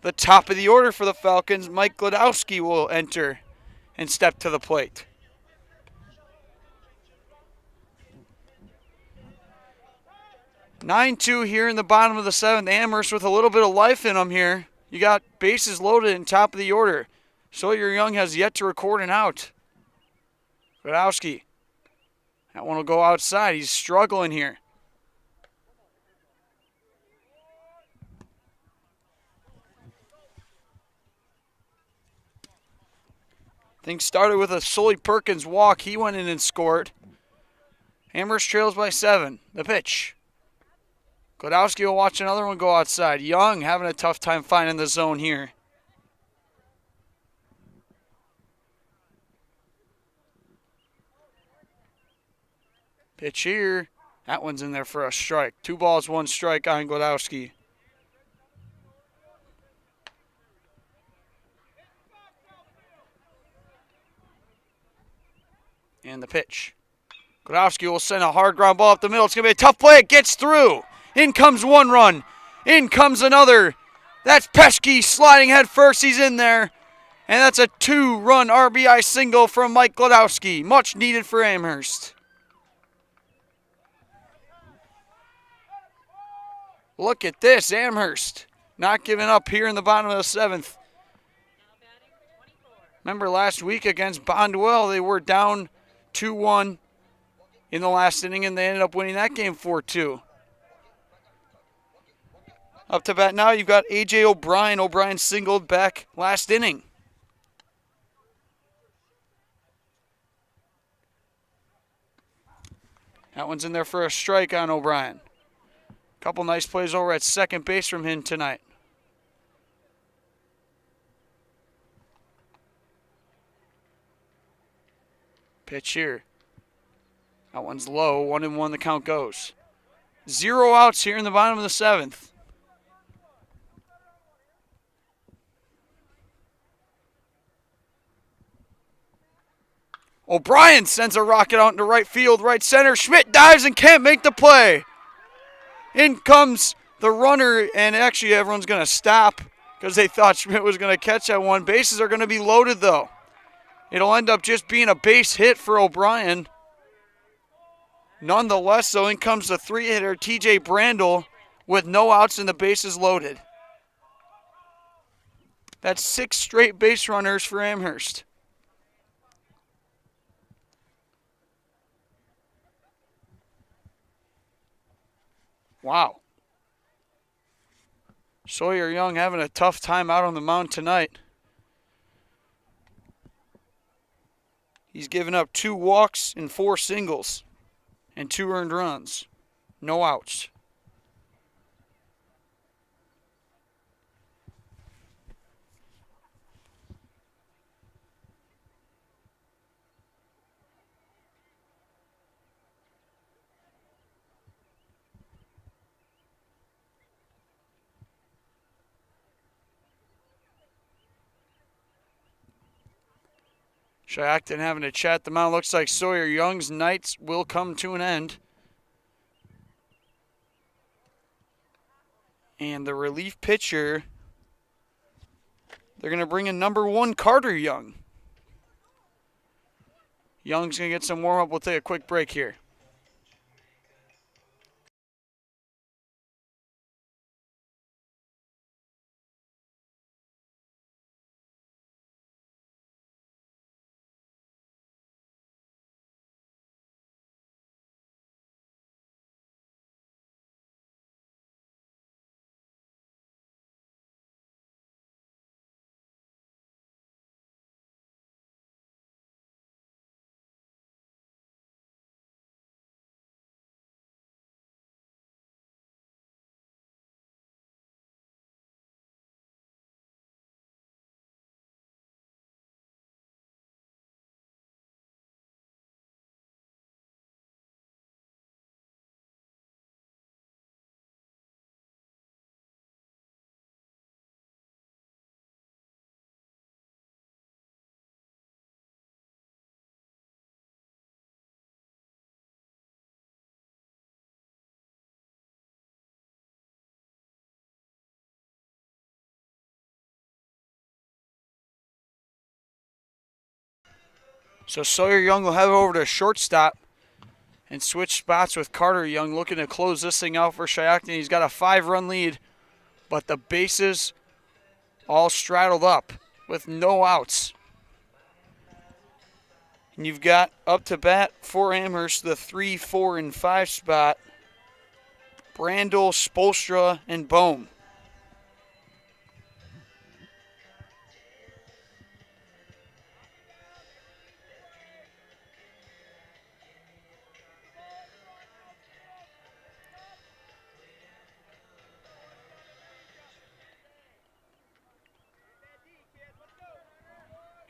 the top of the order for the Falcons. Mike Gladowski will enter and step to the plate. (9-2) here in the bottom of the 7th. Amherst with a little bit of life in them here. You got bases loaded in top of the order. Sawyer Young has yet to record an out. Gladowski. That one will go outside. He's struggling here. Things started with a Sully Perkins walk. He went in and scored. Amherst trails by 7. The pitch. Gladowski will watch another one go outside. Young having a tough time finding the zone here. Pitch here. That one's in there for a strike. 2 balls, 1 strike on Gladowski. And the pitch. Gladowski will send a hard ground ball up the middle. It's going to be a tough play. It gets through. In comes 1 run. In comes another. That's Peschke sliding head first. He's in there. And that's a 2-run RBI single from Mike Gladowski. Much needed for Amherst. Look at this. Amherst not giving up here in the bottom of the 7th. Remember last week against Bondwell, they were down 2-1 in the last inning, and they ended up winning that game 4-2. Up to bat now, you've got A.J. O'Brien. O'Brien singled back last inning. That one's in there for a strike on O'Brien. Couple nice plays over at second base from him tonight. Pitch here. That one's low. 1-1 the count goes. 0 outs here in the bottom of the 7th. O'Brien sends a rocket out into right field, right center. Schmidt dives and can't make the play. In comes the runner, and actually everyone's going to stop because they thought Schmidt was going to catch that one. Bases are going to be loaded, though. It'll end up just being a base hit for O'Brien. Nonetheless, though, in comes the 3-hitter, T.J. Brandel, with no outs and the bases loaded. That's 6 straight base runners for Amherst. Wow. Sawyer Young having a tough time out on the mound tonight. He's given up 2 walks and 4 singles and 2 earned runs. No outs. Shiocton having a chat. The mound looks like Sawyer Young's nights will come to an end. And the relief pitcher, they're going to bring in number 1, Carter Young. Young's going to get some warm-up. We'll take a quick break here. So Sawyer Young will head over to shortstop and switch spots with Carter Young, looking to close this thing out for Shiocton. He's got a 5-run lead, but the bases all straddled up with no outs. And you've got up to bat for Amherst, the 3, 4, and 5 spot, Brandel, Spolstra, and Bohm.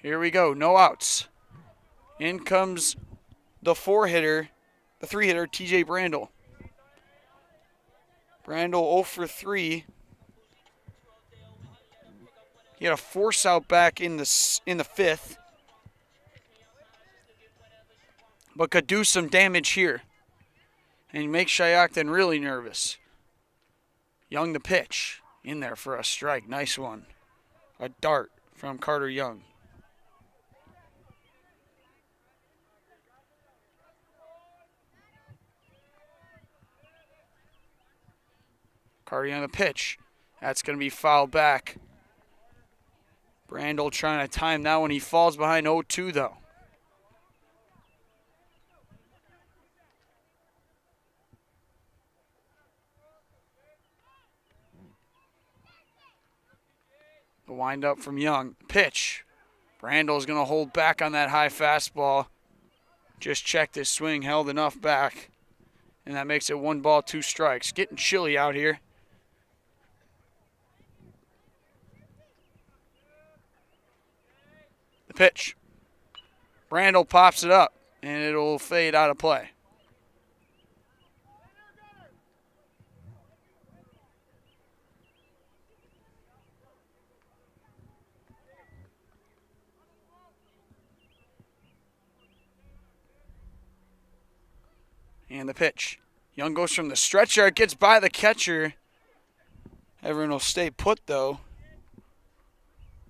Here we go, no outs. In comes the 3-hitter, TJ Brandel. Brandel 0 for 3. He had a force out back in the 5th, but could do some damage here and make Shiocton really nervous. Young the pitch, in there for a strike, nice one. A dart from Carter Young. Carter Young the pitch. That's going to be fouled back. Brandel trying to time that one. He falls behind 0-2 though. The windup from Young. Pitch. Brandel's going to hold back on that high fastball. Just checked his swing, held enough back. And that makes it 1 ball, 2 strikes. Getting chilly out here. The pitch. Brandel pops it up, and it'll fade out of play. And the pitch. Young goes from the stretcher. It gets by the catcher. Everyone will stay put, though.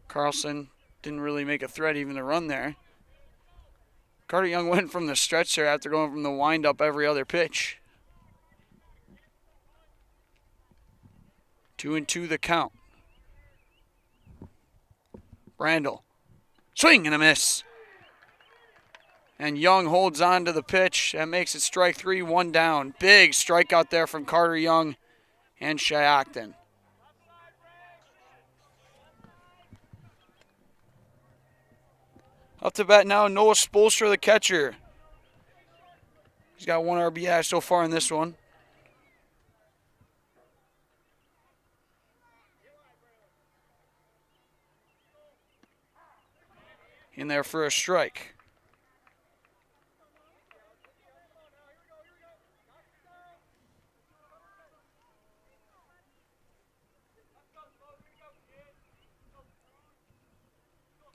Carlson didn't really make a threat even to run there. Carter Young went from the stretcher after going from the windup every other pitch. 2-2 the count. Brandel. Swing and a miss. And Young holds on to the pitch. That makes it strike 3, 1 down. Big strikeout there from Carter Young and Shiocton. Up to bat now, Noah Spolstra, the catcher. He's got 1 RBI so far in this one. In there for a strike.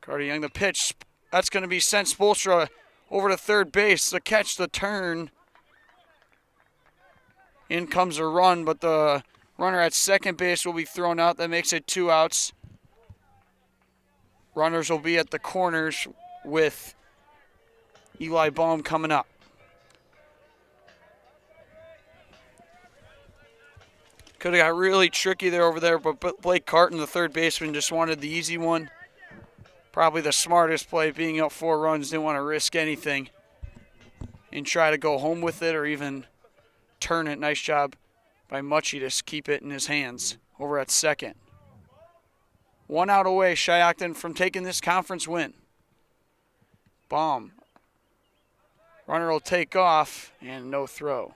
Carter Young, the pitch. That's going to be sent Spolstra over to third base. The catch, the turn. In comes a run, but the Runner at second base will be thrown out. That makes it 2 outs. Runners will be at the corners with Eli Baum coming up. Could have got really tricky there over there, but Blake Carton, the third baseman, just wanted the easy one. Probably the smartest play, being up 4 runs, didn't want to risk anything and try to go home with it or even turn it. Nice job by Mucci to keep it in his hands over at second. 1 out away, Shiocton from taking this conference win. Baum. Runner will take off and no throw.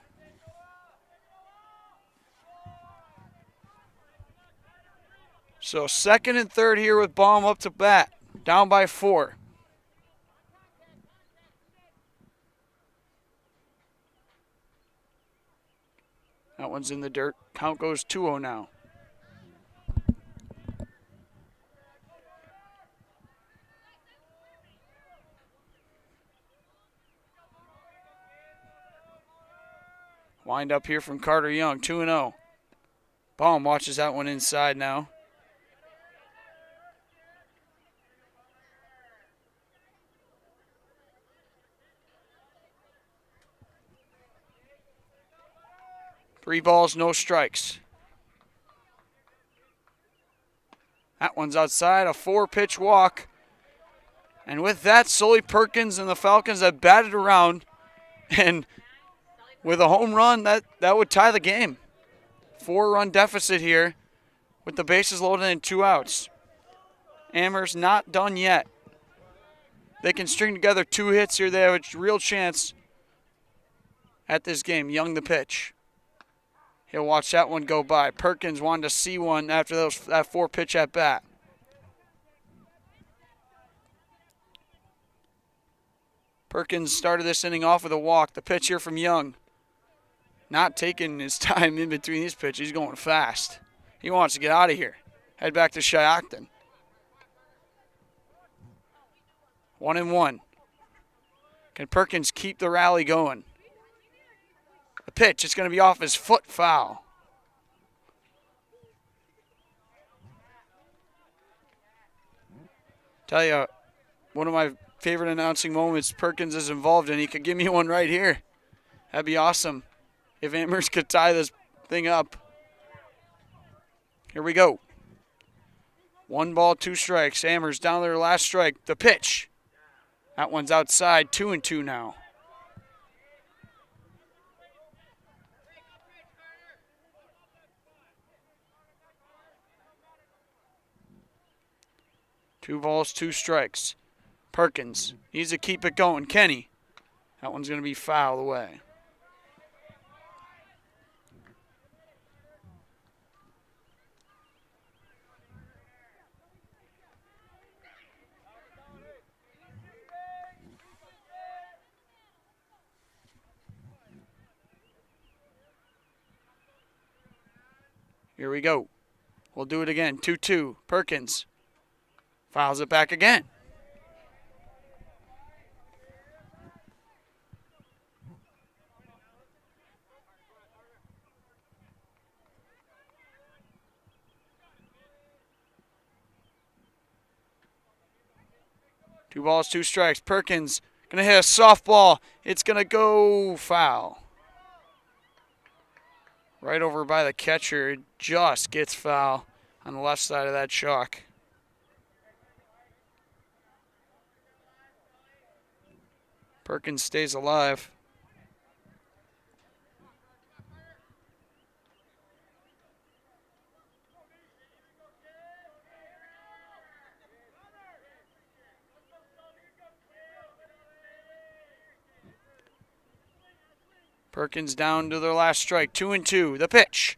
So second and third here with Baum up to bat. Down by 4. That one's in the dirt. Count goes 2-0 now. Wind up here from Carter Young, 2-0. Baum watches that one inside now. Three balls, no strikes. That one's outside, a 4-pitch walk. And with that, Sully Perkins and the Falcons have batted around. And with a home run, that would tie the game. 4-run deficit here with the bases loaded and 2 outs. Amherst not done yet. They can string together 2 hits here. They have a real chance at this game. Young the pitch. He'll watch that one go by. Perkins wanted to see one after that 4-pitch at bat. Perkins started this inning off with a walk. The pitch here from Young. Not taking his time in between his pitches. He's going fast. He wants to get out of here. Head back to Shiocton. 1-1. Can Perkins keep the rally going? The pitch is going to be off his foot, foul. Tell you, one of my favorite announcing moments Perkins is involved in. He could give me one right here. That'd be awesome if Amherst could tie this thing up. Here we go. 1 ball, 2 strikes. Amherst down to their last strike. The pitch. That one's outside. 2-2 now. Two balls, 2 strikes. Perkins needs to keep it going. Kenny. That one's going to be fouled away. Here we go. We'll do it again. 2-2. Perkins fouls it back again. Two balls, 2 strikes. Perkins going to hit a softball. It's going to go foul. Right over by the catcher. It just gets foul on the left side of that chalk. Perkins stays alive. Perkins down to their last strike. 2-2. The pitch.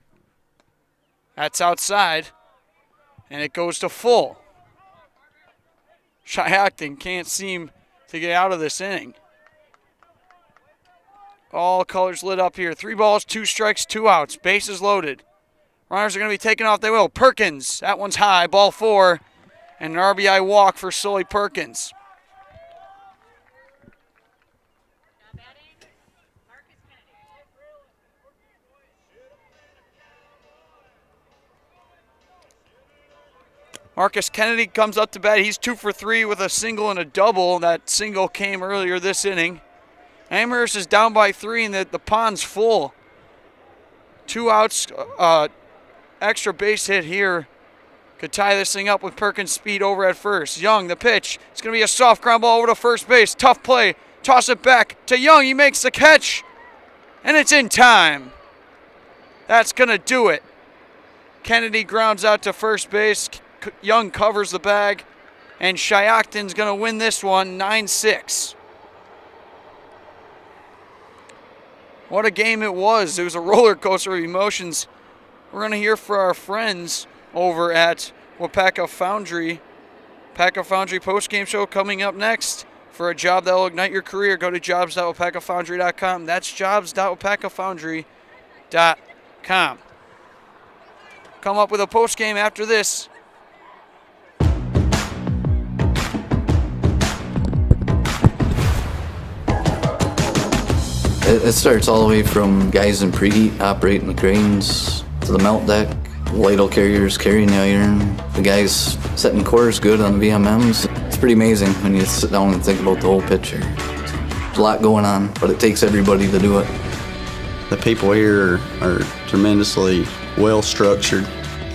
That's outside. And it goes to full. Shiocton can't seem to get out of this inning. All colors lit up here. 3 balls, 2 strikes, 2 outs. Bases loaded. Runners are going to be taken off. They will. Perkins. That one's high. Ball 4. And an RBI walk for Sully Perkins. Marcus Kennedy comes up to bat. He's 2 for 3 with a single and a double. That single came earlier this inning. Amherst is down by 3 and the pond's full. 2 outs, extra base hit here. Could tie this thing up with Perkins' speed over at first. Young, the pitch. It's going to be a soft ground ball over to first base. Tough play. Toss it back to Young. He makes the catch. And it's in time. That's going to do it. Kennedy grounds out to first base. Young covers the bag. And Shiocton's going to win this one 9-6. What a game it was. It was a roller coaster of emotions. We're going to hear from our friends over at WIAA Foundry. WIAA Foundry postgame show coming up next. For a job that will ignite your career, go to jobs.wipacafoundry.com. That's jobs.wipacafoundry.com. Come up with a postgame after this. It starts all the way from guys in preheat operating the cranes to the melt deck, ladle carriers carrying the iron, the guys setting cores good on the VMMs. It's pretty amazing when you sit down and think about the whole picture. There's a lot going on, but it takes everybody to do it. The people here are tremendously well structured.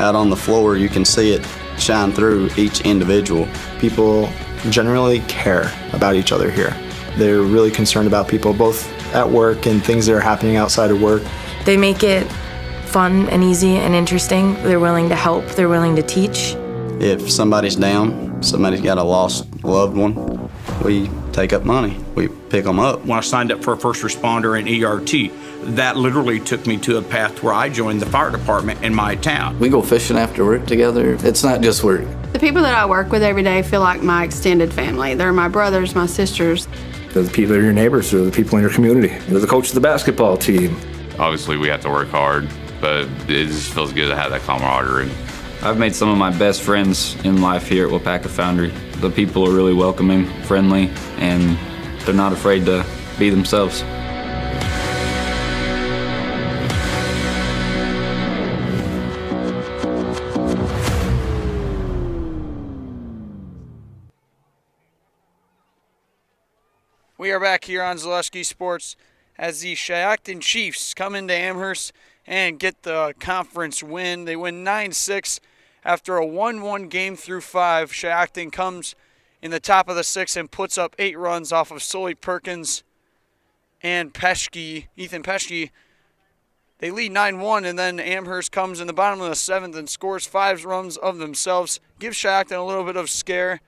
Out on the floor, you can see it shine through each individual. People generally care about each other here. They're really concerned about people, both at work and things that are happening outside of work. They make it fun and easy and interesting. They're willing to help. They're willing to teach. If somebody's down, somebody's got a lost loved one, we take up money. We pick them up. When I signed up for a first responder and ERT, that literally took me to a path where I joined the fire department in my town. We go fishing after work together. It's not just work. The people that I work with every day feel like my extended family. They're my brothers, my sisters. They're the people that are your neighbors, they're the people in your community. They're the coach of the basketball team. Obviously, we have to work hard, but it just feels good to have that camaraderie. I've made some of my best friends in life here at WIAA Foundry. The people are really welcoming, friendly, and they're not afraid to be themselves. We are back here on Zaleski Sports as the Shiocton Chiefs come into Amherst and get the conference win. They win 9-6 after a 1-1 game through 5. Shiocton comes in the top of the 6th and puts up 8 runs off of Sully Perkins and Ethan Peschke. They lead 9-1, and then Amherst comes in the bottom of the 7th and scores 5 runs of themselves. Gives Shiocton a little bit of scare,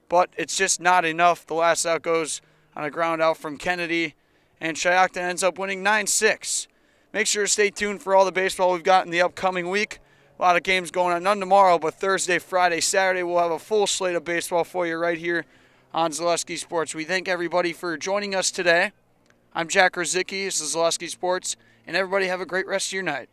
but it's just not enough. The last out goes on a ground out from Kennedy, and Shiocton ends up winning 9-6. Make sure to stay tuned for all the baseball we've got in the upcoming week. A lot of games going on, none tomorrow, but Thursday, Friday, Saturday, we'll have a full slate of baseball for you right here on Zaleski Sports. We thank everybody for joining us today. I'm Jack Rosicki, this is Zaleski Sports, and everybody have a great rest of your night.